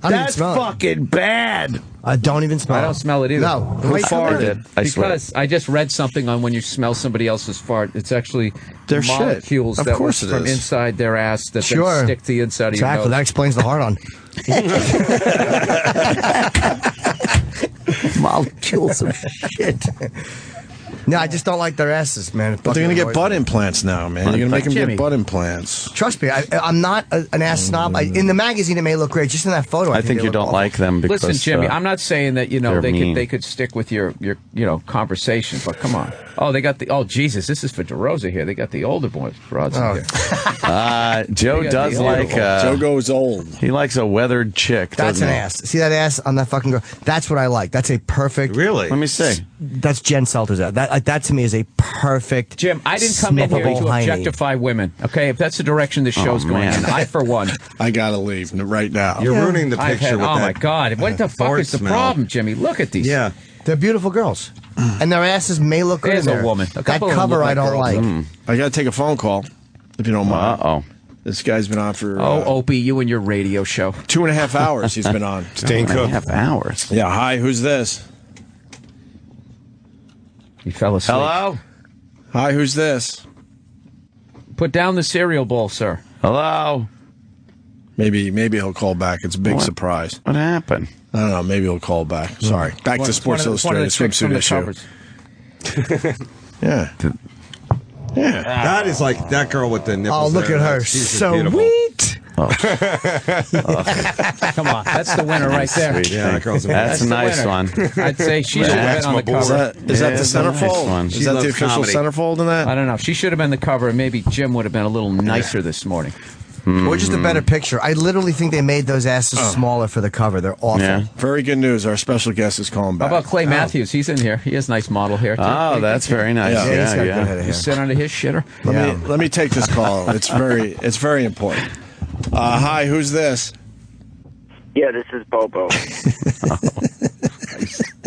That's fucking bad. I don't even smell it. I don't smell it either. No. Who farted? Because I just read something on when you smell somebody else's fart. It's actually their molecules shit. that was from inside their ass that then stick to the inside of your nose. Exactly. That explains the hard on. Molecules of shit. No, I just don't like their asses, man. But they're going to get butt implants now, man. You're going to make them get butt implants. Trust me, I'm not an ass snob. In the magazine, it may look great. Just in that photo, I think you don't like them because. Listen, Jimmy, I'm not saying that they could stick with your conversation, but come on. Oh, they got Jesus, this is for DeRosa here. They got the older boys broads in here. Joe does like. Joe goes old. He likes a weathered chick. That's an ass. See that ass on that fucking girl? That's what I like. That's a perfect. Really? Let me see. That's Jen Selter's ass. That to me is a perfect. Jim, I didn't come in here to objectify women. Okay, if that's the direction the show's going in, I for one. I gotta leave right now. You're ruining the picture. Oh my God! What the fuck is the problem, Jimmy? Look at these. Yeah. They're beautiful girls, and their asses may look good. There's in there. a woman. That cover I don't like. I gotta take a phone call, if you don't mind. Uh-oh. This guy's been on for... Opie, you and your radio show. 2.5 hours he's been on. Staying cooked. 2.5 hours. Yeah, hi, who's this? He fell asleep. Hello? Hi, who's this? Put down the cereal bowl, sir. Hello? Maybe he'll call back. It's a big surprise. What happened? I don't know. Maybe he'll call back. Sorry. Back to Sports Illustrated swimsuit issue. Yeah. Yeah. That is like that girl with the nipples. Oh, look at her. She's So beautiful. sweet. Come on, that's the winner right there. Sweet. Yeah, that girl's amazing. That's a nice one. I'd say she should have been on the cover. Is that the centerfold? Is that the official centerfold in that? I don't know. She should have been the cover, and maybe Jim would have been a little nicer this morning. Or just a better picture. I literally think they made those asses smaller for the cover. They're awful. Yeah. Very good news. Our special guest is calling back. How about Clay Matthews? He's in here. He has nice model hair, too. Oh, that's very nice. Yeah, he's got good head of hair. You sit under his shitter. Let me take this call. It's very important. Hi, who's this? Yeah, this is Bobo.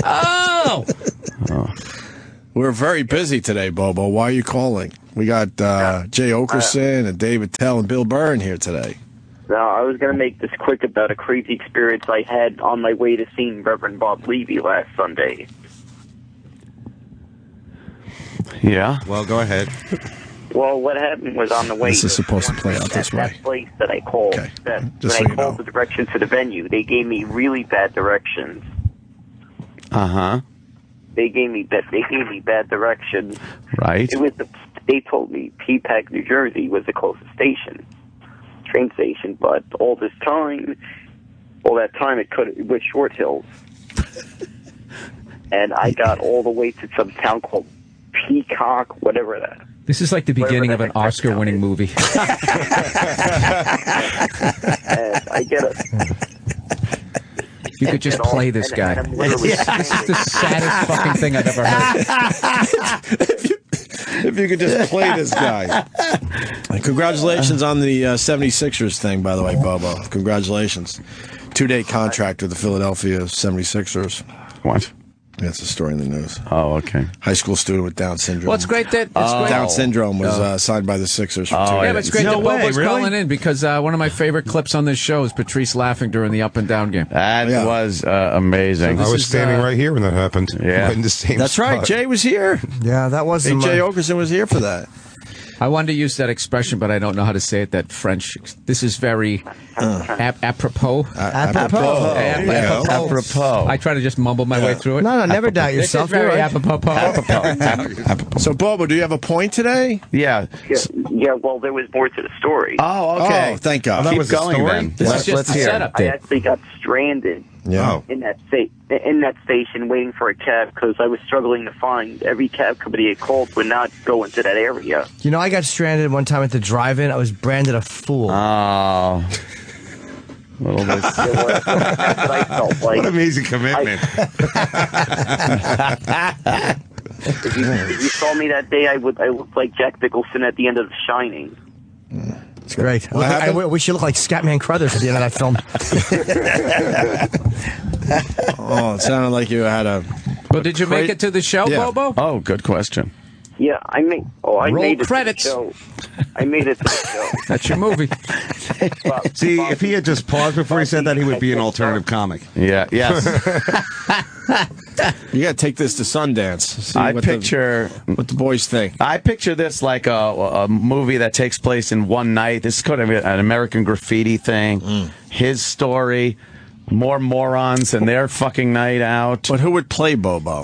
Oh! We're very busy today, Bobo. Why are you calling? We got Jay Oakerson and Dave Attell and Bill Burr in here today. No, I was going to make this quick about a crazy experience I had on my way to seeing Reverend Bob Levy last Sunday. Yeah? Well, go ahead. Well, what happened was on the way. This is supposed to play out this way. That place that I called. Okay. When Just so I you called know. the directions to the venue, they gave me really bad directions. Uh-huh. They gave me bad directions. Right. It was they told me Peapack, New Jersey was the closest train station, but all that time it was Short Hills. And I got all the way to some town called Peacock, whatever that. This is like the beginning of an Oscar-winning movie. And I get a... You could just play this guy. This is the saddest fucking thing I've ever heard. If you could just play this guy. And congratulations on the 76ers thing, by the way, Bobo. Congratulations. 2-day contract with the Philadelphia 76ers. What? That's a story in the news. Oh, okay. High school student with Down syndrome. Well, it's great that... Down syndrome was signed by the Sixers for 2 days. Yeah, but it's great that Bobo's calling in because one of my favorite clips on this show is Patrice laughing during the up and down game. That was amazing. I was standing right here when that happened. Yeah. Right in the same That's right. spot. Jay was here. Yeah, that was... Jay Oakerson was here for that. I wanted to use that expression, but I don't know how to say it. That French. This is very apropos. Apropos. I try to just mumble my way through it. No, never doubt yourself. This is very You're right. apropos. So, Bobo, do you have a point today? Yeah. Yeah, well, there was more to the story. Oh, okay. Oh, thank God. Keep going then. Let's hear it. I actually got stranded in that station waiting for a cab because I was struggling to find every cab company I called would not go into that area. You know, I got stranded one time at the drive-in. I was branded a fool. Oh. That's what I felt like. What amazing commitment. If you saw me that day, I looked like Jack Nicholson at the end of The Shining. It's great. I wish you looked like Scatman Crothers at the end of that film. Oh, it sounded like you had a... Well, did you make it to the show, Bobo? Oh, good question. Yeah, I made it credits. to the show. I made it to the show. That's your movie. See, if he had just paused before he said that, he would be an alternative comic. Yeah, yes. You got to take this to Sundance. See I what picture what the boys think. I picture this like a movie that takes place in one night. This is kind of an American Graffiti thing. His story. More morons and their fucking night out. But who would play Bobo?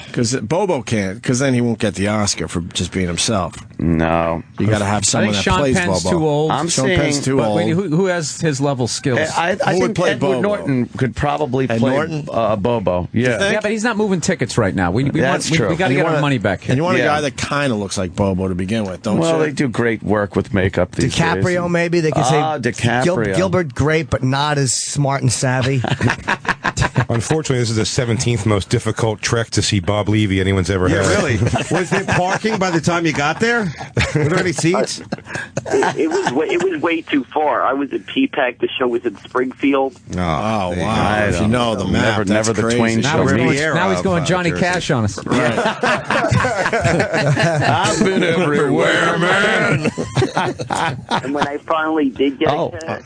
Because Bobo can't, because then he won't get the Oscar for just being himself. No. You got to have someone that plays Bobo. I think Sean Penn's too old. Sean Penn's too old. Wait, who has his level skills? I think Edward Norton could probably play Bobo. Yeah. Yeah, but he's not moving tickets right now. We got to get our money back here. And you want a guy that kind of looks like Bobo to begin with, don't you? Well, they do great work with makeup these days. DiCaprio, maybe they could say DiCaprio. Gilbert, great, but not as smart and savvy. Unfortunately, this is the 17th most difficult trek to see Bob Levy anyone's ever had. Really? Was it parking by the time you got there? Were there any seats? It was way too far. I was at PPAC. The show was in Springfield. Oh wow! If you know the map, never the Twain now shall meet. Now he's going Johnny Cash on us. Right. I've been everywhere, man. And when I finally did get a cab,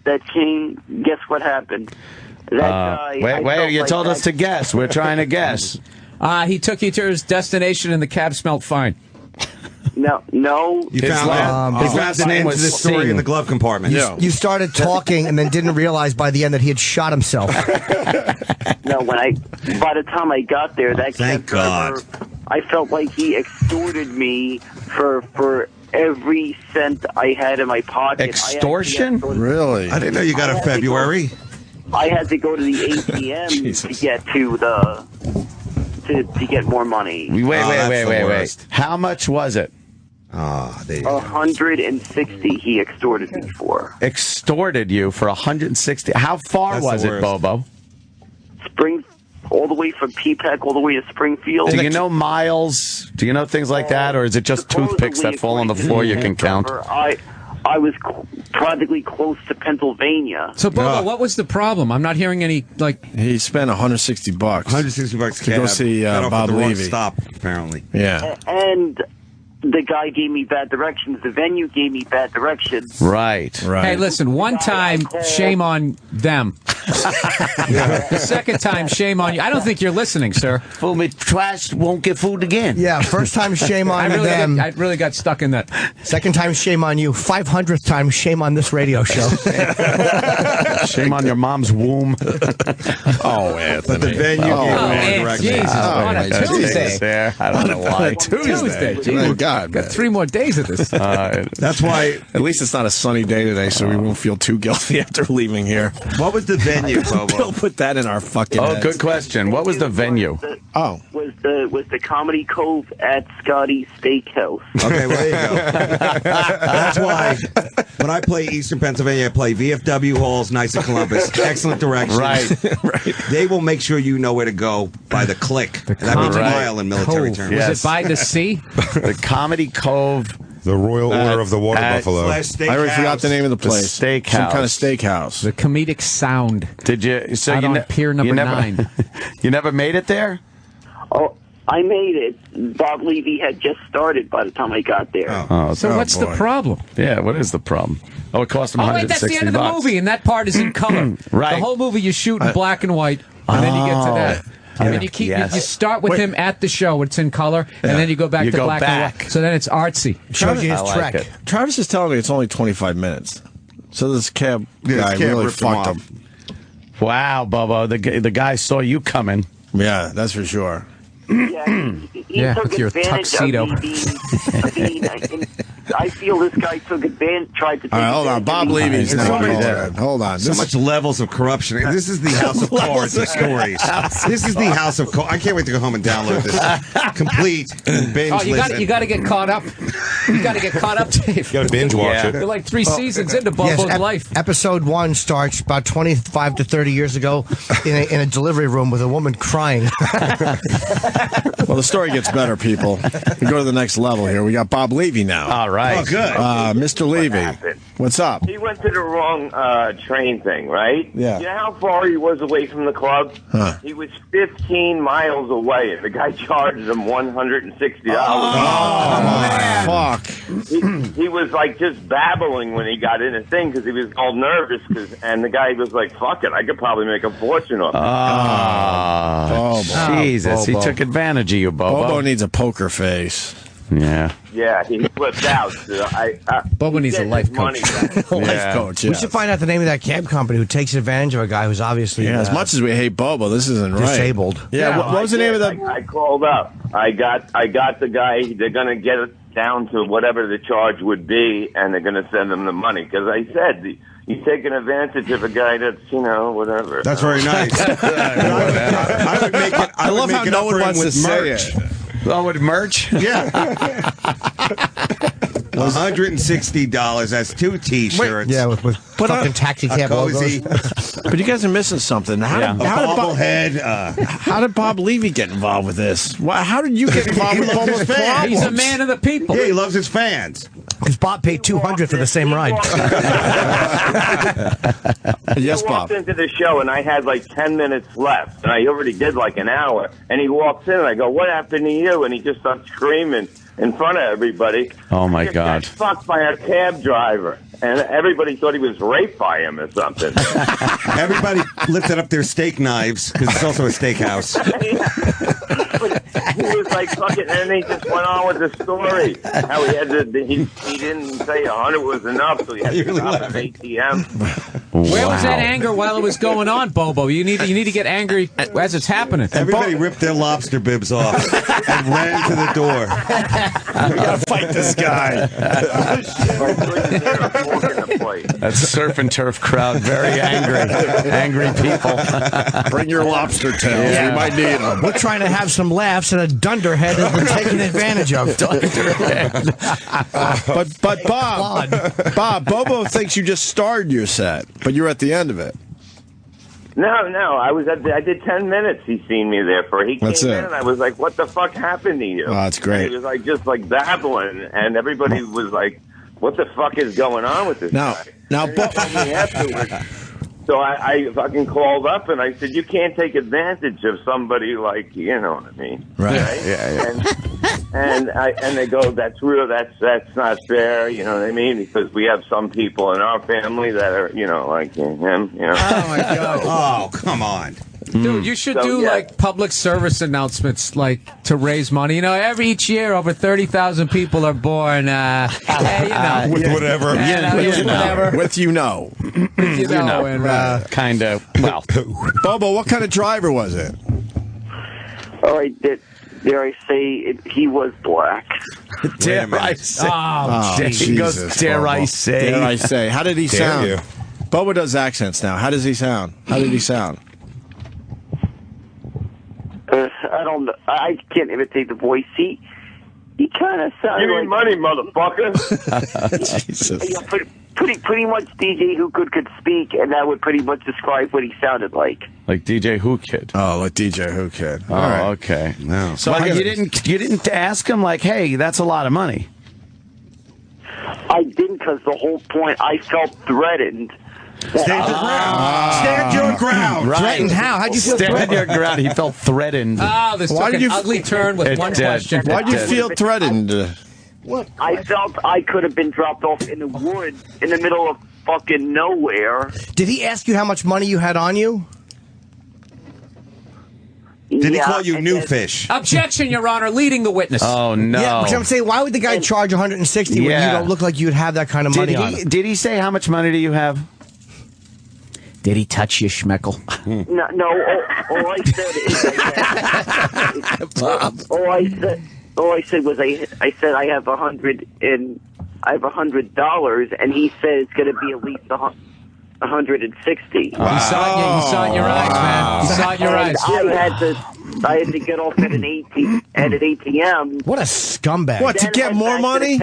that came. Guess what happened? That guy. Wait! You told us to guess. We're trying to guess. He took you to his destination, and the cab smelled fine. No. You found the name was the story in the glove compartment. You started talking and then didn't realize by the end that he had shot himself. No, by the time I got there, that thank God. I felt like he extorted me for every cent I had in my pocket. Extortion? Really? I didn't know you got a February. I had to go to the ATM to get to get more money. Wait. How much was it? $160 he extorted me for. Extorted you for $160? How far was it, Bobo? All the way from PPAC all the way to Springfield. Do you know miles? Do you know things like that? Or is it just toothpicks that fall on the floor you can count? I was practically close to Pennsylvania. So, Bobo, what was the problem? I'm not hearing any, He spent $160. $160 to go see Bob Levy. Stop, apparently. Yeah. And the guy gave me bad directions. The venue gave me bad directions. Right. Hey, listen, one time, shame on them. The second time, shame on you. I don't think you're listening, sir. Fool me twice, won't get fooled again. Yeah, first time, shame on them. I really got stuck in that. Second time, shame on you. 500th time, shame on this radio show. Shame on your mom's womb. Anthony. But the venue gave me Jesus, on a Tuesday. I don't know why. Tuesday. Oh, God, got 3 more days of this. That's why, at least it's not a sunny day today, so we won't feel too guilty after leaving here. What was the venue, Bobo? Don't put that in our fucking heads. Good question. What was the venue? Was the Comedy Cove at Scotty's Steakhouse. Okay, well, there you go. That's why when I play Eastern Pennsylvania, I play VFW halls, nice in Columbus. Excellent directions. Right. They will make sure you know where to go by the click. That means a mile in military terms. Was it by the sea? The Comedy Cove. The Royal Order of the Water Buffalo. I already forgot the name of the place. Steakhouse. Some kind of steakhouse. The Comedic Sound. Did you? So out on Pier number 9. You never made it there? Oh, I made it. Bob Levy had just started by the time I got there. So what's the problem? Yeah, what is the problem? Oh, it cost him $160. Oh, wait, that's the end of the movie, and that part is in color. Right. The whole movie you shoot in black and white, and then you get to that. And you start with him at the show. It's in color, and then you go back to black and white. So then it's artsy. Shows you his trek. Travis is telling me it's only 25 minutes. So this cab guy really fucked him. Wow, Bobo, the guy saw you coming. Yeah, that's for sure. Yeah, he took with your advantage tuxedo. of me. I feel this guy tried to take All right, hold on. Bob Levy's now. Hold on. So much levels of corruption. This is the House of Cards of stories. This is the House of Cards. I can't wait to go home and download this complete and binge. Oh, you got to get caught up. You got to get caught up, Dave. You got to binge watch it. You're like 3 seasons into Bobo's life. Episode 1 starts about 25 to 30 years ago in a delivery room with a woman crying. Well, the story gets better, people. We go to the next level here. We got Bob Levy now. All right. Oh, good. Mr. Levy, what's up? He went to the wrong train thing, right? Yeah. You know how far he was away from the club? Huh. He was 15 miles away, and the guy charged him $160. Fuck. He was like just babbling when he got in the thing because he was all nervous. And the guy was like, "Fuck it, I could probably make a fortune off it." Jesus, he took advantage of you, Bobo. Bobo needs a poker face. Yeah. Yeah, he flipped out. Bobo needs a life coach. Life coach, We should find out the name of that cab company who takes advantage of a guy who's obviously as much as we hate Bobo, this isn't right. Disabled. Yeah, what was the name of that? I called up. I got the guy. They're going to get it down to whatever the charge would be, and they're going to send him the money. Because I said, you're taking advantage of a guy that's, whatever. That's very nice. I love how no one wants to say it. Oh, with merch? Yeah. $160. That's 2 T-shirts. Yeah, with fucking taxi cab logos. But you guys are missing something. How did Bob Levy get involved with this? How did you get involved with Bobo's fans? He's a man of the people. Yeah, he loves his fans. Because Bob paid $200 for the same ride. Yes, He Bob. walked into the show, and I had like 10 minutes left, and I already did like an hour. And he walks in, and I go, "What happened to you?" And he just starts screaming in front of everybody. Oh, my Got God. fucked by a cab driver. And everybody thought he was raped by him or something. Everybody lifted up their steak knives, because it's also a steakhouse. He was like fucking, and he just went on with the story. How he had to, he didn't say 100 was enough, so he had to stop at ATM. Where was that anger while it was going on, Bobo? You need to get angry as it's happening. Everybody ripped their lobster bibs off and ran to the door. We gotta fight this guy. That surf and turf crowd, very angry people. Bring your lobster tails. We might need them. We're trying to have some laughs, and a dunderhead has been taken advantage of. But Bob, Bobo thinks you just started your set, but you're at the end of it. No, I did 10 minutes. He seen me there for. He came in, and I was like, "What the fuck happened to you?" Oh, that's great. And he was like, just like babbling, and everybody was like, "What the fuck is going on with this guy?" Now, so I fucking called up and I said, "You can't take advantage of somebody like, you know what I mean?" Right? Yeah. And they go, "That's real. That's not fair." You know what I mean? Because we have some people in our family that are, like him. Oh my God! Oh, come on. Dude, you should do like public service announcements, like to raise money. Each year over 30,000 people are born. With whatever. With kind of. Well, Bobo, what kind of driver was it? All right, dare I say he was black? Dare I say? Jesus, dare I say? Dare I say? How did he sound? Bobo does accents now. How does he sound? How did he sound? I don't know. I can't imitate the voice. He kind of sounded Give me like money, motherfucker. Jesus. Yeah, pretty much DJ Who could speak, and that would pretty much describe what he sounded like. Like DJ Who Kid. Oh, like DJ Who Kid. Oh, right. Okay. No. So you didn't ask him like, "Hey, that's a lot of money." I didn't, because the whole point, I felt threatened. Stand your ground. Right. Threatened how? How'd you feel Stand your ground. He felt threatened. This took an ugly turn with one question. Why did you feel threatened? I felt I could have been dropped off in the woods in the middle of fucking nowhere. Did he ask you how much money you had on you? Did he call you new fish? Objection, Your Honor, leading the witness. Oh, no. Yeah, because I'm saying, why would the guy charge 160 when you don't look like you'd have that kind of money on it? Did he say how much money do you have? Did he touch your schmeckle? No. All I said all I said was I said I have $100 and he said it's going to be at least 160. Wow. He saw it in your eyes, man. He saw it in your eyes. I had to get off at an ATM. What a scumbag! What, to get more money?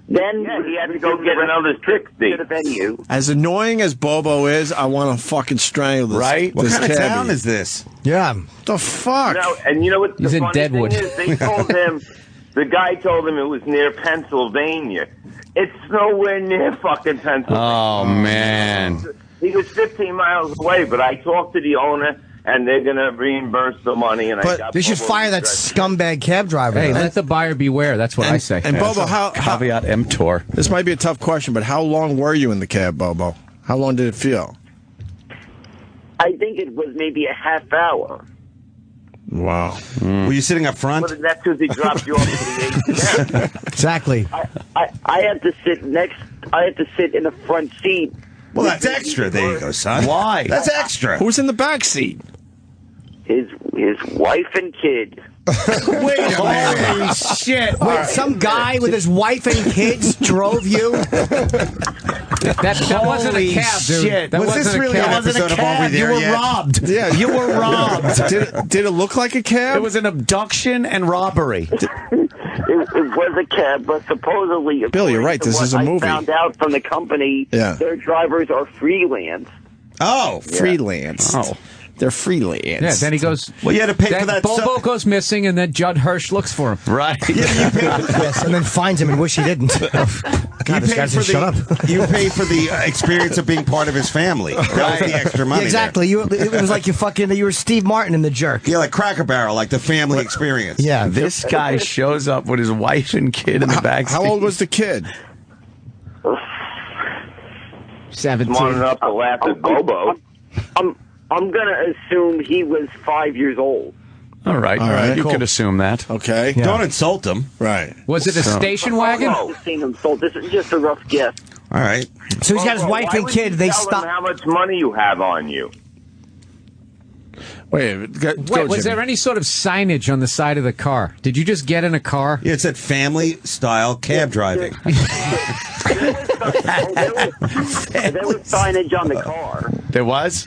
Then he had to go get another 60 to the venue. As annoying as Bobo is, I want to fucking strangle this. Right? What this kind of cabbie. town is this? Yeah. The fuck? No, and you know what? He's the in funny Deadwood. Thing is, they told him. The guy told him it was near Pennsylvania. It's nowhere near fucking Pennsylvania. Oh, man. He was 15 miles away, but I talked to the owner, and they're going to reimburse the money. And But they should fire that scumbag cab driver. Hey, let the buyer beware. That's what I say. And Bobo, how caveat emptor? This might be a tough question, but how long were you in the cab, Bobo? How long did it feel? I think it was maybe a half hour. Wow. Were you sitting up front? But that's because he dropped you off to the ATM. Exactly. I had to sit in the front seat. Well, that's extra. There you go, son. Why? That's extra. Who's in the back seat? His wife and kid. Wait a minute. Holy shit. Wait, some guy with his wife and kids drove you? That wasn't a cab, dude. Shit. That Was this wasn't a really cab. an episode of Are We There You were Yet? robbed. Yeah. You were robbed. Did it look like a cab? It was an abduction and robbery. It was a cab, but supposedly, Bill, you're right. This is a movie. I found out from the company, their drivers are freelance. Oh, freelance. Oh, they're freelance. Yeah, then he goes. Well, you had to pay for that. Bobo goes missing, and then Judd Hirsch looks for him. Right. Yes, and then finds him and wish he didn't. God, this guy says, shut up. You pay for the experience of being part of his family. That was the extra money. Yeah, exactly. It was like you were Steve Martin in The Jerk. Yeah, like Cracker Barrel, like the family experience. Yeah. This guy shows up with his wife and kid in the back. How old was the kid? 17. Smart enough to laugh at Bobo. I'm gonna assume he was 5 years old. All right. You could assume that. Okay. Yeah. Don't insult him. Right. Was it a station wagon? No, seen him sold. This is just a rough guess. All right. So he's got his wife and kid. They Tell stop. them how much money you have on you. Wait, Wait, was there any sort of signage on the side of the car? Did you just get in a car? Yeah, it said family style cab driving. There was signage on the car. There was?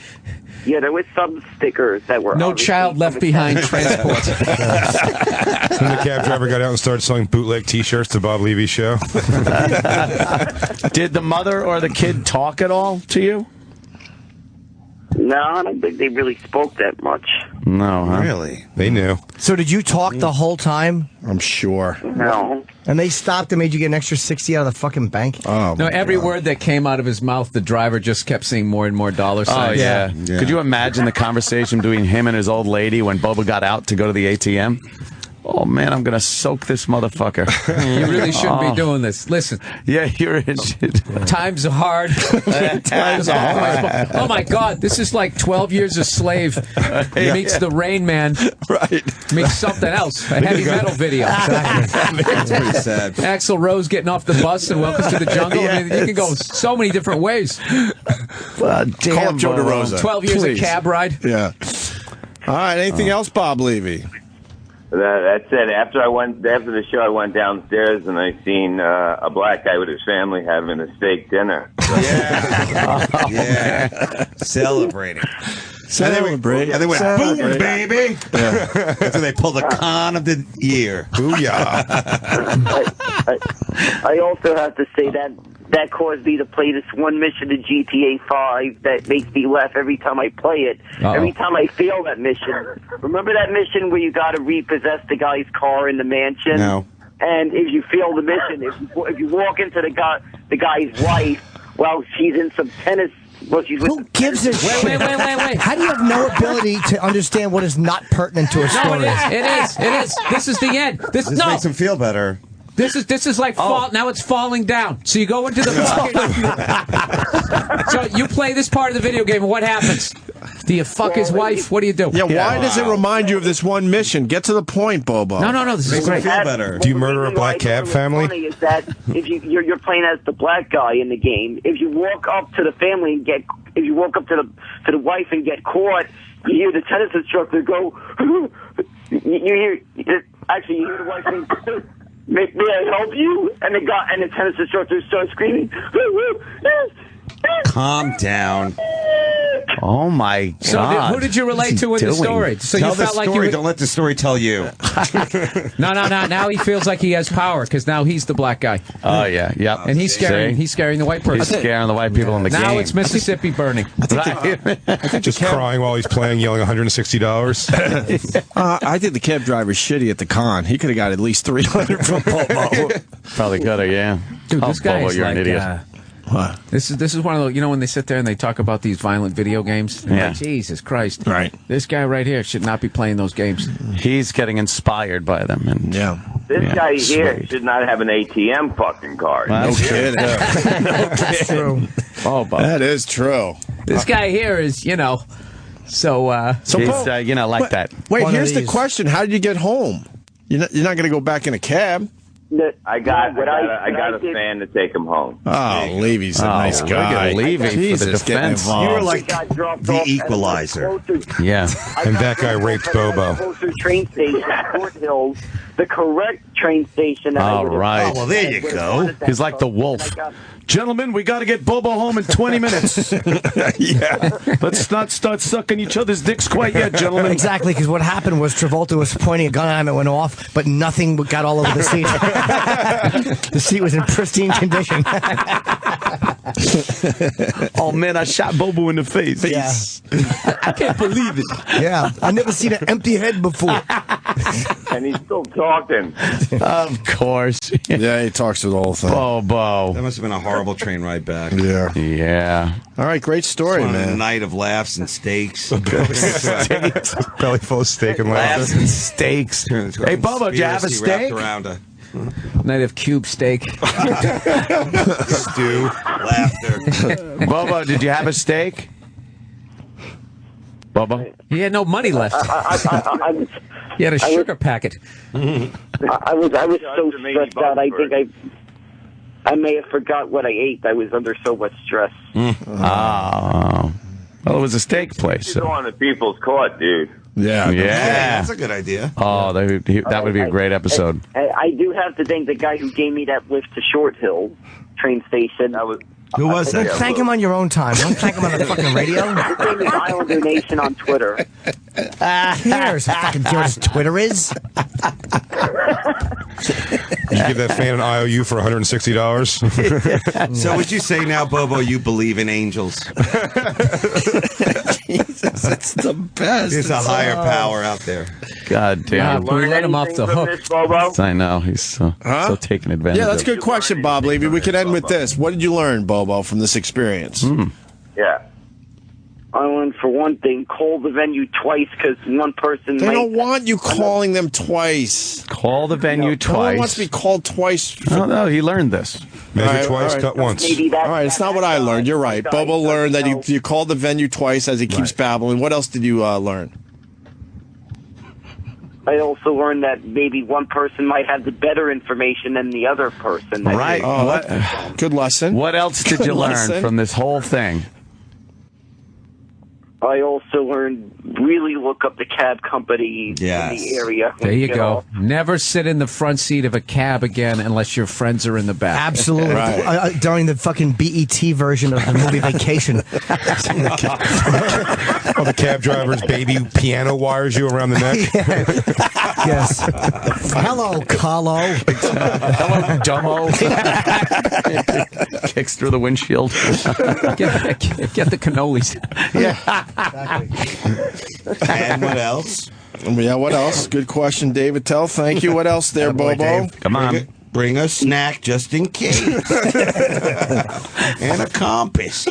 Yeah, there was some stickers that were No child left behind transport. Then the cab driver got out and started selling bootleg T-shirts to Bob Levy's show. Did the mother or the kid talk at all to you? No, I don't think they really spoke that much. No, huh? Really? They knew. So did you talk the whole time? I'm sure. No. And they stopped and made you get an extra 60 out of the fucking bank? Oh, No, every word that came out of his mouth, the driver just kept seeing more and more dollar Oh, signs. yeah. Could you imagine the conversation between him and his old lady when Boba got out to go to the ATM? Oh, man, I'm going to soak this motherfucker. You really shouldn't be doing this. Listen. Yeah, you're in shit. Times are hard. Times are hard. Oh, my God. This is like 12 Years a Slave meets The Rain Man. Right. Meets something else. A heavy metal video. That's pretty sad. Axl Rose getting off the bus and Welcome to the Jungle. I mean, you can go so many different ways. Call up Joe DeRosa. 12 years Please. a cab ride. Yeah. All right. Anything else, Bob Levy? That's it. After the show, I went downstairs and I seen a black guy with his family having a steak dinner. Yeah. Celebrating. Celebrate. And they went, boom, baby. Yeah. That's when they pulled the con of the year. Booyah. I also have to say that caused me to play this one mission in GTA 5 that makes me laugh every time I play it. Uh-oh. Every time I fail that mission. Remember that mission where you got to repossess the guy's car in the mansion? No. And if you fail the mission, if you walk into the guy's wife, well, she's in some tennis. Well, she's with Who gives a shit? Wait. How do you have no ability to understand what is not pertinent to a No, story? it is. This is the end. This makes him feel better. This is like now it's falling down. So you go into the bucket. So you play this part of the video game, and what happens? Do you fuck his wife? What do you do? Yeah, why does it remind you of this one mission? Get to the point, Bobo. No, this is great. Feel better. Do you murder a black cab family? Funny is that if you're playing as the black guy in the game, if you walk up to the family and if you walk up to the wife and get caught, you hear the tennis instructor go. you hear the wife saying, May I help you? And the tennis instructor starts screaming. Calm down. Oh my God! So who did you relate to in the story? So tell you felt the like story. you Don't let the story tell you. No. Now he feels like he has power because now he's the black guy. Oh yeah, yep. And he's scaring the white person. He's scaring the white people in the game. Now it's Mississippi burning. Just crying while he's playing, yelling $160. I think the cab driver's shitty at the con. He could have got at least 300 from Bobo. Probably could have, yeah. Dude, this guy Bobo, is you're like, an idiot. What? This is one of the, when they sit there and they talk about these violent video games. Yeah. Like, Jesus Christ. Right. This guy right here should not be playing those games. He's getting inspired by them. And This guy here should not have an ATM fucking card. No kidding. That's true. Oh, Bob. That is true. This guy here is, he's, like that. Wait, here's the question: how did you get home? You're not going to go back in a cab. I got a fan to take him home. Oh, Levy's a nice guy. Levy for the defense. You were like the equalizer. Yeah. And that guy raped Bobo. Closer train station, Fort Hills, the correct train station. All right. Oh, well, there you go. He's like the wolf. Gentlemen, we got to get Bobo home in 20 minutes. Yeah. Let's not start sucking each other's dicks quite yet, gentlemen. Exactly, because what happened was Travolta was pointing a gun at him, it went off, but nothing got all over the seat. The seat was in pristine condition. Oh, man, I shot Bobo in the face. Yeah. I can't believe it. Yeah, I've never seen an empty head before. And he's still talking. Of course. Yeah, he talks to the whole thing. Bobo. That must have been a horrible train ride back. Yeah. Yeah. All right, great story, A man. night of laughs and steaks. Belly full of steak and Laughs laughter. and steaks. Hey, Bobo, did you have a Conspiracy steak? wrapped around a Night of cube steak. stew, laughter. Bobo, did you have a steak? Bobo? He had no money left. He had a sugar packet. I was so stressed out. I think I may have forgot what I ate. I was under so much stress. Oh. Well, it was a steak place. You go on the people's court, dude. Yeah. Yeah. That's a good idea. Oh, that would be a great episode. I do have to thank the guy who gave me that lift to Short Hill train station. Who was that? Thank him on your own time. Don't thank him on the fucking radio. His name is Islander Nation on Twitter. Who cares? Fucking care what his Twitter is. Did you give that fan an IOU for $160? So would you say now, Bobo, you believe in angels? Jesus, that's the best. There's a higher power out there. God damn. We let him off the hook. I know. He's so taken advantage Yeah, that's a of. good question, Bob Levy. We could end with this. What did you learn, Bobo, from this experience? Yeah. I learned, for one thing, call the venue twice because one person They don't want you calling them twice. Call the venue No twice. one wants to be called twice. Oh, no, he learned this. Measure twice, cut once. All right, it's not what I learned. You're right. Bobo learned that you called the venue twice as he keeps babbling. What else did you learn? I also learned that maybe one person might have the better information than the other person. Right. Good lesson. What else did you learn from this whole thing? I also learned really look up the cab company in the area. There you go. Never sit in the front seat of a cab again unless your friends are in the back. Absolutely. During the fucking BET version of the movie Vacation. Oh, the cab driver's baby piano wires you around the neck. Yes. Hello, Carlo. Hello, dumbo. Kicks through the windshield. Get the cannolis. Yeah. And what else? Yeah, what else? Good question, David. Thank you. What else there, Bobo? Come on. Bring a snack just in case. And a compass.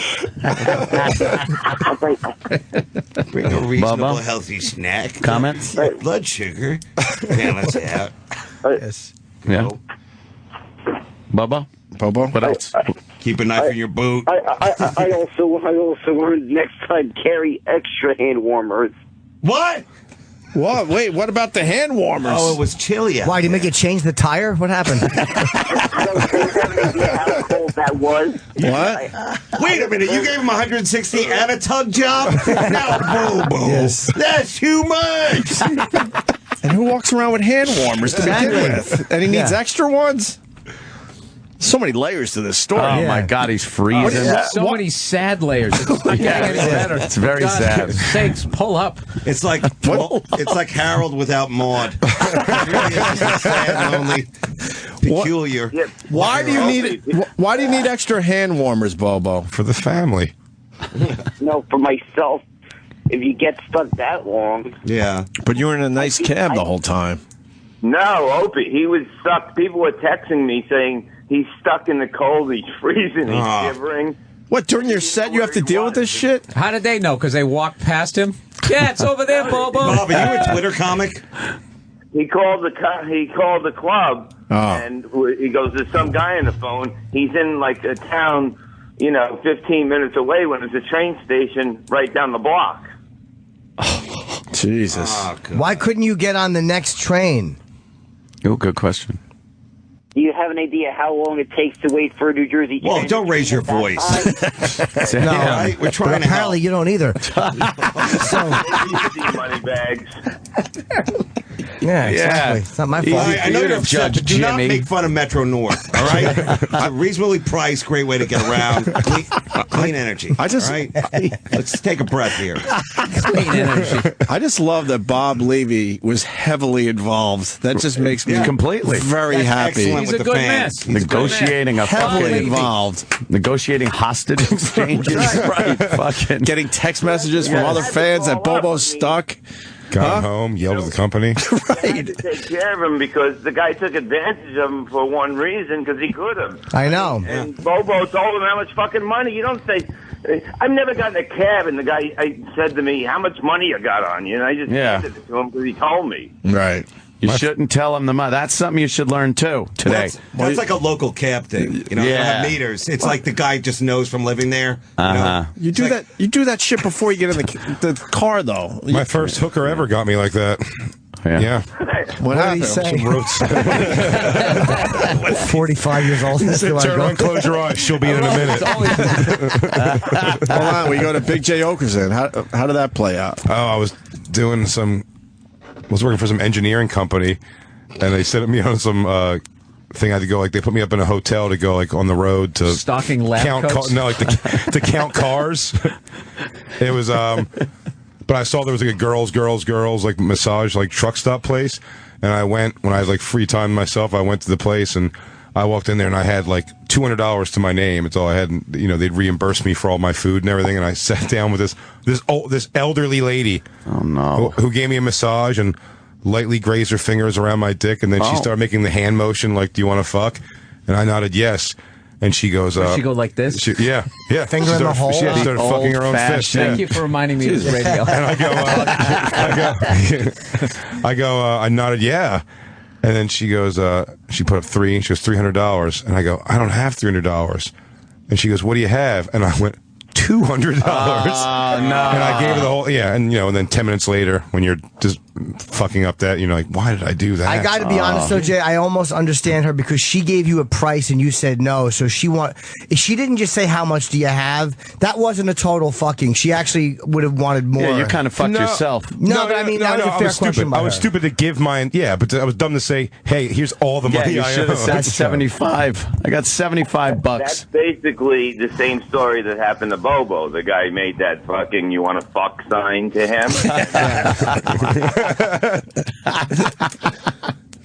Bring a reasonable, Bubba? healthy snack. Comments? Blood sugar. Balance out. Yes. Yeah. Bubba? Bobo? What else? Keep a knife in your boot. I also learned next time carry extra hand warmers. What? What? Wait, what about the hand warmers? Oh, it was chilly. Why, did you make it change the tire? What happened? I don't have any idea how cold that was. What? Wait a minute, you gave him 160 and a tug job? Now, BOBO. Yes. That's too much. And who walks around with hand warmers to begin with? And he needs extra ones? So many layers to this story. Oh my God, he's freezing. So many sad layers. It's not getting any better. It's very God, sad. Sakes, pull up. It's like Harold without Maude. Sad, lonely, peculiar. Why do you need extra hand warmers, Bobo? For the family. No, for myself. If you get stuck that long. Yeah. But you were in a nice cab the whole time. No, Opie, he was stuck. People were texting me saying he's stuck in the cold, he's freezing, he's shivering. What, during your set you have to deal with this shit? How did they know? Because they walked past him? Yeah, it's over there, Bobo. Bob, are you a Twitter comic? He called the club, and he goes, there's some guy on the phone. He's in, like, a town, 15 minutes away when there's a train station right down the block. Jesus. Why couldn't you get on the next train? Oh, good question. Do you have an idea how long it takes to wait for a New Jersey train? Well, don't raise your voice. No, right? We're trying but apparently you don't either. Money bags. Yeah, exactly. It's not my fault. I know you're upset, but do not make fun of Metro North, all right? It's a reasonably priced, great way to get around. Clean energy, all right? Let's take a breath here. Clean energy. I just love that Bob Levy was heavily involved. That just makes me completely very happy. He's a good man. Negotiating a heavily involved. Negotiating hostage exchanges. Right. Fucking getting text messages from other fans that Bobo's stuck. Got home, yelled at the company. I had to take care of him because the guy took advantage of him for one reason, because he could have. I know. And Bobo told him how much fucking money. You don't say, I've never gotten a cab, and the guy said to me, how much money you got on you? And I just handed it to him because he told me. Right. You shouldn't tell him the money. That's something you should learn too today. That's like a local cab thing. You don't have meters. It's like the guy just knows from living there. You do that. You do that shit before you get in the car, though. My first hooker ever got me like that. Yeah. What happened? Some roads. 45 years old. Turn on, close your eyes. She'll be in a minute. Hold on. We go to Big J Oakerson. How did that play out? Oh, I was doing was working for some engineering company, and they set me on some thing I had to go, like, they put me up in a hotel to go, like, on the road to stocking lab coats? to count cars. It was but I saw there was like a girls like massage, like truck stop place, and I went when I had like free time myself. I went to the place and I walked in there and I had like $200 to my name. It's all I had. And, they'd reimburse me for all my food and everything. And I sat down with this elderly lady. Oh no! Who gave me a massage and lightly grazed her fingers around my dick, and then she started making the hand motion like, "Do you want to fuck?" And I nodded yes. And she goes, she go like this? Yeah. Finger in the hole? She started fucking her own fist. Thank you for reminding me of this radio. And I go, I nodded, yeah. And then she goes, she put up $3, and she goes, $300. And I go, I don't have $300. And she goes, what do you have? And I went, $200. No. And I gave her the whole, and then 10 minutes later, when you're just fucking up that, you're like, why did I do that? I got to be honest, though, Jay, I almost understand her because she gave you a price and you said no. So she didn't just say, how much do you have? That wasn't a total fucking. She actually would have wanted more. Yeah, you kind of fucked yourself. No, but I mean, that was a fair question. I was stupid to give mine. Yeah, but I was dumb to say, hey, here's all the money you I should have owe. said 75. I got $75. That's basically the same story that happened to Bobo. The guy made that fucking "you want to fuck" sign to him.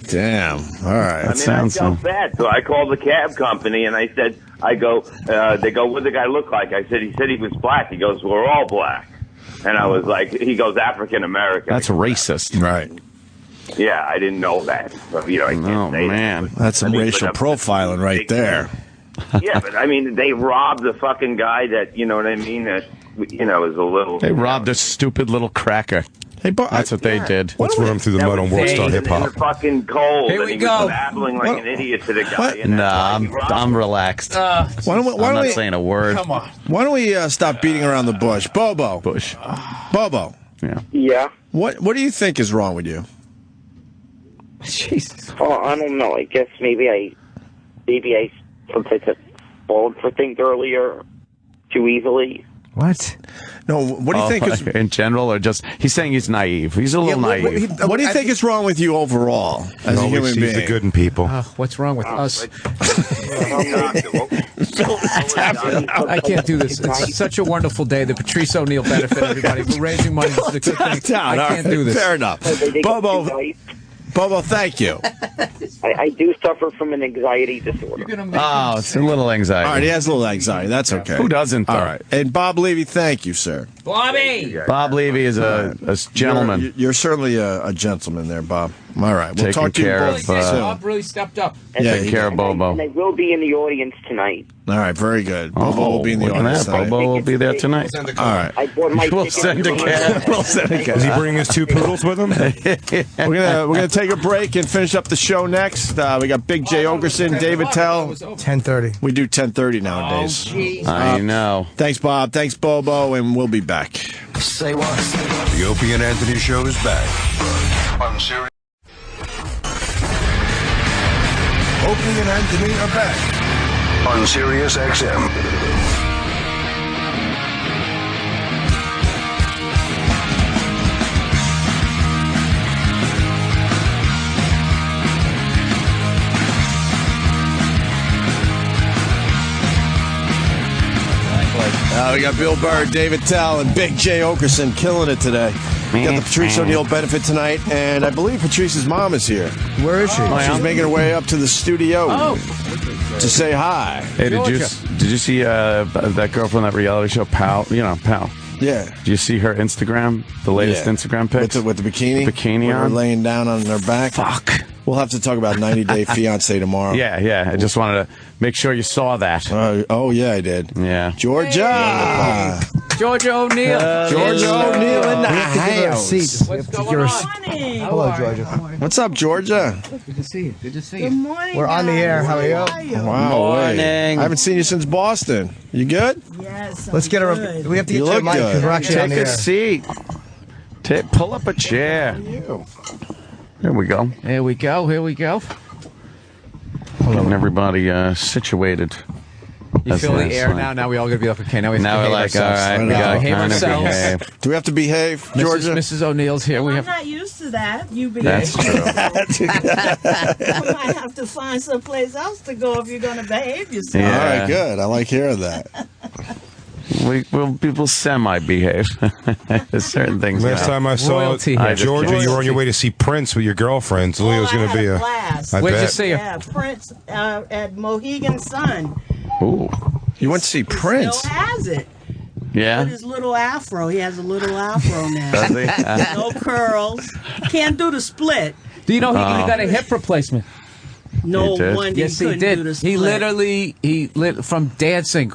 Damn. All right. I felt bad, so I called the cab company and I said, they go, what did the guy look like? I said, he said he was black. He goes, we're all black. And I was like, he goes, African American. That's racist. Right. Yeah, I didn't know that. So, I can't say man. that. That's some racial profiling right there. Yeah, but I mean, they robbed the fucking guy that, you know what I mean, that, is a little... They robbed a stupid little cracker. Hey, That's what they did. Let's run them through the mud on World Star Hip In the Hop. fucking cold. Here and we he go. was babbling like an idiot to the guy. And No, I'm relaxed. Why don't we, I'm not saying a word. Come on. Why don't we stop beating around the bush? Bobo. Bobo. Yeah. Yeah. What do you think is wrong with you? Jesus. Oh, I don't know. I guess maybe I sometimes have fallen for things earlier too easily. What? No, what do you think is... In general, or just... He's saying he's naive. He's a little naive. What do you think is wrong with you overall as a human being? the good in people. What's wrong with us? I can't do this. It's such a wonderful day. The Patrice O'Neal benefit, everybody. We're raising money. This is a good thing. I can't do this. Fair enough. Bobo, thank you. I do suffer from an anxiety disorder. Oh, it's a little anxiety. All right, he has a little anxiety. That's okay. Who doesn't, though? All right. And Bob Levy, thank you, sir. Bobby! Bob Levy is a gentleman. You're certainly a gentleman there, Bob. All right. We'll Taking talk to you care both of, soon. Bob really stepped up. Taking care of Bobo. And I will be in the audience tonight. All right, very good. Bobo will be in the look at audience that. tonight. Bobo will be there tonight. All right. I bought my We'll ticket. send a cab. We'll send a cab. Is he bringing his two poodles with him? We're gonna take a break and finish up the show next. We got Big J Oakerson, Dave Attell. 10:30. We do 10:30 nowadays. I know. Thanks, Bob. Thanks, Bobo, and we'll be back. Say what? The Opie and Anthony Show is back on Sirius. Opie and Anthony are back on Sirius XM. We got Bill Burr, David Tell, and Big J Oakerson killing it today. We got the Patrice O'Neal benefit tonight, and I believe Patrice's mom is here. Where is she? She's making her way up to the studio to say hi. Hey, did you see that girl from that reality show, Pal? You know, Pal. Yeah. Did you see her Instagram? The latest Instagram pic? With the bikini? Bikini with her on? laying down on her back? Fuck. We'll have to talk about 90 Day Fiancé tomorrow. Yeah. I just wanted to make sure you saw that. Oh, yeah, I did. Yeah. Georgia! Georgia O'Neal. Georgia O'Neal in the house. What's going on? Hello, Georgia. What's up, Georgia? Good to see you. Good to see you. Good morning. We're on the air. How are you? Wow. Morning. Wait. I haven't seen you since Boston. You good? Yes. Let's get her. We have to get You you a look mic good. because we're actually on Take the a air. seat. Pull up a chair. There we go. Here we go. Getting everybody situated. You feel the air now? Now we all got to be like, okay, now we have to Now we're behave like, all ourselves. right, we We gotta got behave kind of ourselves. behave. Do we have to behave, Georgia? Mrs. O'Neal's here. I'm not used to that. You behave. That's true. I might have to find someplace else to go if you're going to behave yourself. All Yeah. right, good. I like hearing that. We'll semi-behave. There's certain things. Last time I saw Royalty here. Georgia, you were on your way to see Prince with your girlfriend. So Leo's going to be a. blast. I Where'd you bet. see her? Yeah, Prince at Mohegan Sun. Ooh. You went to see Prince? Still has it. Yeah? With his little afro. He has a little afro now. Does he? No curls. Can't do the split. Do you know he got a hip replacement? No He did? wonder Yes, he he couldn't do did. the split. He literally, from dancing.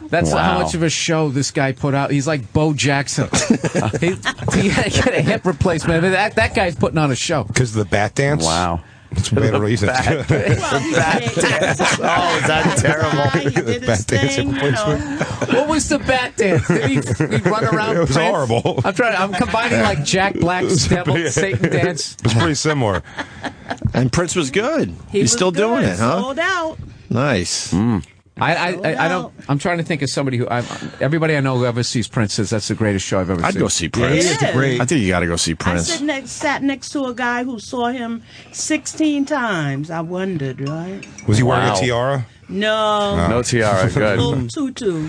That's Wow. how much of a show this guy put out. He's like Bo Jackson. he had to get a hip replacement. I mean, that guy's putting on a show. Because of the bat dance? Wow. That's a bad reason. Well, he did- Oh, is that terrible? He did his Bat dance thing, you replacement. know. What was the bat dance? Did he run around? It was Prince? horrible. I'm combining like Jack Black's devil Satan dance. It's pretty similar. And Prince was good. He He's was still doing good, it, huh? Sold out. Nice. I don't. I'm trying to think of somebody who. Everybody I know who ever sees Prince says that's the greatest show I've ever seen. I'd go see Prince. It is. I think you got to go see I Prince. sat next to a guy who saw him 16 times. I wondered, right? Was he wearing Wow. a tiara? No. No tiara. Good. Little tutu.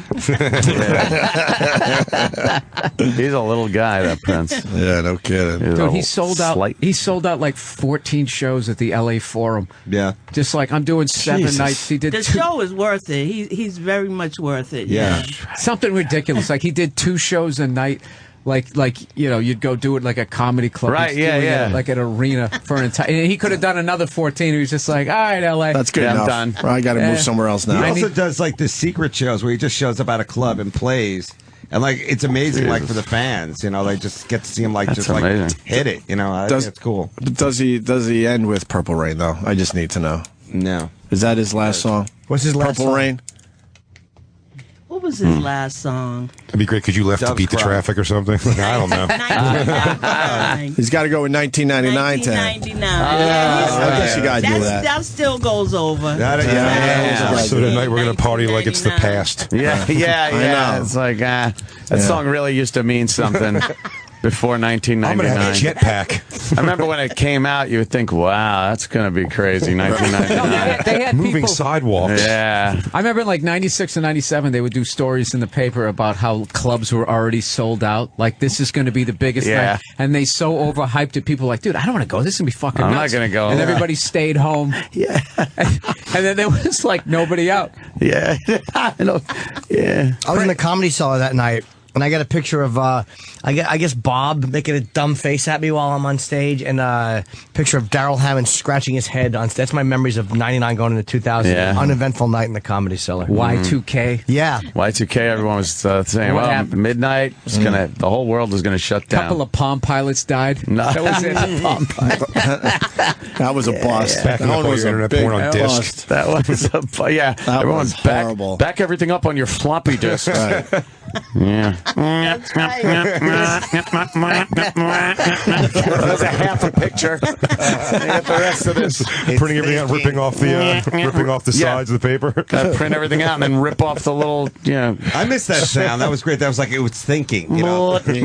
He's a little guy, that Prince. Yeah, no kidding. Dude, he sold out. He sold out like 14 shows at the LA Forum. Yeah. Just like I'm doing 7 Jesus. nights. He did The two, show is worth it. He's very much worth it. Yeah. something ridiculous. Like he did 2 shows a night. Like you'd go do it like a comedy club. Right, He's yeah, doing it yeah. at, like an arena for an entire. He could have done another 14. He was just like, all right, LA. That's good Yeah, I'm enough. done. I got to move somewhere else He now. also does like the secret shows where he just shows up at a club and plays, And like it's amazing, like for the fans, you know, they just get to see him like That's just amazing. like hit it, you know. I think it's cool. Does he end with Purple Rain though? I just need to know. No. Is that his last song? What's his last Purple song? Rain? What was his last song? It'd be great because you left to Dove's beat the Cry. traffic or something. Like, I don't know. 1999. He's got to go with 1999 to him. 1999. I guess you got to do that. That still goes over. So tonight we're going to party like it's the past. Yeah. know. It's like that song really used to mean something before 1999. I'm going to have a jetpack. I remember when it came out, you would think, "Wow, that's going to be crazy." 1999. They had Moving people, sidewalks. Yeah. I remember in like 96 and 97, they would do stories in the paper about how clubs were already sold out. Like, this is going to be the biggest night. And they so overhyped it. People were like, dude, I don't want to go. This is going to be fucking I'm nuts. not gonna go. And everybody stayed home. Yeah. And then there was like nobody out. Yeah. I know. Yeah. I was in the Comedy Cellar that night, and I got a picture of, I guess Bob making a dumb face at me while I'm on stage, and a picture of Daryl Hammond scratching his head on stage. That's my memories of 99 going into 2000. Yeah. Uneventful night in the Comedy Cellar. Y2K. Yeah. Y2K, everyone was saying, What well, happened? midnight, was gonna, the whole world was going to shut down. A couple of Palm Pilots died. No. That was it. That was a bust. Backing That up one all was your a internet big porn on bust. disc. That was That everyone's was horrible. back everything up on your floppy disk. Right. Yeah. That's a half a picture. You get the rest of this. Printing everything out, ripping off the sides of the paper. Gotta print everything out and then rip off the little, I missed that sound. That was great. That was like it was thinking. You know? That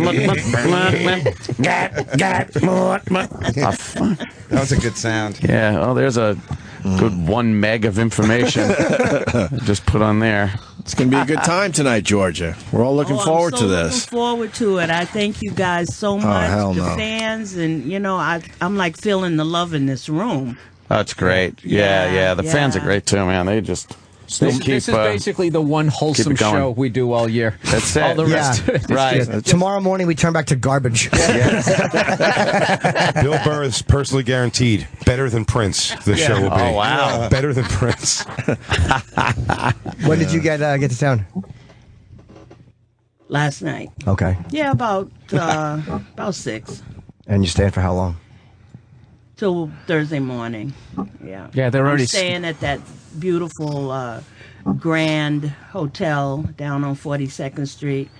was a good sound. Yeah, well, there's a good 1 meg of information just put on there. It's going to be a good time tonight, Georgia. We're all looking forward to this. Looking forward to it. I thank you guys so much, hell the no. fans, and I'm like feeling the love in this room. That's great. Yeah. The fans are great too, man. They just This is basically the one wholesome going. show we do all year. That's it. All the rest of it is Right. just- Tomorrow morning we turn back to garbage. Bill Burr is personally guaranteed better than Prince. The show will be. Oh, wow. Better than Prince. When did you get to town? Last night. Okay. Yeah, about 6 And you staying for how long? till Thursday morning. Yeah. Yeah, they're already I'm staying at that beautiful Grand Hotel down on 42nd Street.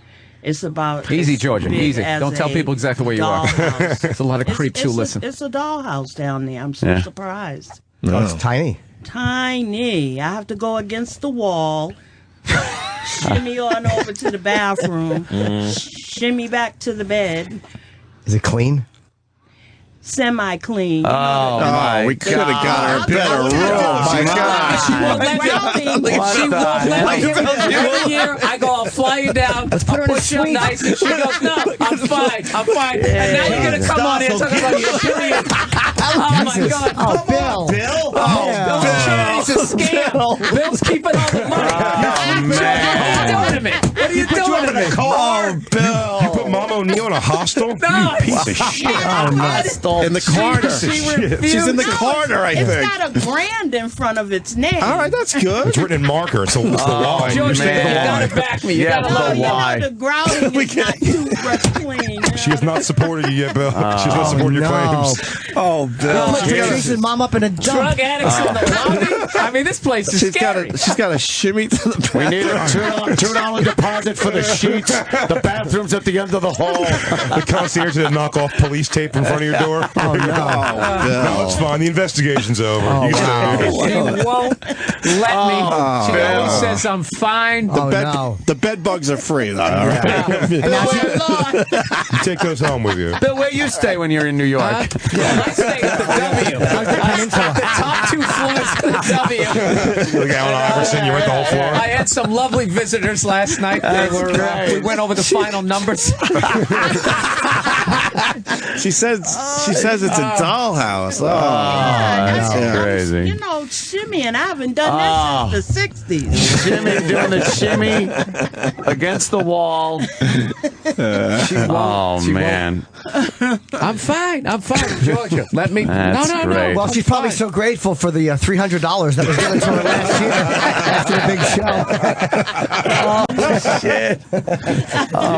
It's about Easy, as Georgia. big Easy. as Don't tell a people exactly where you are. dollhouse. There's a lot of creeps who listen. It's a dollhouse down there. I'm so Yeah. surprised. Oh, it's tiny. Tiny. I have to go against the wall, shimmy on over to the bathroom, shimmy back to the bed. Is it clean? Semi-clean. We could have got her a better room. My God. She won't let me. She won't let me. Every year I go, I'll fly you down. Let's put her in a push you up suite. nice, and she goes, no, I'm fine. I'm fine. And now you're gonna come on here talking about your period. Oh my God. Oh, Bill. Bill? Oh, charity's a scam. Bill's keeping all the money. Oh, What are you doing to me? What are you doing to me? Oh, Bill. You put Mama O'Neal in a hostel? No. You piece of shit. Oh, no. In the corner. She's in the corner, I It's think. got a brand in front of its name. All right, that's good. It's written in marker. It's the Y. George, you man. gotta back me. You Yeah, gotta the love me. Y. The grouting is not toothbrush clean. She has not supported you yet, Bill. She has not supported your no. claims. Oh, Bill. Put Patrice's mom up in a dump. Drug addicts in the lobby. I mean, this place is scary. She's got a shimmy to the back. We need a $2 deposit for the sheets. The bathroom's at the end of the hall. The concierge did knock off police tape in front of your door. Oh, no. No, it's fine. The investigation's over. You can stay. She won't let me. She always says I'm fine. The bed bugs are free, though. All right. You take those home with you. Bill, where you stay when you're in New York? I stay at the W. The top 2 floors of the W. Like Allen Iverson, you went the whole floor. I had some lovely visitors last night. We went over the final numbers. She says it's a dollhouse. Oh, That's crazy. You know, shimmying. I haven't done this since the 60s. Shimmy, doing the shimmy against the wall. Oh, man. I'm fine, Georgia. Let me. That's no. great. Well, she's probably so grateful for the $300 $100 that was given to her last year after the big show. Oh, shit.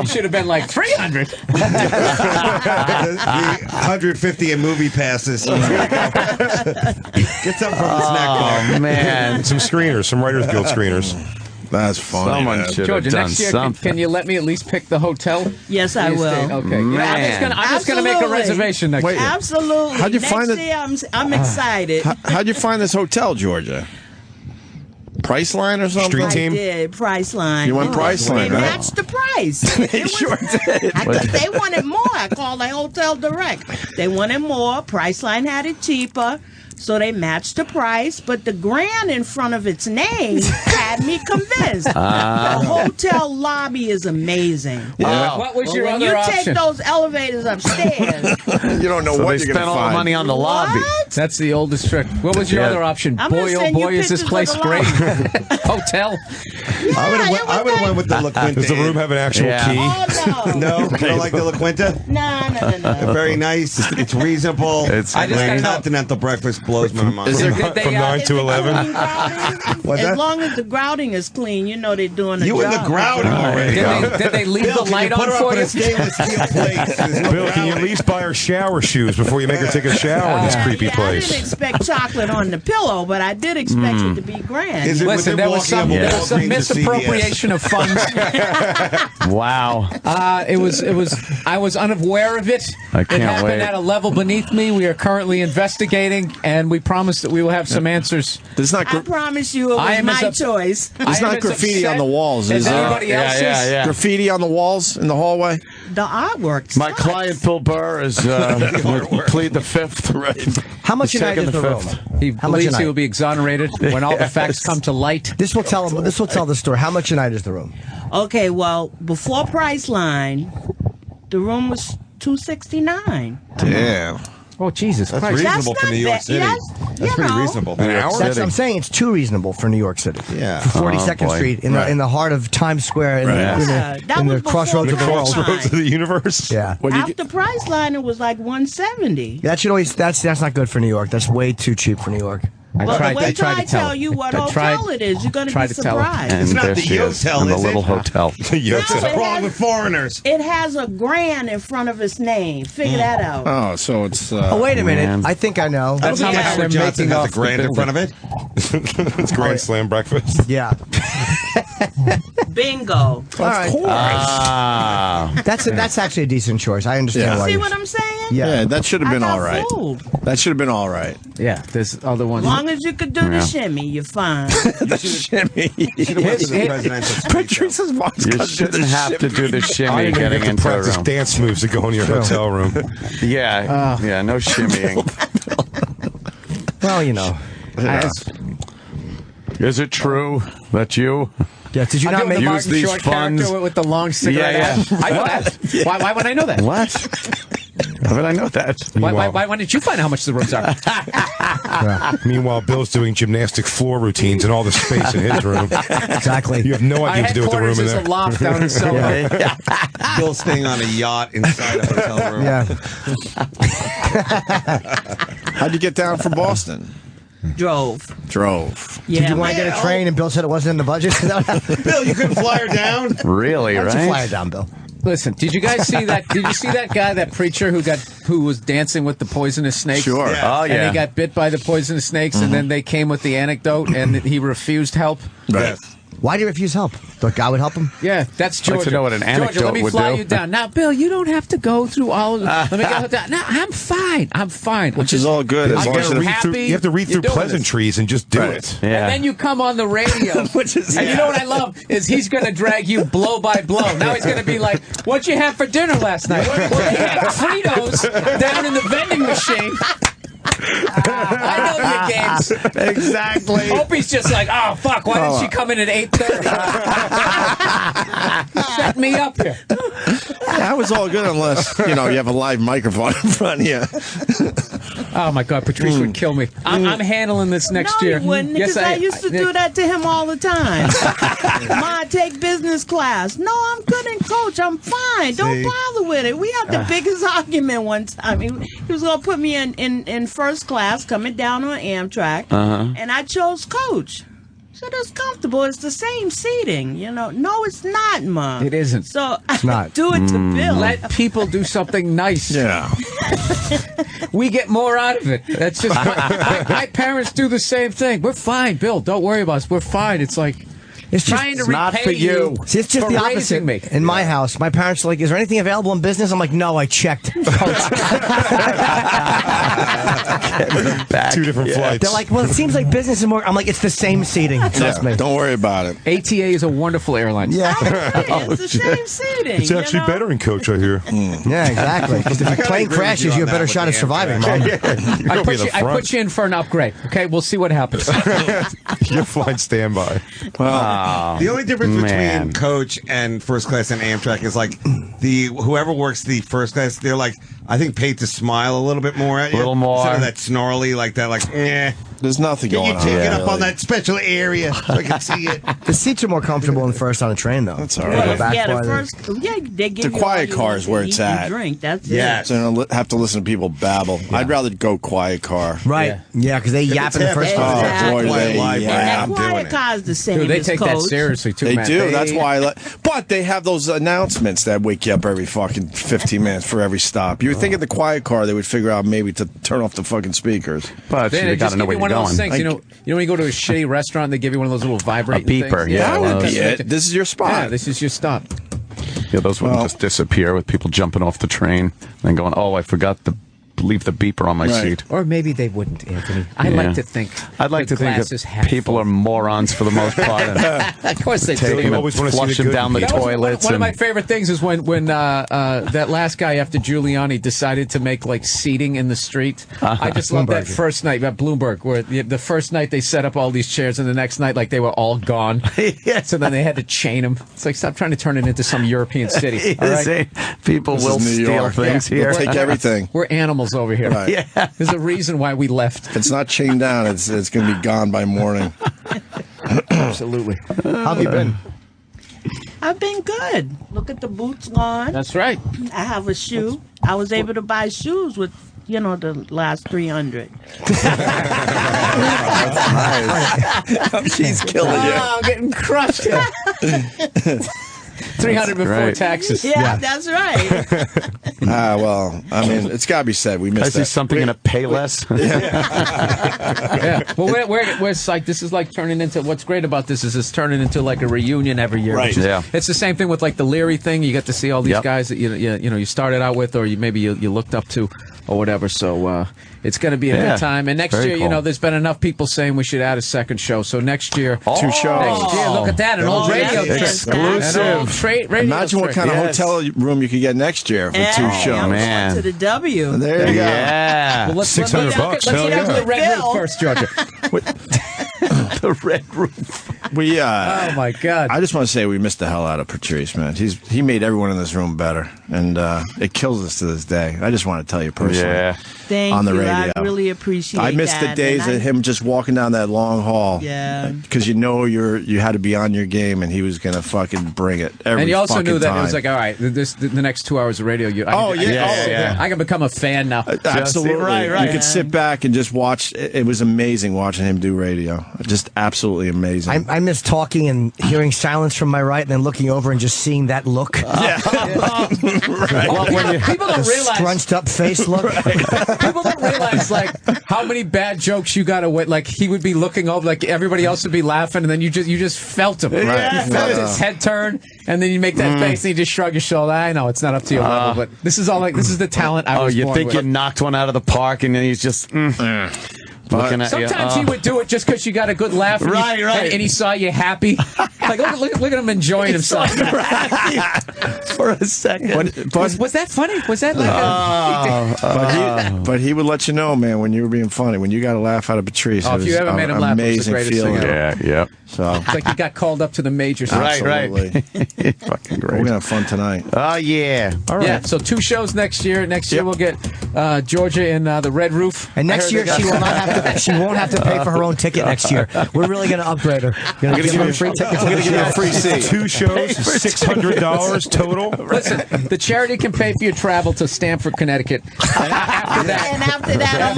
You should have been like 300. The 150 in movie passes. Get some from the snack bar. Oh, man. Some screeners, some Writers Guild screeners. That's funny. Someone should Georgia, have done next year, something. can you let me at least pick the hotel? Yes, I will. Okay. Man. I'm just gonna make a reservation next year. Absolutely. How'd you Next find it? year, I'm excited. How'd you find this hotel, Georgia? Priceline or something? Street team? I did Priceline. You went Priceline, They right? matched the price. They sure did. They wanted more. I called the hotel direct. They wanted more. Priceline had it cheaper. So they matched the price, but the grand in front of its name had me convinced. The hotel lobby is amazing. Yeah. What was But your when other you option? take those elevators upstairs, You don't know So what they you're spent going to all the find. money on the lobby. That's the oldest trick. What was your Yeah. other option? I'm gonna Boy, oh send you boy, is this pictures place of the great. Hotel. I would have went with the La Quinta. Does the room have an actual Yeah. key? oh No, you don't like the La Quinta? no. Very nice. It's reasonable. It's I just The gotta know. continental breakfast blows my mind. Is there Did they, From 9 to 11? What's As that? long as the grouting is clean, you know they're doing a You job. in the ground already. Did they leave Bill, the can light you put on her for up in you? a stainless steel plate? There's no Bill, can you at gravity. least buy her shower shoes before you make her take a shower in this creepy I didn't place? expect chocolate on the pillow, but I did expect it to be grand. Is it Listen, there was some misappropriation of funds. Wow. I was unaware of it. I can't it happened wait. at a level beneath me. We are currently investigating, and we promise that we will have some answers. There's not, I promise you it I was am my as up- choice. there's I not am as graffiti upset on the walls, as is there? anybody else's. Graffiti on the walls in the hallway? The artwork. My sucks. client, Bill Burr, is plead the fifth. Right. How much a night is the room? He How much a believes he night? will be exonerated when all the facts come to light. This will tell the story. How much a night is the room? Okay, well, before Priceline, the room was $269. Damn. Oh, Jesus That's Christ. reasonable That's for New not York bad. City. Yes, That's you pretty know. reasonable. I'm saying it's too reasonable for New York City. Yeah. For 42nd boy. Street in the heart of Times Square in Yeah, the, that in the was before crossroads of the world. Priceline. of the universe? Yeah. After Priceline, it was like $170. That should always that's not good for New York. That's way too cheap for New York. Wait till I tell you what hotel it is. You're going to be surprised. And not there the she is, Yotel, in the is it? little hotel. What's wrong with foreigners? It has a grand in front of its name. Figure that out. Oh, so it's... Oh, wait a minute. man. I think I know. That's how much they're Johnson making has off a grand in front of it. It's Grand Slam breakfast. Yeah. Bingo. All right. Ah. That's actually a decent choice. I understand why. See you- what I'm saying? Yeah, that should have been I got all right. fooled. That should have been all right. Yeah, there's other ones. As long as you could do the shimmy, you're fine. The shimmy. Patrice's mom's You got to do shouldn't the have to shimmy. do the I shimmy didn't getting get to into a practice room. dance moves to go in your hotel room. Yeah, yeah, no shimmying. Well, you know. Is it true that you? Yeah, did you I'm not doing make the use Martin these Short funds? character with the long cigarette? Yeah, yeah. I know that. Why would I know that? What? How did I know that? Why didn't you find out how much the rooms are? Meanwhile, Bill's doing gymnastic floor routines in all the space in his room. Exactly. You have no idea what to do with the room in is there. a loft down in Soho. Bill staying on a yacht inside a hotel room. Yeah. How'd you get down from Boston? Drove. Did you want to get a train and Bill said it wasn't in the budget? Bill, you couldn't fly her down? Really, Why don't you right? fly her down, Bill? Listen, did you guys see that? Did you see that guy, that preacher who was dancing with the poisonous snakes? Sure. Yeah. Oh, yeah. And he got bit by the poisonous snakes, and then they came with the anecdote, and he refused help. Right. Why do you refuse help? Thought God would help him? Yeah, that's I'd like Georgia. to know what an Georgia, anecdote let me would fly do. you down. Now, Bill, you don't have to go through all of this. Let me go down. No, I'm fine. Which is all good as You long as gotta you read through- happy you have to read you're through doing pleasantries and just do Right. it. Yeah. And then you come on the radio. Which is- And you know what I love is he's going to drag you blow by blow. Now he's going to be like, "What'd you have for dinner last night?" Well, they had Fritos down in the vending machine. I know your games. Exactly. Opie's just like, "Oh fuck! Why didn't she come in at 8:30? Set me up here." That was all good unless, you have a live microphone in front of you. Oh, my God, Patrice would kill me. I'm handling this next year. No, you wouldn't, because I used to do that to him all the time. Ma, take business class. No, I'm good in coach. I'm fine. Don't bother with it. We had the biggest argument one time. He was going to put me in first class coming down on Amtrak, and I chose coach. So it's comfortable. It's the same seating, No, it's not, Mom. It isn't. So it's not. Do it to Bill. Let people do something nice. Yeah. We get more out of it. That's just my parents do the same thing. We're fine, Bill. Don't worry about us. We're fine. It's like it's trying to not repay for you. See, it's just for the opposite. raising me. In my house, my parents are like, "Is there anything available in business?" I'm like, "No, I checked." 2 different flights. They're like, "Well, it seems like business is more." I'm like, "It's the same seating." Trust me. Don't worry about it. ATA is a wonderful airline. Yeah, it's the same seating. It's actually better in coach, I hear. Yeah, exactly. Because if your plane crashes, you have a better shot at surviving, Mom. I put you in for an upgrade. Okay, we'll see what happens. You're flying standby. Well, the only difference between coach and first class and Amtrak is like whoever works the first class, they're like, I think, paid to smile a little bit more at you. A little more. Instead of that snarly, like that, like, There's nothing going on. Can you take it up on that special area so I can see it? The seats are more comfortable than first on a train, though. That's all right. They give The you quiet all car is where you it's eat and at. Drink. That's Yeah, so I don't have to listen to people babble. I'd rather go quiet car. Right. Yeah, because they yap in the first Exactly. Oh, boy, do they And that yap. quiet car is the same Dude, they as take coach. that seriously, too, They man. do. That's why. But they have those announcements that wake you up every fucking 15 minutes for every stop. You would think in the quiet car they would figure out maybe to turn off the fucking speakers. But Then you they got just to know give where you you're one of those going. things. When you go to a shitty restaurant, they give you one of those little vibrating beeper, things. yeah, That would be it. This is your spot. Yeah, this is your stop. Yeah, those wouldn't just disappear with people jumping off the train and then going, "Oh, I forgot to leave the beeper on my seat." Or maybe they wouldn't, Anthony. I like to think. I'd like to think that people are morons for the most part. And of course they do. taking them, flushing down the toilets. One of my favorite things is when that last guy after Giuliani decided to make like seating in the street. I just love that first night at Bloomberg, where the first night they set up all these chairs, and the next night like they were all gone. So then they had to chain them. It's like, stop trying to turn it into some European city. All right? People will steal things here. They'll take everything. We're animals over here. Right. Yeah. There's a reason why we left. If it's not chained down, it's going to be gone by morning. Absolutely. How have you been? I've been good. Look at the boots on. That's right. I have a shoe. I was able to buy shoes with, the last 300. She's killing you. Oh, I'm getting crushed here. 300 before taxes. Yeah, that's right. Well, I mean, it's got to be said. We missed I see something in a Payless. Yeah. Well, we're like, this is like turning into, what's great about this is it's turning into like a reunion every year. Right. It's the same thing with like the Leary thing. You get to see all these guys that you started out with, or you looked up to, or whatever. So it's going to be a good time. And next year, cool. there's been enough people saying we should add a second show. So next year, 2 shows. Next year, look at that, an old radio trip. Exclusive. Radio Imagine what kind of hotel room you could get next year for 2 shows. Man. To the W. There you go. Yeah. Well, let's $600. Let's get into the red room first, Georgia. The red room. Oh my God! I just want to say we missed the hell out of Patrice, man. He made everyone in this room better, and it kills us to this day. I just want to tell you personally. Yeah. Thank on the you. radio. I really appreciate that. I missed the days of him just walking down that long hall. Yeah. Because you had to be on your game, and he was going to fucking bring it every And you also knew that time. it was like, all right, the next 2 hours of radio. I can become a fan now. Absolutely. Right. You could sit back and just watch. It was amazing watching him do radio. Just absolutely amazing. I miss talking and hearing silence from my right, and then looking over and just seeing that look. Right. Well, people don't realize scrunched up face look. People don't realize like how many bad jokes you got away. Like he would be looking over, like everybody else would be laughing, and then you just felt him. Right. You felt his head turn, and then you make that face, and you just shrug your shoulder. I know it's not up to your level, but this is the talent I was you born think with. you knocked one out of the park, and then he's just looking at Sometimes he would do it just because you got a good laugh, and and he saw you happy. Like look at him enjoying himself for a second. Was that funny? Was that like but he would let you know, man, when you were being funny, when you got a laugh out of Patrice. if you ever made him laugh, it was the amazing greatest feeling. thing ever. Yeah. So It's like you got called up to the majors. Absolutely. Fucking great. We're gonna have fun tonight. Oh yeah. All right. Yeah. So 2 shows next year. Next year we'll get Georgia in the Red Roof. And next year she will not have to. She won't have to pay for her own ticket next year. We're really going to upgrade her. Going to give her free tickets. We're going to give you a free seat. 2 shows, $600 total. Listen, the charity can pay for your travel to Stamford, Connecticut. And after that,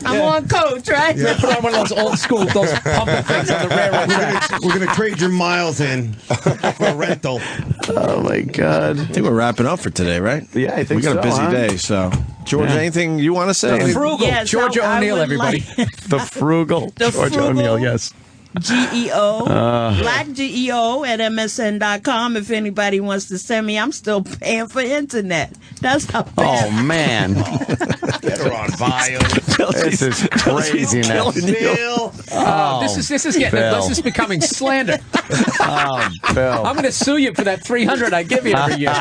I'm on coach, right? Yeah, put on one of those old school, those pumping things on the railroad tracks. We're going to trade your miles in for a rental. Oh my God! I think we're wrapping up for today, right? Yeah, I think we got a busy day. So, Georgia, anything you want to say? The frugal Georgia O'Neal, everybody. The frugal Georgia O'Neal. Yes. GEO, Black GEO at MSN.com. If anybody wants to send me, I'm still paying for internet. That's how bad. Oh man, Get her on bio. this is crazy now. Bill. This is getting. This is becoming slander. Oh, Bill. I'm going to sue you for that $300 I give you every year.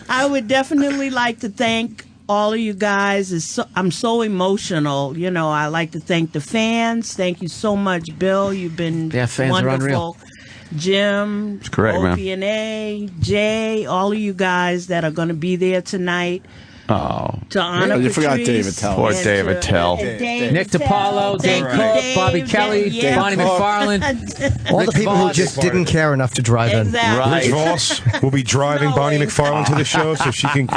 I would definitely like to thank all of you guys. I'm so emotional. You know, I like to thank the fans. Thank you so much, Bill. You've been fans wonderful. are unreal. Jim, it's correct, OPNA, Jay, all of you guys that are going to be there tonight. Oh, to honor you Patrice. forgot Dave Attell. Poor Dave Attell. Nick DiPaolo, Dave Cook, Bobby Kelly, Bonnie McFarland. All the people who just didn't care enough to drive in. Exactly. Rich Voss will be driving Bonnie McFarland to the show so she can.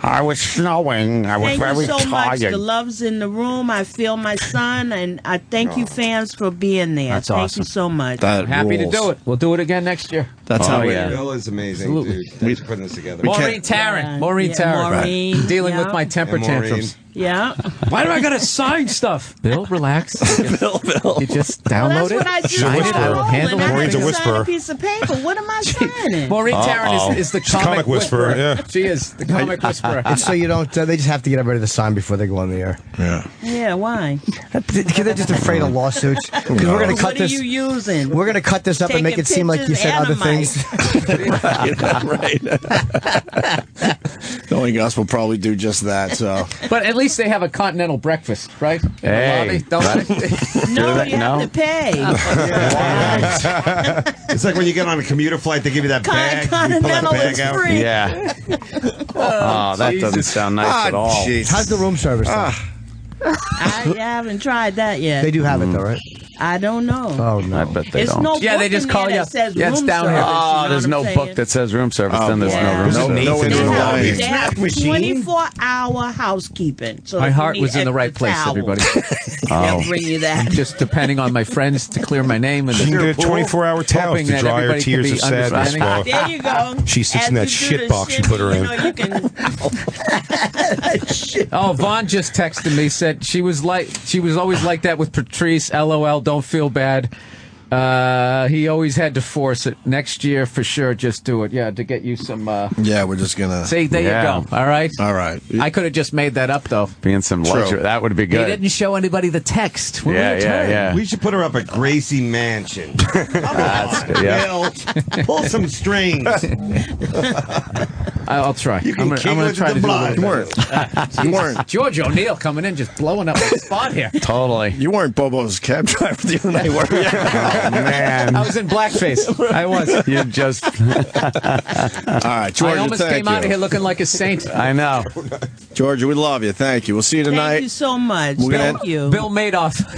I was snowing. I was Thank very you so much. The tired. love's in the room. I feel my son, and I thank you fans for being there. That's thank awesome. you so much. That Happy rules. to do it. We'll do it again next year. That's how we. Bill is amazing, Absolutely. dude. Thanks for putting this together. Maureen Tarrant. Maureen Tarrant. Maureen, Dealing yeah. with my temper And Maureen. tantrums. Yeah. Why do I gotta sign stuff? Bill, relax. Bill. You just Well, download that's it. what I do. Sign it. I will handle it. Maureen's a Sign a whisperer. piece of paper. What am I signing? Maureen Tarrant is the comic whisperer, yeah. She is the comic whisperer. It's so you don't. They just have to get everybody to sign before they go on the air. Yeah. Yeah, why? Because they're just afraid of lawsuits. Because we're going to cut What are this. you using? We're going to cut this up and make it seem like you said other things. Right. Knowing us, we'll probably do just that. So, But at least they have a continental breakfast, right? In the Hey, lobby, don't they? No, you have to pay. It's like when you get on a commuter flight, they give you that bag. You pull that Continental bag is out. free. Yeah. Oh, that doesn't sound nice at all. How's the room service? though? I haven't tried that yet. They do have it though, right? I don't know. Oh no, I bet they It's don't. no Yeah, they book just in call there you that up. says Yeah, it's room down here. service, you Oh, know there's what no I'm book saying? that says room service. Then there's yeah. no room No, service. no one's They in the have, lobby. they have Machine? 24-hour housekeeping. So My if you heart need was in the right extra place, towels, everybody. they'll bring you that. Just depending on my friends to clear my name and She can get 24-hour towels hoping to that dry her everybody can tears be of sadness. understanding. while There you go. She sits As in that you do shit the box you put her shimmy, in. You know, you can. Oh, Vaughn just texted me, said she was always like that with Patrice. LOL, don't feel bad. He always had to force it. Next year, for sure, just do it. Yeah, to get you some. yeah, we're just gonna. See, there you go. All right. All right. I could have just made that up, though. Being some luxury, that would be He good. didn't show anybody the text. When we Yeah, returned. yeah. We should put her up at Gracie Mansion. That's good. Yeah. Bill, pull some strings. I'll try. You can I'm going to try to do a little You better. weren't. You weren't. George O'Neal coming in, just blowing up the spot here. Totally. You weren't Bobo's cab driver the other night, were you? Oh, man. I was in blackface. I was. You just. All right, Georgia. I almost thank came you. out of here looking like a saint. I know. Georgia, we love you. Thank you. We'll see you tonight. Thank you so much. We're gonna- Thank you. Bill Madoff.